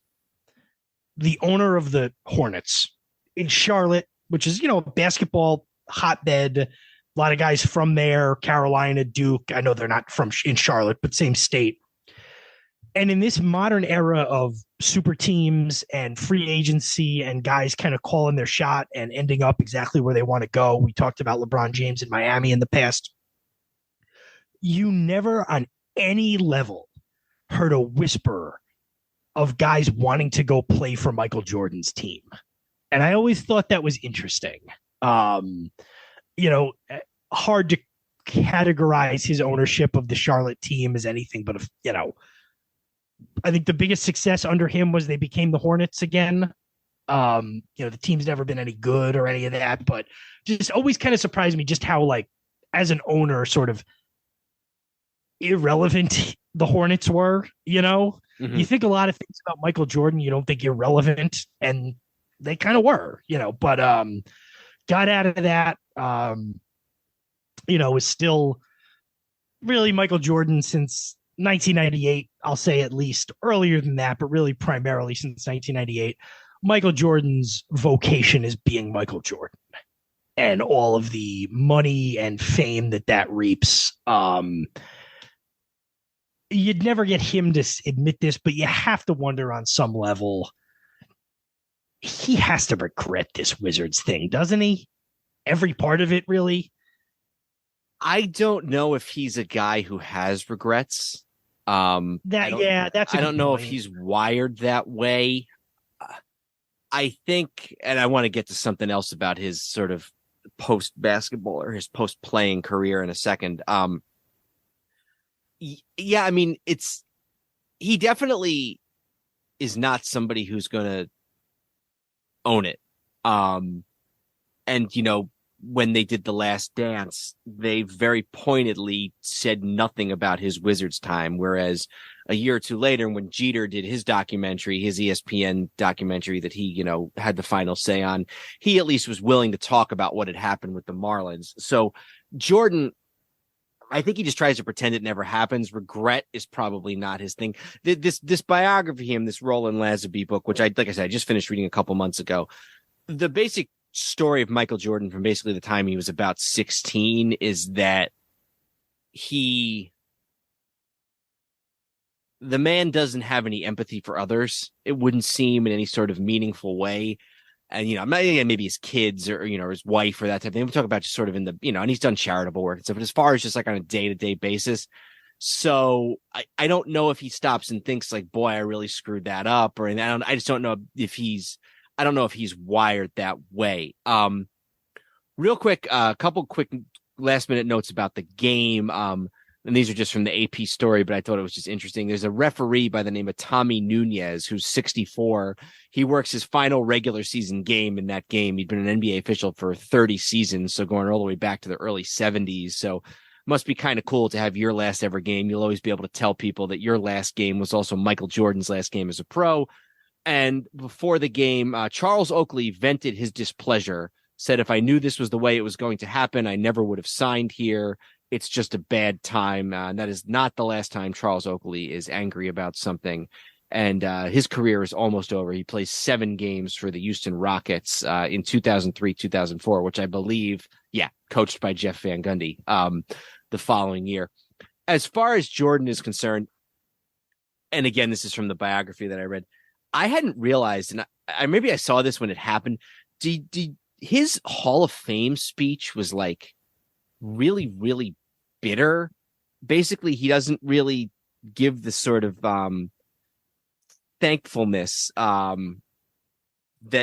the owner of the Hornets in Charlotte, which is, a basketball hotbed. A lot of guys from there, Carolina, Duke. I know they're not in Charlotte, but same state. And in this modern era of super teams and free agency and guys kind of calling their shot and ending up exactly where they want to go, we talked about LeBron James in Miami in the past. You never on any level heard a whisper of guys wanting to go play for Michael Jordan's team. And I always thought that was interesting. Hard to categorize his ownership of the Charlotte team as anything but I think the biggest success under him was they became the Hornets again. The team's never been any good or any of that, but just always kind of surprised me just how, as an owner, sort of irrelevant the Hornets were. Mm-hmm. You think a lot of things about Michael Jordan, you don't think irrelevant, and they kind of were, but got out of that, is still really Michael Jordan since 1998. I'll say at least earlier than that, but really primarily since 1998. Michael Jordan's vocation is being Michael Jordan, and all of the money and fame that reaps. You'd never get him to admit this, but you have to wonder on some level, he has to regret this Wizards thing, doesn't he? Every part of it, really. I don't know if he's a guy who has regrets. That's. I don't know if he's wired that way. I think, and I want to get to something else about his sort of post basketball or his post playing career in a second. Yeah, I mean, he definitely is not somebody who's going to own it. And, when they did The Last Dance, they very pointedly said nothing about his Wizards time. Whereas a year or two later, when Jeter did his documentary, his ESPN documentary that he, had the final say on, he at least was willing to talk about what had happened with the Marlins. So Jordan, I think he just tries to pretend it never happens. Regret is probably not his thing. This biography of him, this Roland Lazenby book, which I just finished reading a couple months ago. The basic story of Michael Jordan from basically the time he was about 16 is that the man doesn't have any empathy for others. It wouldn't seem in any sort of meaningful way. And, maybe his kids or his wife or that type of thing. We talk about just sort of in the, and he's done charitable work and stuff, but as far as just like on a day-to-day basis. So I don't know if he stops and thinks like, boy, I really screwed that up. I just don't know if he's wired that way. Real quick, a couple quick last minute notes about the game. And these are just from the AP story, but I thought it was just interesting. There's a referee by the name of Tommy Nunez, who's 64. He works his final regular season game in that game. He'd been an NBA official for 30 seasons, so going all the way back to the early 70s. So must be kind of cool to have your last ever game. You'll always be able to tell people that your last game was also Michael Jordan's last game as a pro. And before the game, Charles Oakley vented his displeasure, said, if I knew this was the way it was going to happen, I never would have signed here. It's just a bad time. And that is not the last time Charles Oakley is angry about something. And his career is almost over. He plays 7 games for the Houston Rockets in 2003, 2004, which I believe, coached by Jeff Van Gundy the following year. As far as Jordan is concerned, and again, this is from the biography that I read, I hadn't realized, and maybe I saw this when it happened. His Hall of Fame speech was like really, really bitter. Basically, he doesn't really give the sort of thankfulness that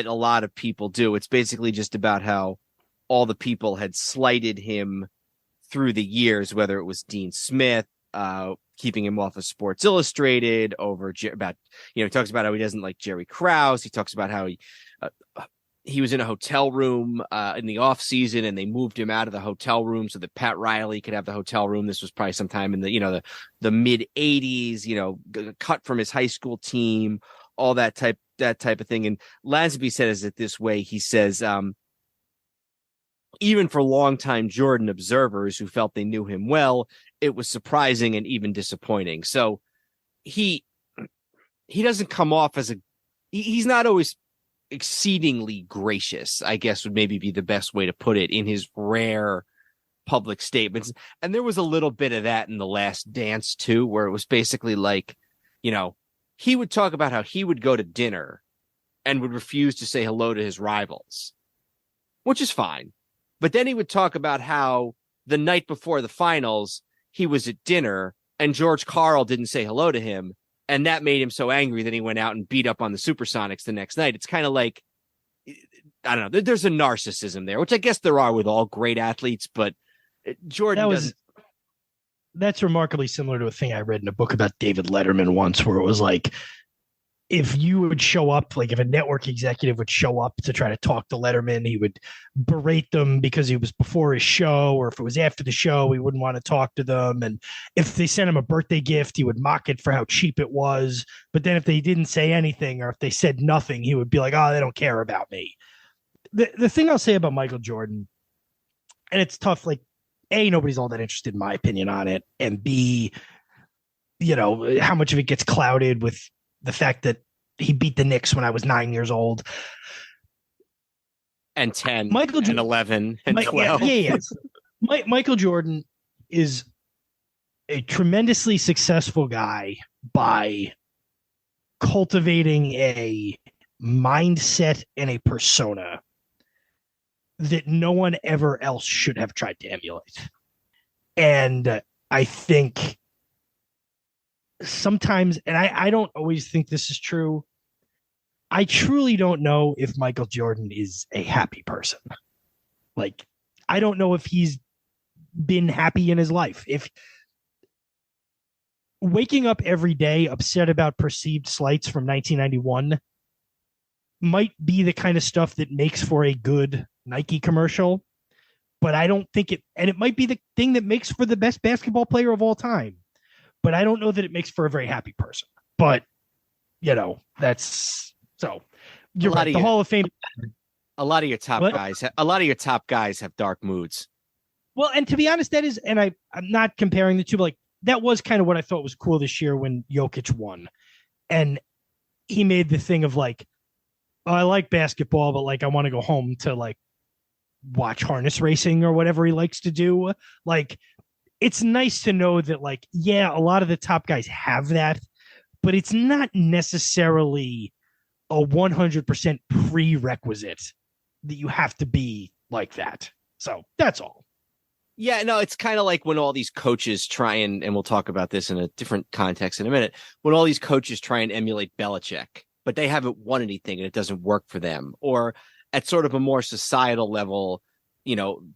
a lot of people do. It's basically just about how all the people had slighted him through the years, whether it was Dean Smith, keeping him off of Sports Illustrated he talks about how he doesn't like Jerry Krause. He talks about how he was in a hotel room in the off season and they moved him out of the hotel room so that Pat Riley could have the hotel room. This was probably sometime in the mid 80s, cut from his high school team, all that type of thing. And Lazenby says it this way. He says, even for longtime Jordan observers who felt they knew him well, it was surprising and even disappointing. So he doesn't come off as he's not always exceedingly gracious, I guess would maybe be the best way to put it, in his rare public statements. And there was a little bit of that in The Last Dance too, where it was basically like, he would talk about how he would go to dinner and would refuse to say hello to his rivals, which is fine. But then he would talk about how the night before the finals, he was at dinner and George Karl didn't say hello to him. And that made him so angry that he went out and beat up on the Supersonics the next night. It's kind of like, I don't know, there's a narcissism there, which I guess there are with all great athletes, but Jordan that's remarkably similar to a thing I read in a book about David Letterman once, where it was like, if you would show up, like if a network executive would show up to try to talk to Letterman, he would berate them because he was before his show, or if it was after the show, he wouldn't want to talk to them. And if they sent him a birthday gift, he would mock it for how cheap it was. But then if they didn't say anything, or if they said nothing, he would be like, oh, they don't care about me. The thing I'll say about Michael Jordan, and it's tough, like, A, nobody's all that interested in my opinion on it. And B, how much of it gets clouded with the fact that he beat the Knicks when I was 9 years old. And 10, and 11, and 12. Yeah. Michael Jordan is a tremendously successful guy by cultivating a mindset and a persona that no one ever else should have tried to emulate. And I think sometimes, and I don't always think this is true, I truly don't know if Michael Jordan is a happy person. Like, I don't know if he's been happy in his life. If waking up every day upset about perceived slights from 1991 might be the kind of stuff that makes for a good Nike commercial, but I don't think and it might be the thing that makes for the best basketball player of all time, but I don't know that it makes for a very happy person. But, that's so you're right. The Hall of Fame. A lot of your top guys have dark moods. Well, and to be honest, that is, and I'm not comparing the two, but like that was kind of what I thought was cool this year when Jokic won. And he made the thing of like, oh, I like basketball, but like I want to go home to like watch harness racing or whatever he likes to do. Like, it's nice to know that, like, yeah, a lot of the top guys have that, but it's not necessarily a 100% prerequisite that you have to be like that. So that's all. Yeah, no, it's kind of like when all these coaches try and we'll talk about this in a different context in a minute, when all these coaches try and emulate Belichick, but they haven't won anything and it doesn't work for them. Or at sort of a more societal level,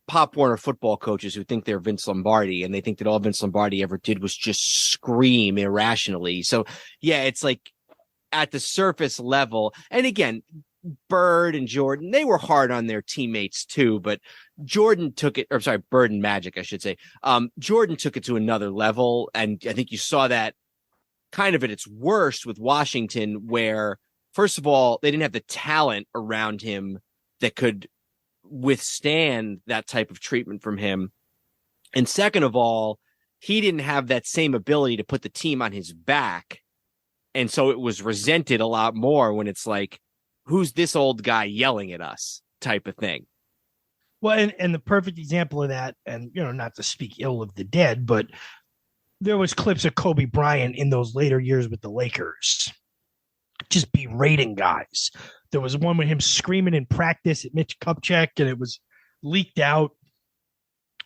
Pop Warner football coaches who think they're Vince Lombardi and they think that all Vince Lombardi ever did was just scream irrationally. So, yeah, it's like at the surface level. And again, Bird and Jordan, they were hard on their teammates too, but Jordan took it, or sorry, Bird and Magic, I should say. Jordan took it to another level. And I think you saw that kind of at its worst with Washington, where, first of all, they didn't have the talent around him that could withstand that type of treatment from him. And second of all, he didn't have that same ability to put the team on his back. And so it was resented a lot more when it's like, who's this old guy yelling at us type of thing. Well, and the perfect example of that, and, not to speak ill of the dead, but there was clips of Kobe Bryant in those later years with the Lakers, just berating guys. There was one with him screaming in practice at Mitch Kupchak, and it was leaked out.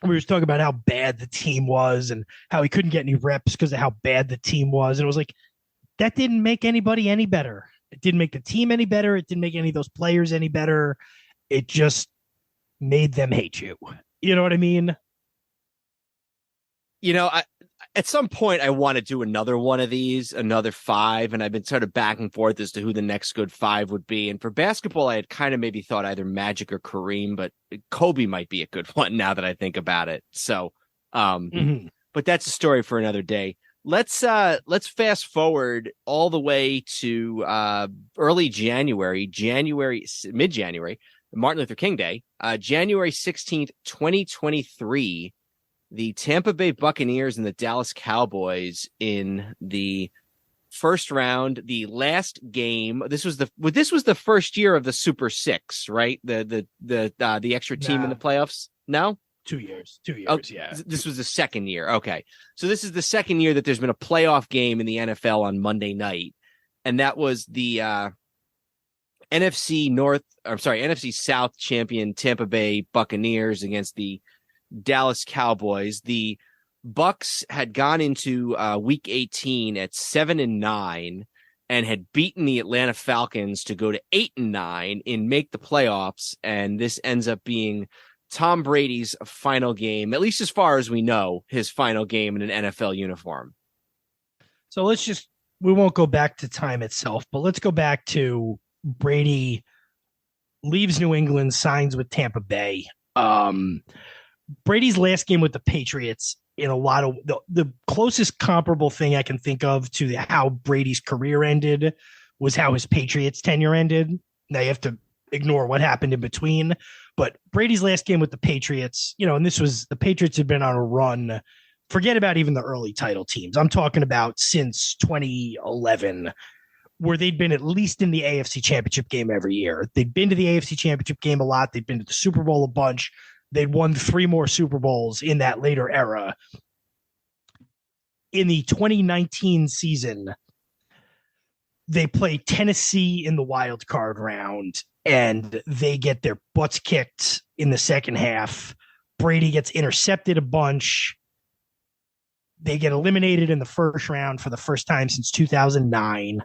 We were talking about how bad the team was and how he couldn't get any reps because of how bad the team was. And it was like, that didn't make anybody any better. It didn't make the team any better. It didn't make any of those players any better. It just made them hate you. You know what I mean? At some point, I want to do another one of these, another 5, and I've been sort of back and forth as to who the next good 5 would be. And for basketball, I had kind of maybe thought either Magic or Kareem, but Kobe might be a good one now that I think about it. So, but that's a story for another day. Let's fast forward all the way to early mid-January, Martin Luther King Day, January 16th, 2023. The Tampa Bay Buccaneers and the Dallas Cowboys in the first round, the last game. This was the first year of the Super Six, right? The extra team in the playoffs. No, 2 years. Oh, yeah. This was the second year. Okay, so this is the second year that there's been a playoff game in the NFL on Monday night, and that was the NFC South champion Tampa Bay Buccaneers against the Dallas Cowboys. The Bucks had gone into week 18 at 7-9 and had beaten the Atlanta Falcons to go to 8-9 and make the playoffs. And this ends up being Tom Brady's final game, at least as far as we know, his final game in an NFL uniform. So we won't go back to time itself, but let's go back to Brady leaves New England, signs with Tampa Bay. Brady's last game with the Patriots, in a lot of the closest comparable thing I can think of to how Brady's career ended was how his Patriots tenure ended. Now you have to ignore what happened in between, but Brady's last game with the Patriots, and the Patriots had been on a run. Forget about even the early title teams. I'm talking about since 2011, where they'd been at least in the AFC Championship game every year. They'd been to the AFC Championship game a lot. They'd been to the Super Bowl a bunch. They'd won 3 more Super Bowls in that later era. In the 2019 season, they play Tennessee in the wild card round, and they get their butts kicked in the second half. Brady gets intercepted a bunch. They get eliminated in the first round for the first time since 2009.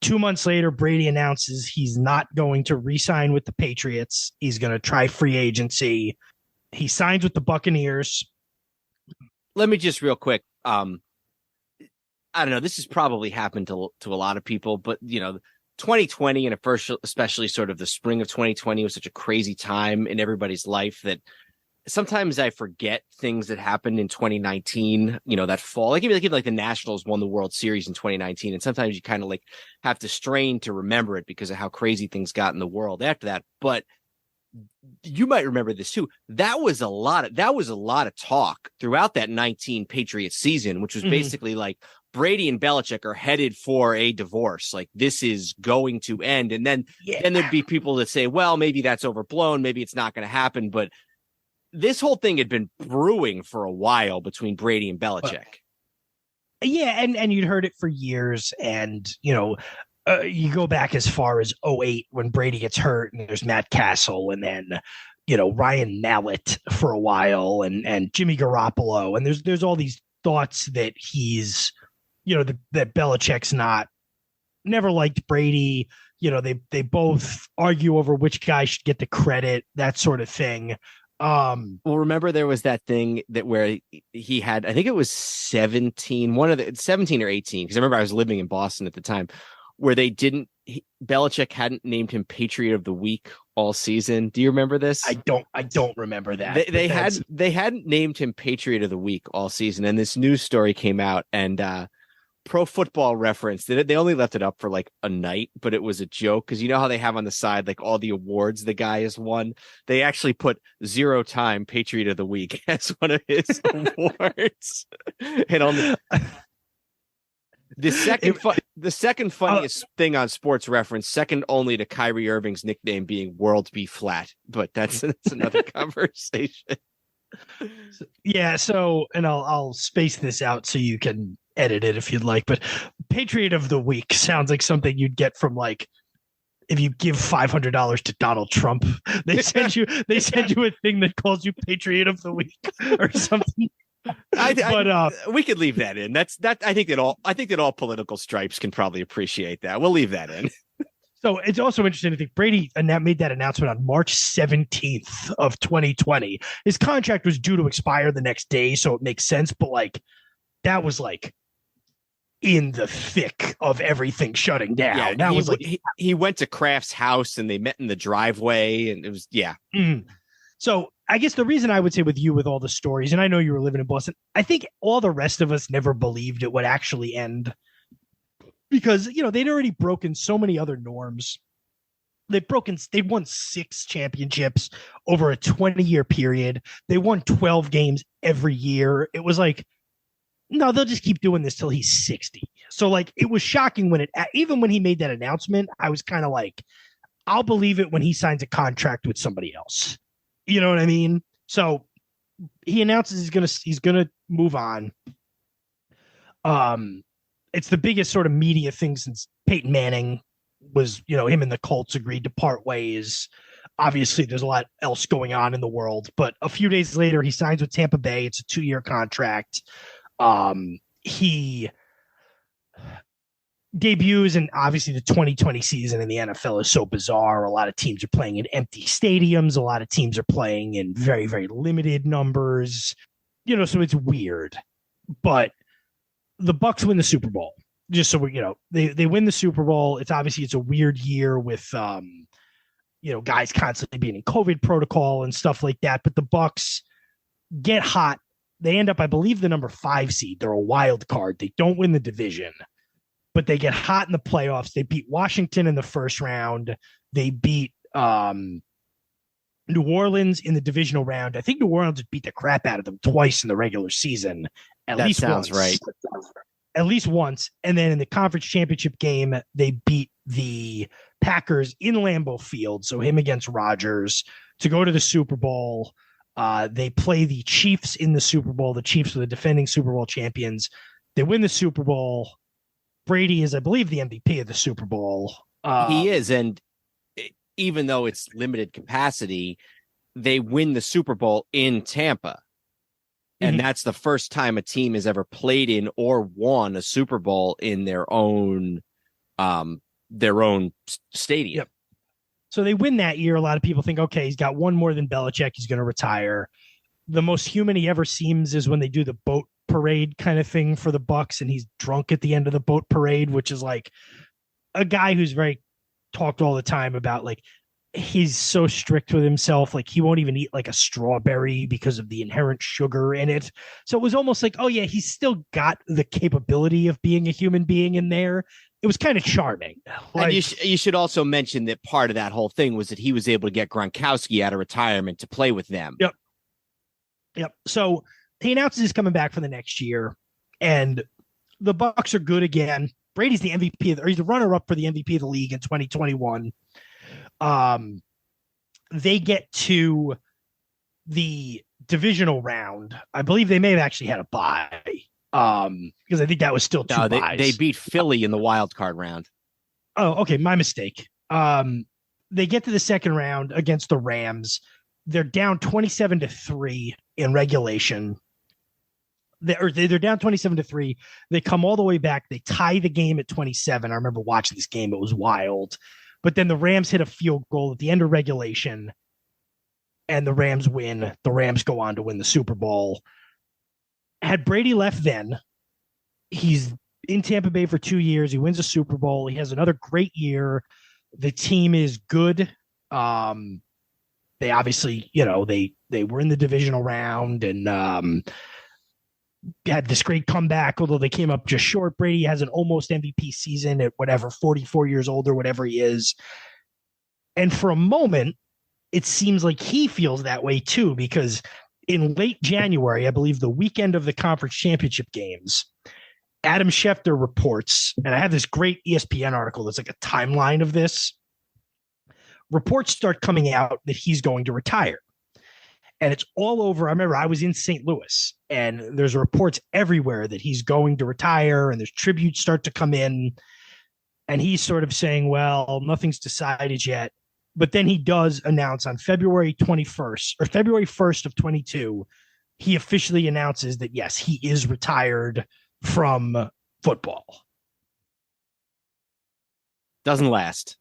2 months later, Brady announces he's not going to re-sign with the Patriots. He's going to try free agency. He signs with the Buccaneers. Let me just real quick. I don't know. This has probably happened to a lot of people, but 2020 and especially sort of the spring of 2020 was such a crazy time in everybody's life that sometimes I forget things that happened in 2019, that fall. Like even like the Nationals won the World Series in 2019. And sometimes you kind of like have to strain to remember it because of how crazy things got in the world after that. But you might remember this too. That was a lot of talk throughout that 19 Patriots season, which was basically like Brady and Belichick are headed for a divorce. Like this is going to end. And then there'd be people that say, well, maybe that's overblown. Maybe it's not going to happen. But this whole thing had been brewing for a while between Brady and Belichick. And you'd heard it for years. And, you go back as far as 2008 when Brady gets hurt and there's Matt Castle and then, Ryan Mallett for a while and Jimmy Garoppolo. And there's all these thoughts that he's, that Belichick's never liked Brady. They both argue over which guy should get the credit, that sort of thing. Well, remember there was that thing where he had, I think it was 17 or 18. Cause I remember I was living in Boston at the time where Belichick hadn't named him Patriot of the Week all season. Do you remember this? I don't remember that. They hadn't named him Patriot of the Week all season. And this news story came out and, Pro Football Reference, they only left it up for like a night, but it was a joke because you know how they have on the side like all the awards the guy has won. They actually put 0-time Patriot of the Week as one of his awards. And on the second funniest thing on Sports Reference, second only to Kyrie Irving's nickname being World Be Flat, but that's another conversation. Yeah, so and I'll space this out so you can edit it if you'd like, but Patriot of the Week sounds like something you'd get from like if you give $500 to Donald Trump, they send you a thing that calls you Patriot of the Week or something. We could leave that in. I think that all political stripes can probably appreciate that. We'll leave that in. So it's also interesting to think Brady made that announcement on March 17th of 2020. His contract was due to expire the next day, so it makes sense. But like that was like in the thick of everything shutting down. Yeah, that was like he went to Kraft's house and they met in the driveway, and it was So I guess the reason I would say with you with all the stories, and I know you were living in Boston, I think all the rest of us never believed it would actually end. Because, they'd already broken so many other norms. They'd won 6 championships over a 20-year period. They won 12 games every year. It was like, no, they'll just keep doing this till he's 60. So like, it was shocking even when he made that announcement, I was kind of like, I'll believe it when he signs a contract with somebody else. You know what I mean? So he announces he's gonna move on. It's the biggest sort of media thing since Peyton Manning was, him and the Colts agreed to part ways. Obviously, there's a lot else going on in the world, but a few days later, he signs with Tampa Bay. It's a 2-year contract. He debuts, and obviously the 2020 season in the NFL is so bizarre. A lot of teams are playing in empty stadiums. A lot of teams are playing in very, very limited numbers. So it's weird, but the Bucs win the Super Bowl. Just so they win the Super Bowl. It's a weird year with guys constantly being in COVID protocol and stuff like that. But the Bucs get hot. They end up, I believe, the number 5 seed. They're a wild card. They don't win the division, but they get hot in the playoffs. They beat Washington in the first round. They beat New Orleans in the divisional round. I think New Orleans beat the crap out of them twice in the regular season. At least once. Right. At least once. And then in the conference championship game, they beat the Packers in Lambeau Field. So him against Rodgers to go to the Super Bowl. They play the Chiefs in the Super Bowl. The Chiefs are the defending Super Bowl champions. They win the Super Bowl. Brady is, I believe, the MVP of the Super Bowl. He is. And even though it's limited capacity, they win the Super Bowl in Tampa. And that's the first time a team has ever played in or won a Super Bowl in their own stadium. Yep. So they win that year. A lot of people think, okay, he's got one more than Belichick. He's going to retire. The most human he ever seems is when they do the boat parade kind of thing for the Bucs, and he's drunk at the end of the boat parade, which is like a guy who's very talked all the time about like he's so strict with himself. Like he won't even eat like a strawberry because of the inherent sugar in it. So it was almost like, oh yeah, he's still got the capability of being a human being in there. It was kind of charming. Like, and you should also mention that part of that whole thing was that he was able to get Gronkowski out of retirement to play with them. Yep. So he announces he's coming back for the next year, and the Bucs are good again. Brady's the MVP, or he's the runner-up for the MVP of the league in 2021. They get to the divisional round. I believe they may have actually had a bye. Because I think that was still two buys. They beat Philly in the wild card round. Oh, okay, my mistake. They get to the second round against the Rams. They're down 27-3 in regulation. They're down 27-3. They come all the way back. They tie the game at 27. I remember watching this game. It was wild. But then the Rams hit a field goal at the end of regulation, and the Rams win. The Rams go on to win the Super Bowl. Had Brady left then, he's in Tampa Bay for 2 years. He wins a Super Bowl. He has another great year. The team is good. They obviously, they were in the divisional round and had this great comeback, although they came up just short. Brady has an almost MVP season at 44 years old or whatever he is. And for a moment, it seems like he feels that way too, because in late January, I believe the weekend of the conference championship games, Adam Schefter reports, and I have this great ESPN article that's like a timeline of this. Reports start coming out that he's going to retire. And it's all over. I remember I was in St. Louis, and there's reports everywhere that he's going to retire, and there's tributes start to come in. And he's sort of saying, well, nothing's decided yet. But then he does announce on February 21st or February 1st of 22, he officially announces that, yes, he is retired from football. Doesn't last.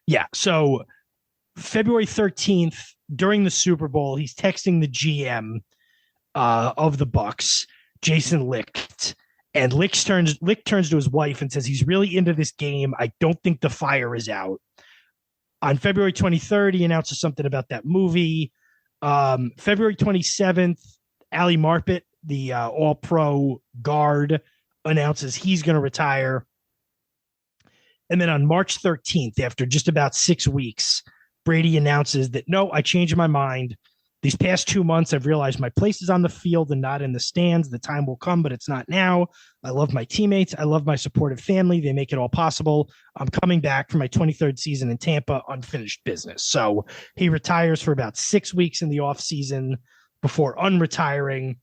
Yeah. So February 13th, during the Super Bowl, he's texting the GM of the Bucs, Jason Licht, and Licht turns to his wife and says he's really into this game. I don't think the fire is out. On February 23rd, he announces something about that movie. February 27th, Ali Marpet, the all-pro guard, announces he's going to retire. And then on March 13th, after just about 6 weeks, Brady announces that, no, I changed my mind. These past 2 months, I've realized my place is on the field and not in the stands. The time will come, but it's not now. I love my teammates. I love my supportive family. They make it all possible. I'm coming back for my 23rd season in Tampa, unfinished business. So he retires for about 6 weeks in the offseason before unretiring.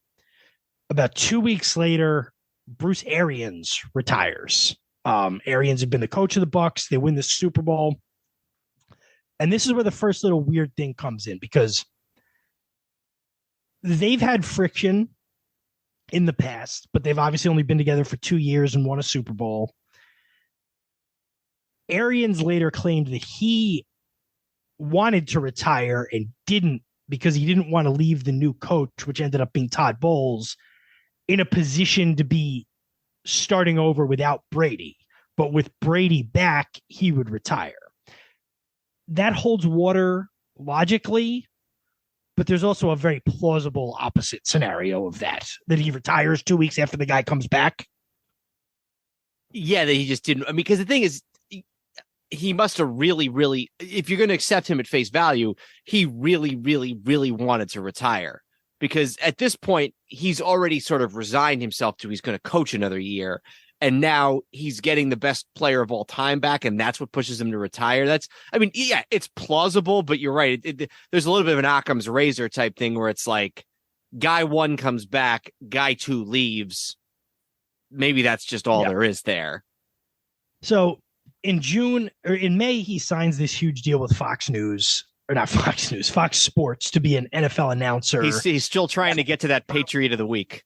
About 2 weeks later, Bruce Arians retires. Arians had been the coach of the Bucs. They win the Super Bowl. And this is where the first little weird thing comes in, because they've had friction in the past, but they've obviously only been together for 2 years and won a Super Bowl. Arians later claimed that he wanted to retire and didn't, because he didn't want to leave the new coach, which ended up being Todd Bowles, in a position to be starting over without Brady. But with Brady back, he would retire. That holds water logically, but there's also a very plausible opposite scenario of that he retires 2 weeks after the guy comes back. Yeah, that he just didn't. I mean, because the thing is, he must have really, really, if you're going to accept him at face value, he really, really, really wanted to retire. Because at this point, he's already sort of resigned himself to he's going to coach another year. And now he's getting the best player of all time back, and that's what pushes him to retire. It's plausible, but you're right. There's a little bit of an Occam's razor type thing where it's like, guy one comes back, guy two leaves. Maybe that's just all there is there. So in May, he signs this huge deal with Fox Sports to be an NFL announcer. He's still trying to get to that Patriot of the Week.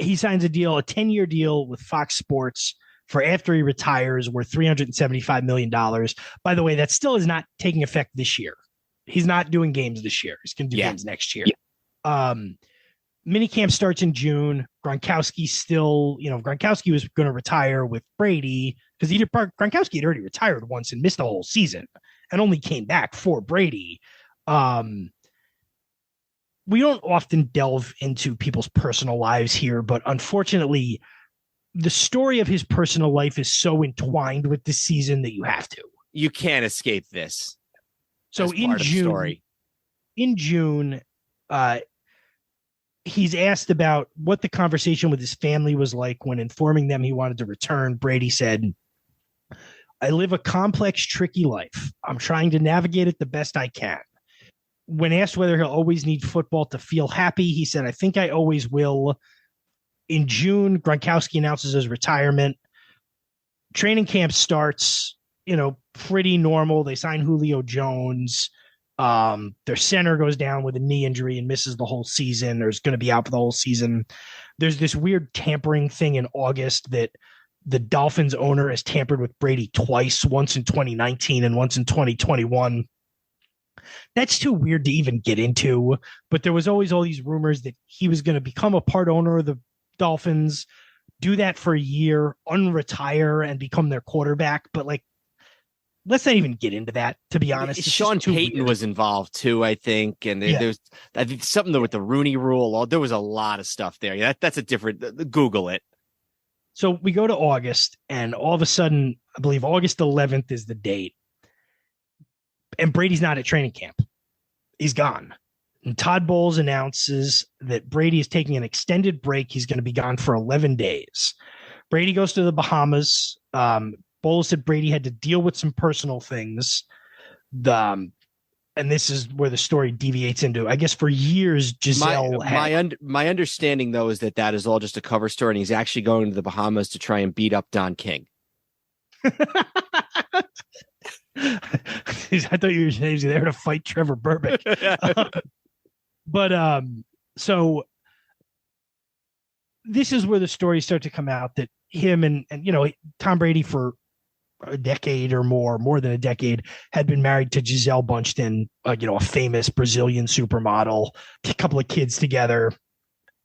He signs a 10-year deal with Fox Sports for after he retires, worth $375 million. By the way, that still is not taking effect this year. He's not doing games this year. He's going to do games next year. Yeah. Minicamp starts in June. Gronkowski still, Gronkowski was going to retire with Brady because Gronkowski had already retired once and missed the whole season and only came back for Brady. We don't often delve into people's personal lives here, but unfortunately, the story of his personal life is so entwined with this season that you have to. You can't escape this. So in June, he's asked about what the conversation with his family was like when informing them he wanted to return. Brady said, "I live a complex, tricky life. I'm trying to navigate it the best I can." When asked whether he'll always need football to feel happy, he said, "I think I always will." In June, Gronkowski announces his retirement. Training camp starts, pretty normal. They sign Julio Jones. Their center goes down with a knee injury and misses the whole season. There's going to be out for the whole season. There's this weird tampering thing in August that the Dolphins owner has tampered with Brady twice, once in 2019 and once in 2021. That's too weird to even get into, but there was always all these rumors that he was going to become a part owner of the Dolphins, do that for a year, unretire, and become their quarterback. But let's not even get into that, to be honest. Sean Payton was involved too, I think. And there's, I think, something with the Rooney Rule. There was a lot of stuff there. That's a different, Google it. So we go to August, and all of a sudden, I believe August 11th is the date. And Brady's not at training camp. He's gone. And Todd Bowles announces that Brady is taking an extended break. He's going to be gone for 11 days. Brady goes to the Bahamas. Bowles said Brady had to deal with some personal things. And this is where the story deviates into, I guess, for years, Giselle my understanding, though, is that is all just a cover story, and he's actually going to the Bahamas to try and beat up Don King. I thought you were there to fight Trevor Burbick. So this is where the stories start to come out that him and Tom Brady for a decade or more than a decade, had been married to Giselle Bundchen, a famous Brazilian supermodel, a couple of kids together.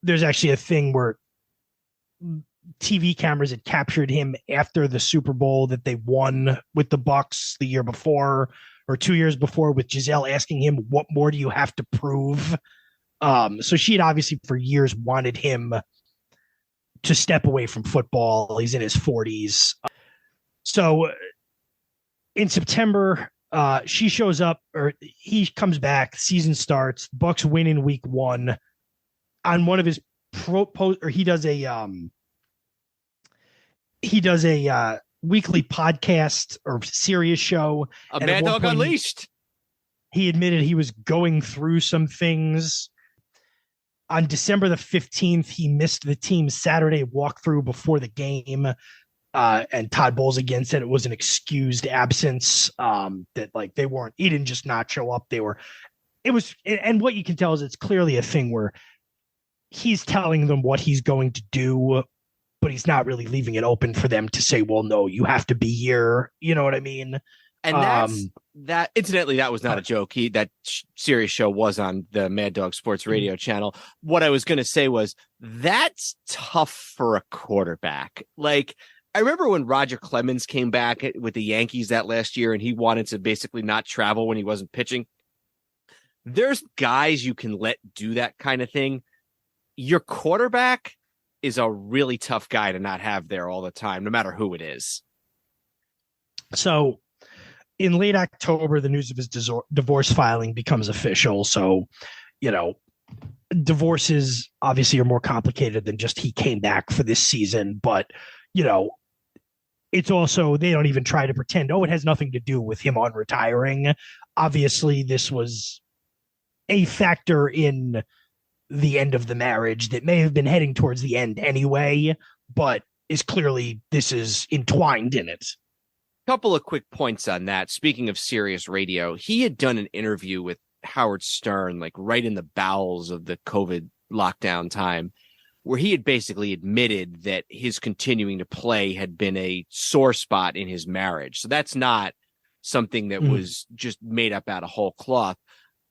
There's actually a thing where TV cameras had captured him after the Super Bowl that they won with the Bucks the year before or 2 years before, with Giselle asking him, "What more do you have to prove?" So she had obviously for years wanted him to step away from football. He's in his 40s. So in September, she shows up, or he comes back, season starts, Bucks win in week 1. On one of his he does a weekly podcast or serious show. A Mad Dog Unleashed. He admitted he was going through some things. On December the 15th, he missed the team's Saturday walkthrough before the game. And Todd Bowles again said it was an excused absence, that they weren't, he didn't just not show up. And what you can tell is it's clearly a thing where he's telling them what he's going to do, but he's not really leaving it open for them to say, well, no, you have to be here. You know what I mean? And that incidentally, that was not a joke. That serious show was on the Mad Dog Sports Radio channel. What I was going to say was that's tough for a quarterback. I remember when Roger Clemens came back with the Yankees that last year and he wanted to basically not travel when he wasn't pitching. There's guys you can let do that kind of thing. Your quarterback is a really tough guy to not have there all the time, no matter who it is. So in late October, the news of his divorce filing becomes official. So, divorces obviously are more complicated than just he came back for this season, but it's also, they don't even try to pretend, it has nothing to do with him unretiring. Obviously, this was a factor in the end of the marriage that may have been heading towards the end anyway, but this is entwined in it. Couple of quick points on that. Speaking of Sirius Radio, he had done an interview with Howard Stern, right in the bowels of the COVID lockdown time, where he had basically admitted that his continuing to play had been a sore spot in his marriage. So that's not something that was just made up out of whole cloth.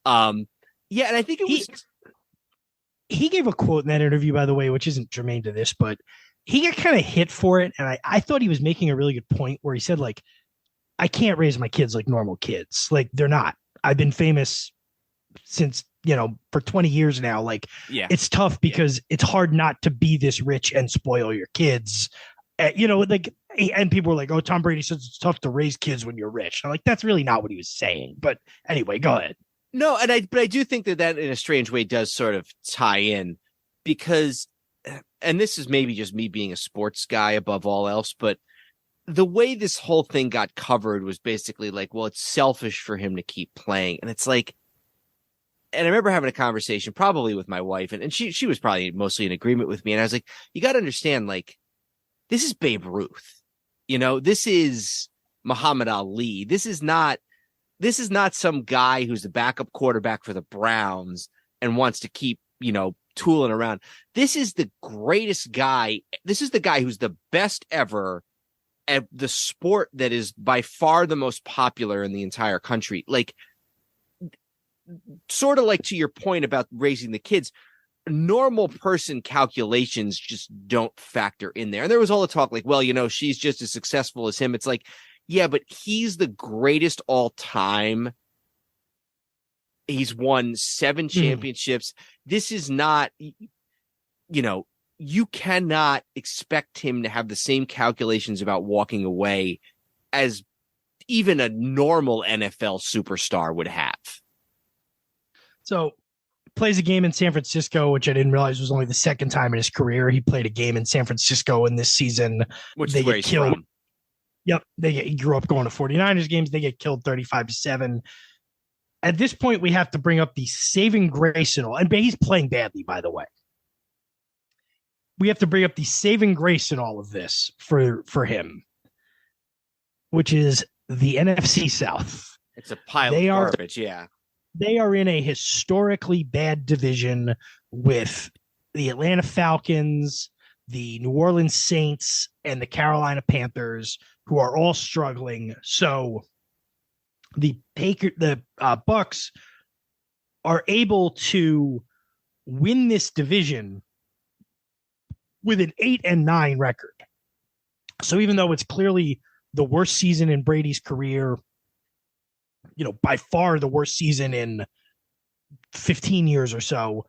And I think it was... he gave a quote in that interview, by the way, which isn't germane to this, but he got kind of hit for it. And I thought he was making a really good point where he said, like, I can't raise my kids like normal kids. Like, they're not. I've been famous since, for 20 years now. Like, it's tough because it's hard not to be this rich and spoil your kids. And people were like, oh, Tom Brady says it's tough to raise kids when you're rich. I'm like, that's really not what he was saying. But anyway, go ahead. No, but I do think that in a strange way does sort of tie in because, and this is maybe just me being a sports guy above all else, but the way this whole thing got covered was basically like, well, it's selfish for him to keep playing. And it's like, and I remember having a conversation probably with my wife, and she was probably mostly in agreement with me. And I was like, you got to understand, like, this is Babe Ruth, this is Muhammad Ali. This is not some guy who's the backup quarterback for the Browns and wants to keep, tooling around. This is the greatest guy. This is the guy who's the best ever at the sport that is by far the most popular in the entire country. Like, sort of like to your point about raising the kids, normal person calculations just don't factor in there. And there was all the talk like, well, she's just as successful as him. It's like, yeah, but he's the greatest all time. He's won 7 championships. This is not, you cannot expect him to have the same calculations about walking away as even a normal NFL superstar would have. So plays a game in San Francisco, which I didn't realize was only the second time in his career he played a game in San Francisco in this season. Which they get killed. From. Yep. He grew up going to 49ers games. They get killed 35-7. At this point, we have to bring up the saving grace and all. And he's playing badly, by the way. We have to bring up the saving grace in all of this for him, which is the NFC South. It's a pile of garbage, yeah. They are in a historically bad division with the Atlanta Falcons, the New Orleans Saints, and the Carolina Panthers, who are all struggling. So the Bucks are able to win this division with an 8-9 record. So even though it's clearly the worst season in Brady's career, by far the worst season in 15 years or so,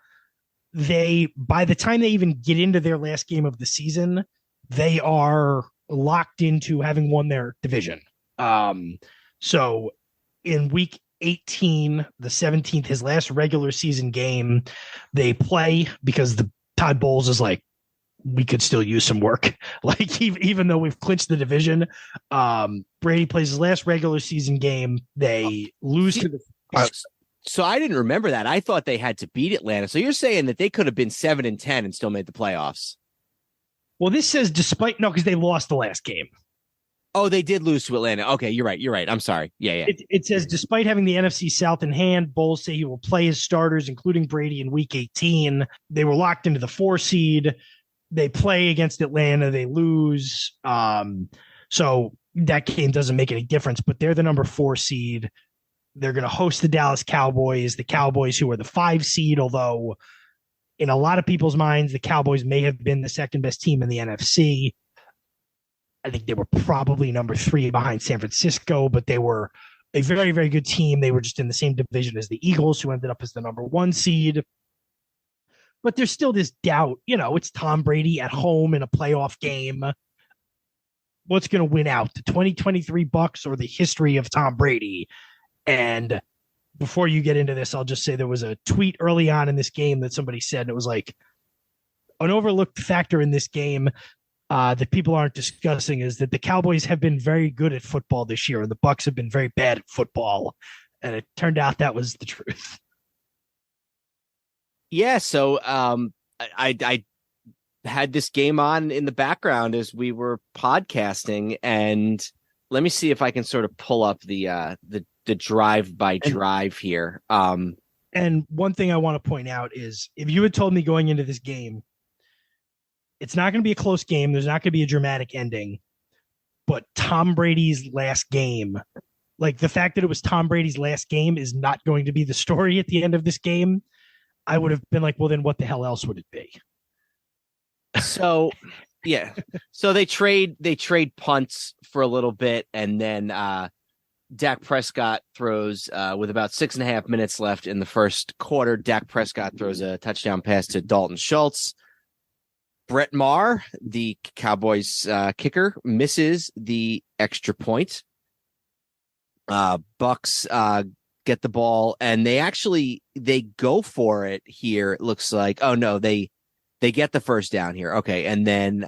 by the time they even get into their last game of the season, they are locked into having won their division. So in week 18, the 17th, his last regular season game, they play because the Todd Bowles is like, we could still use some work. Like, even though we've clinched the division, Brady plays his last regular season game. They lose to the. So I didn't remember that. I thought they had to beat Atlanta. So you're saying that they could have been 7-10 and still made the playoffs? Well, this says because they lost the last game. Oh, they did lose to Atlanta. Okay, you're right. I'm sorry. Yeah. It says, despite having the NFC South in hand, Bowles say he will play his starters, including Brady, in week 18. They were locked into the 4 seed. They play against Atlanta. They lose. So that game doesn't make any difference, but they're the number 4 seed. They're going to host the Dallas Cowboys, who are the 5 seed, although in a lot of people's minds, the Cowboys may have been the second best team in the NFC. I think they were probably number 3 behind San Francisco, but they were a very, very good team. They were just in the same division as the Eagles, who ended up as the number 1 seed. But there's still this doubt. It's Tom Brady at home in a playoff game. What's going to win out, the 2023 Bucks or the history of Tom Brady? And before you get into this, I'll just say there was a tweet early on in this game that somebody said, and it was like, an overlooked factor in this game that people aren't discussing is that the Cowboys have been very good at football this year, and the Bucks have been very bad at football. And it turned out that was the truth. Yeah, so I had this game on in the background as we were podcasting, and let me see if I can sort of pull up the drive by drive here. And one thing I want to point out is, if you had told me going into this game, it's not going to be a close game, there's not going to be a dramatic ending, but Tom Brady's last game, like the fact that it was Tom Brady's last game is not going to be the story at the end of this game. I would have been like, well, then what the hell else would it be? So, yeah. So they trade punts for a little bit, and then Dak Prescott throws with about 6.5 minutes left in the first quarter. Dak Prescott throws a touchdown pass to Dalton Schultz. Brett Maher, the Cowboys kicker, misses the extra point. Bucks get the ball, and they go for it here. It looks like, oh no, they get the first down here. Okay, and then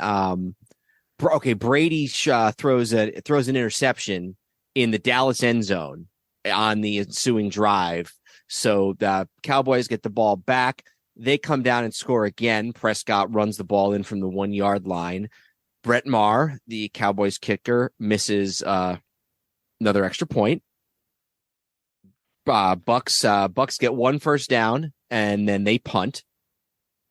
Brady throws an interception in the Dallas end zone on the ensuing drive. So the Cowboys get the ball back. They come down and score again. Prescott runs the ball in from the 1 yard line. Brett Maher, the Cowboys kicker, misses another extra point. Bucks get one first down, and then they punt.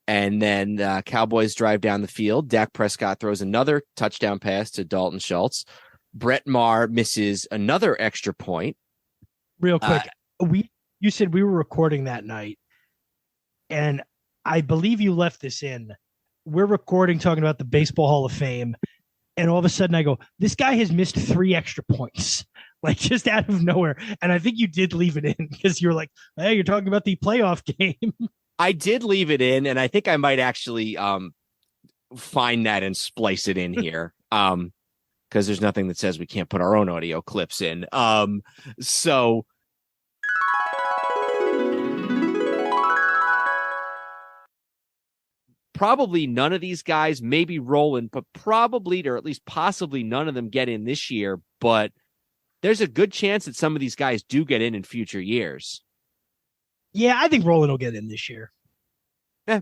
And then Cowboys drive down the field. Dak Prescott throws another touchdown pass to Dalton Schultz. Brett Maher misses another extra point. Real quick, you said we were recording that night, and I believe you left this in. We're recording talking about the Baseball Hall of Fame, and all of a sudden I go, this guy has missed 3 extra points, like just out of nowhere. And I think you did leave it in because you're like, hey, you're talking about the playoff game. I did leave it in, and I think I might actually find that and splice it in here. Because there's nothing that says we can't put our own audio clips in. So probably none of these guys, maybe Roland, but probably, or at least possibly none of them get in this year. But there's a good chance that some of these guys do get in future years. Yeah, I think Roland will get in this year.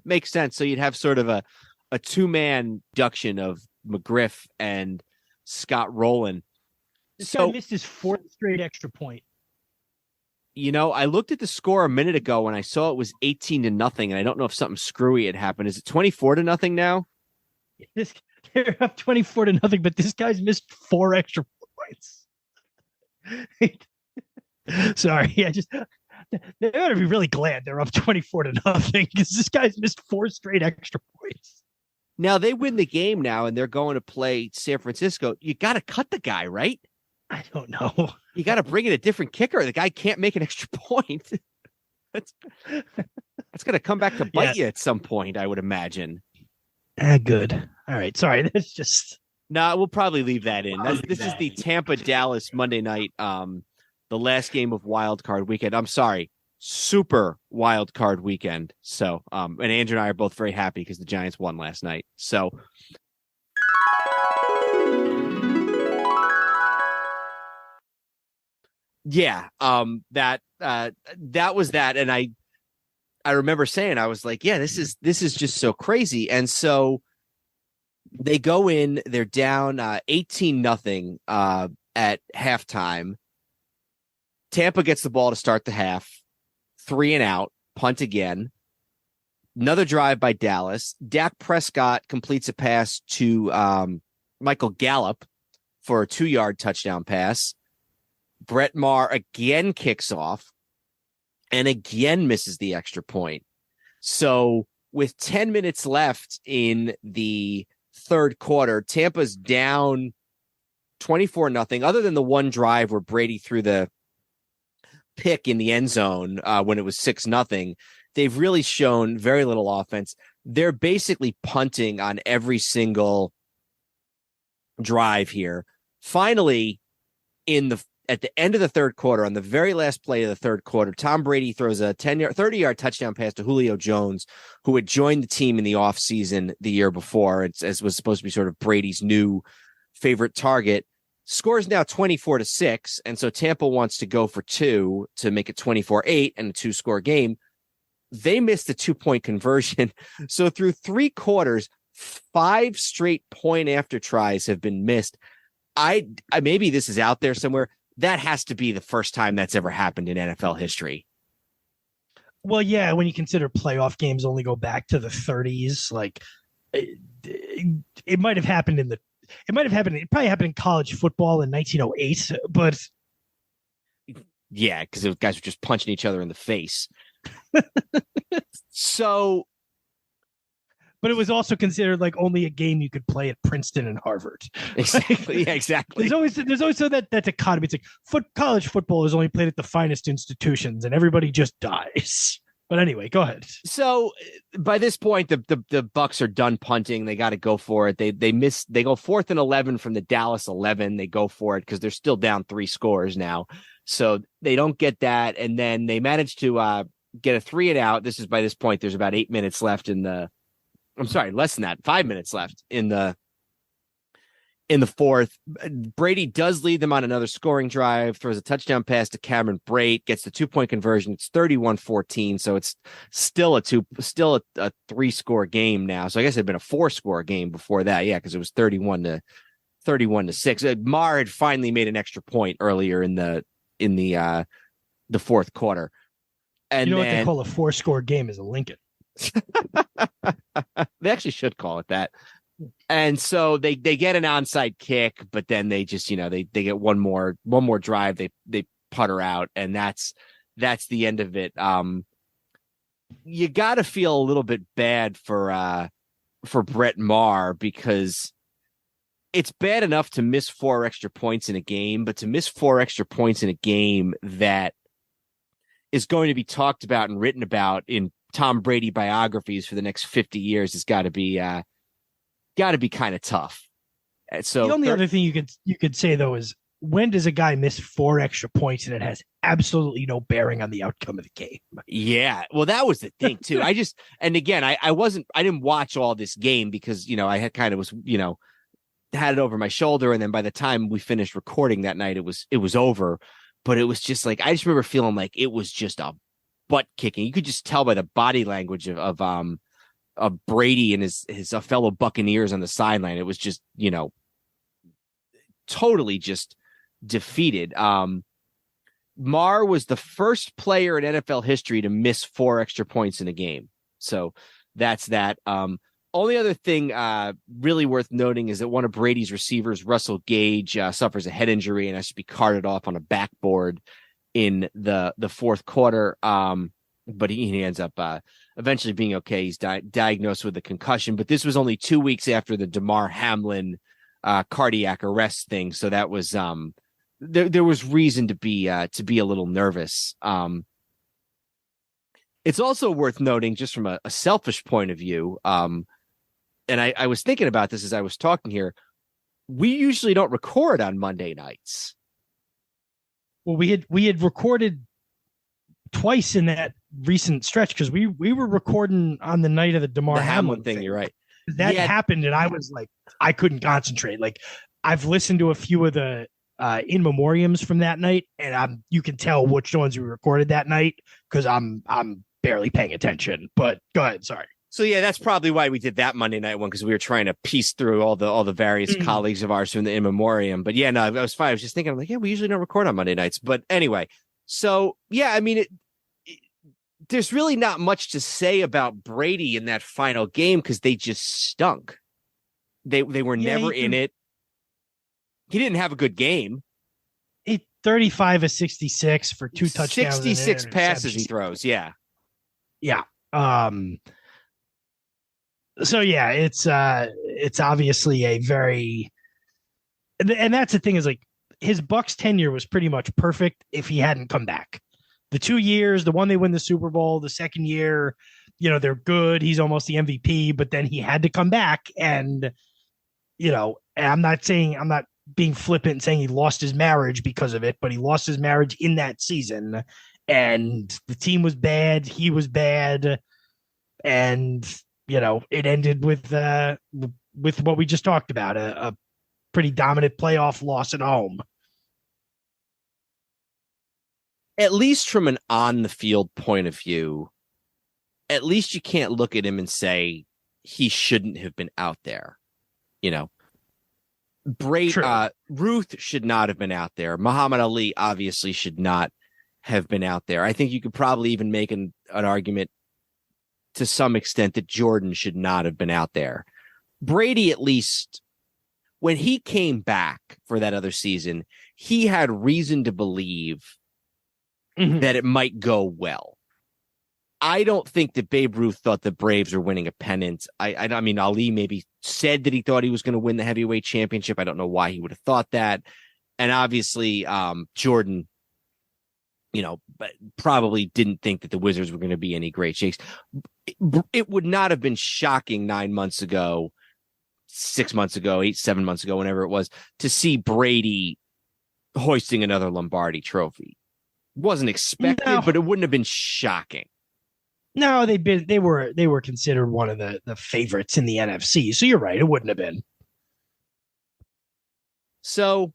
Makes sense. So you'd have sort of a 2-man induction of McGriff and Scott Rowland. This guy missed his 4th straight extra point. You know, I looked at the score a minute ago and I saw it was 18-0, and I don't know if something screwy had happened. Is it 24-0 now? They're up 24-0, but this guy's missed 4 extra points. Sorry, they ought to be really glad they're up 24-0 because this guy's missed 4 straight extra points. Now they win the game now, and they're going to play San Francisco. You got to cut the guy, right? I don't know. You got to bring in a different kicker. The guy can't make an extra point. That's going to come back to bite you at some point, I would imagine. Good. All right. Sorry. That's just. No, we'll probably leave that in. This is the Tampa-Dallas Monday night, the last game of Wild Card Weekend. I'm sorry, Super Wild Card Weekend. So, and Andrew and I are both very happy because the Giants won last night. So, yeah, that was that, and I remember saying, I was like, yeah, this is just so crazy. And so they go in, they're down 18-0 at halftime. Tampa gets the ball to start the half, 3 and out, punt again. Another drive by Dallas. Dak Prescott completes a pass to Michael Gallup for a 2-yard touchdown pass. Brett Maher again kicks off and again misses the extra point. So with 10 minutes left in the third quarter, Tampa's down 24-0, other than the one drive where Brady threw the pick in the end zone when it was 6-0. They've really shown very little offense. They're basically punting on every single drive here. Finally, at the end of the third quarter, on the very last play of the third quarter, Tom Brady throws a 30-yard touchdown pass to Julio Jones, who had joined the team in the offseason the year before. As was supposed to be sort of Brady's new favorite target. Scores now 24-6, and so Tampa wants to go for 2 to make it 24-8 and a 2-score game. They missed the 2-point conversion. So through 3 quarters, 5 straight point after tries have been missed. I maybe this is out there somewhere. That has to be the first time that's ever happened in NFL history. Well, yeah, when you consider playoff games only go back to the 30s, like it might have happened it probably happened in college football in 1908, but yeah, because those guys were just punching each other in the face. So, but it was also considered like only a game you could play at Princeton and Harvard. exactly. Yeah, exactly. There's always that dichotomy. It's like college football is only played at the finest institutions, and everybody just dies. But anyway, go ahead. So by this point, the Bucks are done punting. They got to go for it. They go 4th and 11 from the Dallas 11. They go for it because they're still down 3 scores now. So they don't get that. And then they manage to get a 3 and out. This is by this point, there's about 8 minutes left less than that, 5 minutes left in the fourth. Brady does lead them on another scoring drive, throws a touchdown pass to Cameron Brate, gets the 2-point conversion. It's 31-14. So it's still a 3-score game now. So I guess it had been a 4-score game before that. Yeah. Cause it was 31-6. Marr had finally made an extra point earlier in the fourth quarter. And what they call a 4-score game is a Lincoln. They actually should call it that. And so they get an onside kick, but then they just, they get one more drive. They putter out, and that's the end of it. You got to feel a little bit bad for Brett Maher, because it's bad enough to miss 4 extra points in a game, but to miss 4 extra points in a game that is going to be talked about and written about in Tom Brady biographies for the next 50 years has got to be kind of tough. So the only other thing you could say though is, when does a guy miss 4 extra points and it has absolutely no bearing on the outcome of the game? Yeah, well, that was the thing too. I didn't watch all this game because I had kind of was had it over my shoulder, and then by the time we finished recording that night, it was over. But it was just like, I just remember feeling like it was just a butt kicking. You could just tell by the body language of Brady and his fellow Buccaneers on the sideline. It was just, totally just defeated. Maher was the first player in NFL history to miss 4 extra points in a game. So that's that. Only other thing really worth noting is that one of Brady's receivers, Russell Gage, suffers a head injury and has to be carted off on a backboard in the fourth quarter. But he ends up eventually being okay. He's diagnosed with a concussion, but this was only 2 weeks after the Damar Hamlin cardiac arrest thing. So that was there was reason to be a little nervous. It's also worth noting, just from a selfish point of view, and I was thinking about this as I was talking here, we usually don't record on Monday nights. Well, we had recorded twice in that recent stretch, because we were recording on the night of the Damar Hamlin thing. You're right. That happened, and I was like, I couldn't concentrate. Like, I've listened to a few of the in memoriams from that night, and you can tell which ones we recorded that night because I'm barely paying attention. But go ahead, sorry. So yeah, that's probably why we did that Monday night one, because we were trying to piece through all the various colleagues of ours from the in memoriam. But yeah, no, I was fine. I was just thinking, I'm like, yeah, we usually don't record on Monday nights. But anyway, so yeah, I mean, there's really not much to say about Brady in that final game because they just stunk. They were never in it. He didn't have a good game. 35 of 66 for 2 touchdowns. 66 passes he throws. Yeah. Yeah. So yeah, it's obviously a very, and that's the thing, is like, his Bucks tenure was pretty much perfect if he hadn't come back. The 2 years, the one they win the Super Bowl, the second year, they're good. He's almost the MVP, but then he had to come back, and I'm not being flippant and saying he lost his marriage because of it, but he lost his marriage in that season, and the team was bad. He was bad. And, it ended with what we just talked about, a pretty dominant playoff loss at home. At least from an on the field point of view, at least you can't look at him and say he shouldn't have been out there. Ruth should not have been out there. Muhammad Ali obviously should not have been out there. I think you could probably even make an argument to some extent that Jordan should not have been out there. Brady, at least when he came back for that other season, he had reason to believe that it might go well. I don't think that Babe Ruth thought the Braves were winning a pennant. I mean, Ali maybe said that he thought he was going to win the heavyweight championship. I don't know why he would have thought that. And obviously, Jordan, but probably didn't think that the Wizards were going to be any great shakes. It would not have been shocking 9 months ago, 6 months ago, 7 months ago, whenever it was, to see Brady hoisting another Lombardi trophy. Wasn't expected, but it wouldn't have been shocking. No, they were considered one of the favorites in the NFC. So you're right, it wouldn't have been. So,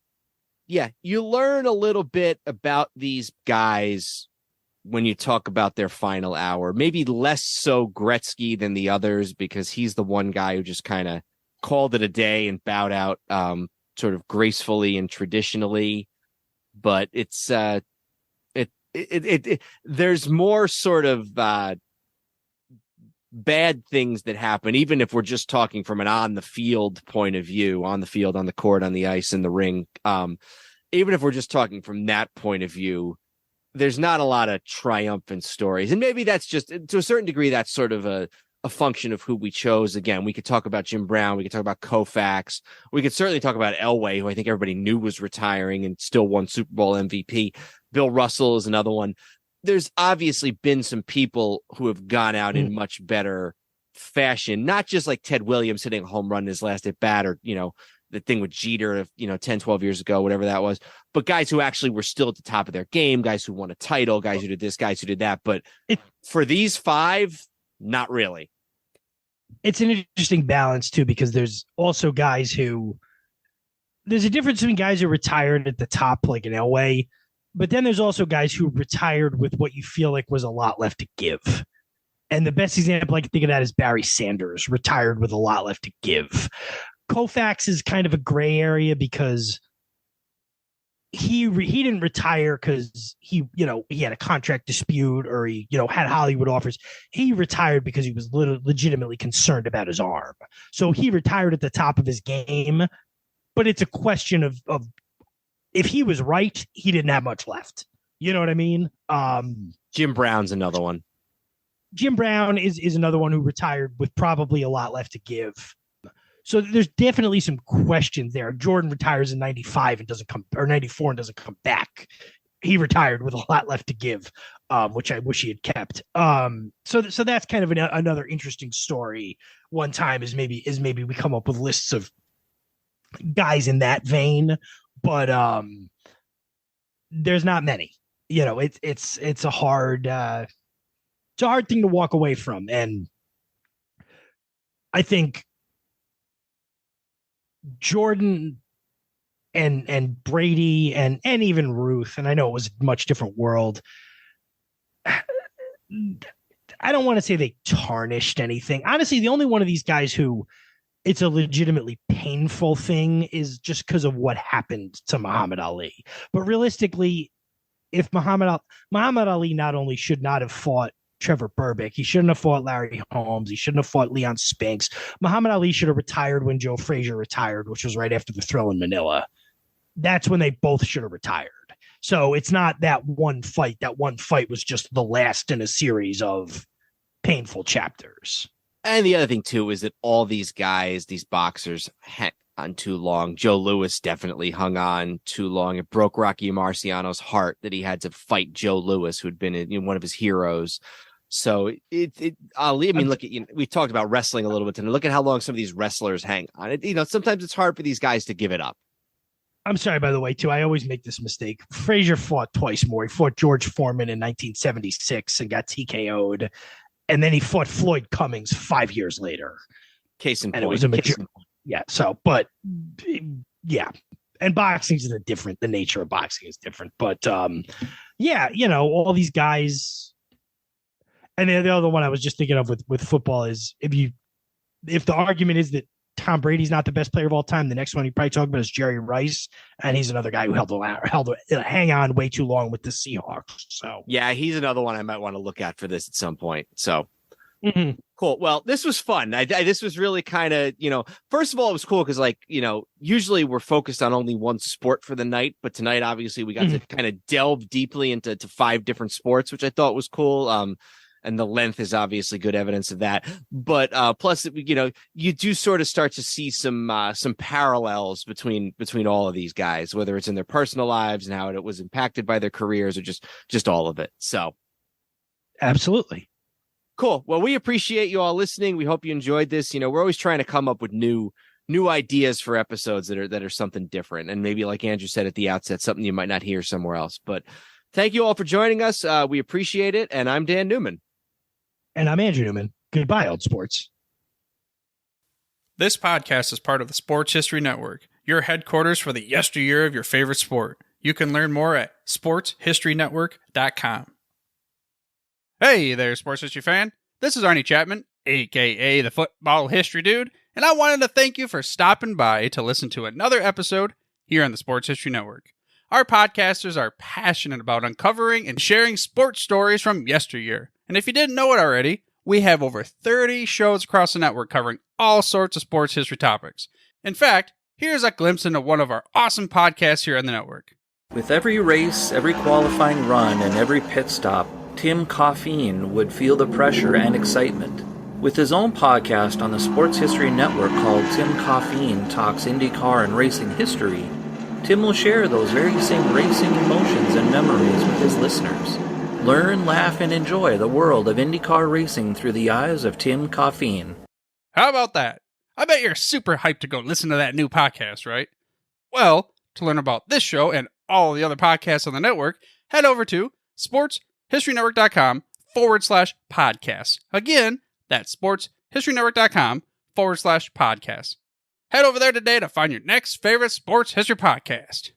yeah, you learn a little bit about these guys when you talk about their final hour. Maybe less so Gretzky than the others, because he's the one guy who just kind of called it a day and bowed out sort of gracefully and traditionally. But it's there's more sort of bad things that happen, even if we're just talking from an on the field point of view, on the field, on the court, on the ice, in the ring. Even if we're just talking from that point of view, there's not a lot of triumphant stories. And maybe that's just, to a certain degree, that's sort of a function of who we chose. Again, we could talk about Jim Brown. We could talk about Koufax. We could certainly talk about Elway, who I think everybody knew was retiring and still won Super Bowl MVP. Bill Russell is another one. There's obviously been some people who have gone out in much better fashion, not just like Ted Williams hitting a home run in his last at bat, or, the thing with Jeter, 10, 12 years ago, whatever that was, but guys who actually were still at the top of their game, guys who won a title, guys who did this, guys who did that. But for these five, not really. It's an interesting balance too, because there's also guys there's a difference between guys who retired at the top, like an Elway, but then there's also guys who retired with what you feel like was a lot left to give. And the best example I can think of that is Barry Sanders, retired with a lot left to give. Koufax is kind of a gray area because he didn't retire because he had a contract dispute, or he had Hollywood offers. He retired because he was legitimately concerned about his arm. So he retired at the top of his game, but it's a question of if he was right, he didn't have much left. You know what I mean? Jim Brown's another one. Jim Brown is another one who retired with probably a lot left to give. So there's definitely some questions there. Jordan retires in 95 and doesn't come, or 94 and doesn't come back. He retired with a lot left to give, which I wish he had kept. So that's kind of another interesting story. One time is maybe we come up with lists of guys in that vein, but there's not many. It's a hard thing to walk away from, and I think Jordan and Brady and even Ruth, and I know it was a much different world. I don't want to say they tarnished anything. Honestly, the only one of these guys who it's a legitimately painful thing is just because of what happened to Muhammad Ali. But realistically, if Muhammad Ali not only should not have fought Trevor Burbick, he shouldn't have fought Larry Holmes, he shouldn't have fought Leon Spinks. Muhammad Ali should have retired when Joe Frazier retired, which was right after the Thrill in Manila. That's when they both should have retired. So it's not that one fight. That one fight was just the last in a series of painful chapters. And the other thing, too, is that all these guys, these boxers, hung on too long. Joe Louis definitely hung on too long. It broke Rocky Marciano's heart that he had to fight Joe Louis, who had been one of his heroes. So Ali, I mean, look at, we talked about wrestling a little bit today. Look at how long some of these wrestlers hang on it. Sometimes it's hard for these guys to give it up. I'm sorry, by the way, too. I always make this mistake. Frazier fought twice more. He fought George Foreman in 1976 and got TKO'd. And then he fought Floyd Cummings 5 years later. Case in point. And it was yeah. So, but yeah. And boxing is different. The nature of boxing is different. But yeah, all these guys. And the other one I was just thinking of with football is if the argument is that Tom Brady's not the best player of all time, the next one you probably talk about is Jerry Rice, and he's another guy who hang on way too long with the Seahawks. So yeah, he's another one I might want to look at for this at some point. So cool. Well, this was fun. This was really kind of, first of all, it was cool because usually we're focused on only one sport for the night, but tonight obviously we got to kind of delve deeply into 5 different sports, which I thought was cool. and the length is obviously good evidence of that. But plus, you do sort of start to see some parallels between all of these guys, whether it's in their personal lives and how it was impacted by their careers, or just all of it. So, absolutely. Cool. Well, we appreciate you all listening. We hope you enjoyed this. We're always trying to come up with new ideas for episodes that are something different, and maybe, like Andrew said at the outset, something you might not hear somewhere else. But thank you all for joining us. We appreciate it. And I'm Dan Newman. And I'm Andrew Newman. Goodbye, old sports. This podcast is part of the Sports History Network, your headquarters for the yesteryear of your favorite sport. You can learn more at sportshistorynetwork.com. Hey there, sports history fan. This is Arnie Chapman, a.k.a. the Football History Dude, and I wanted to thank you for stopping by to listen to another episode here on the Sports History Network. Our podcasters are passionate about uncovering and sharing sports stories from yesteryear. And if you didn't know it already, we have over 30 shows across the network covering all sorts of sports history topics. In fact, here's a glimpse into one of our awesome podcasts here on the network. With every race, every qualifying run, and every pit stop, Tim Coffeen would feel the pressure and excitement. With his own podcast on the Sports History Network called Tim Coffeen Talks IndyCar and Racing History, Tim will share those very same racing emotions and memories with his listeners. Learn, laugh, and enjoy the world of IndyCar racing through the eyes of Tim Coffeen. How about that? I bet you're super hyped to go listen to that new podcast, right? Well, to learn about this show and all the other podcasts on the network, head over to sportshistorynetwork.com/podcast. Again, that's sportshistorynetwork.com/podcast. Head over there today to find your next favorite sports history podcast.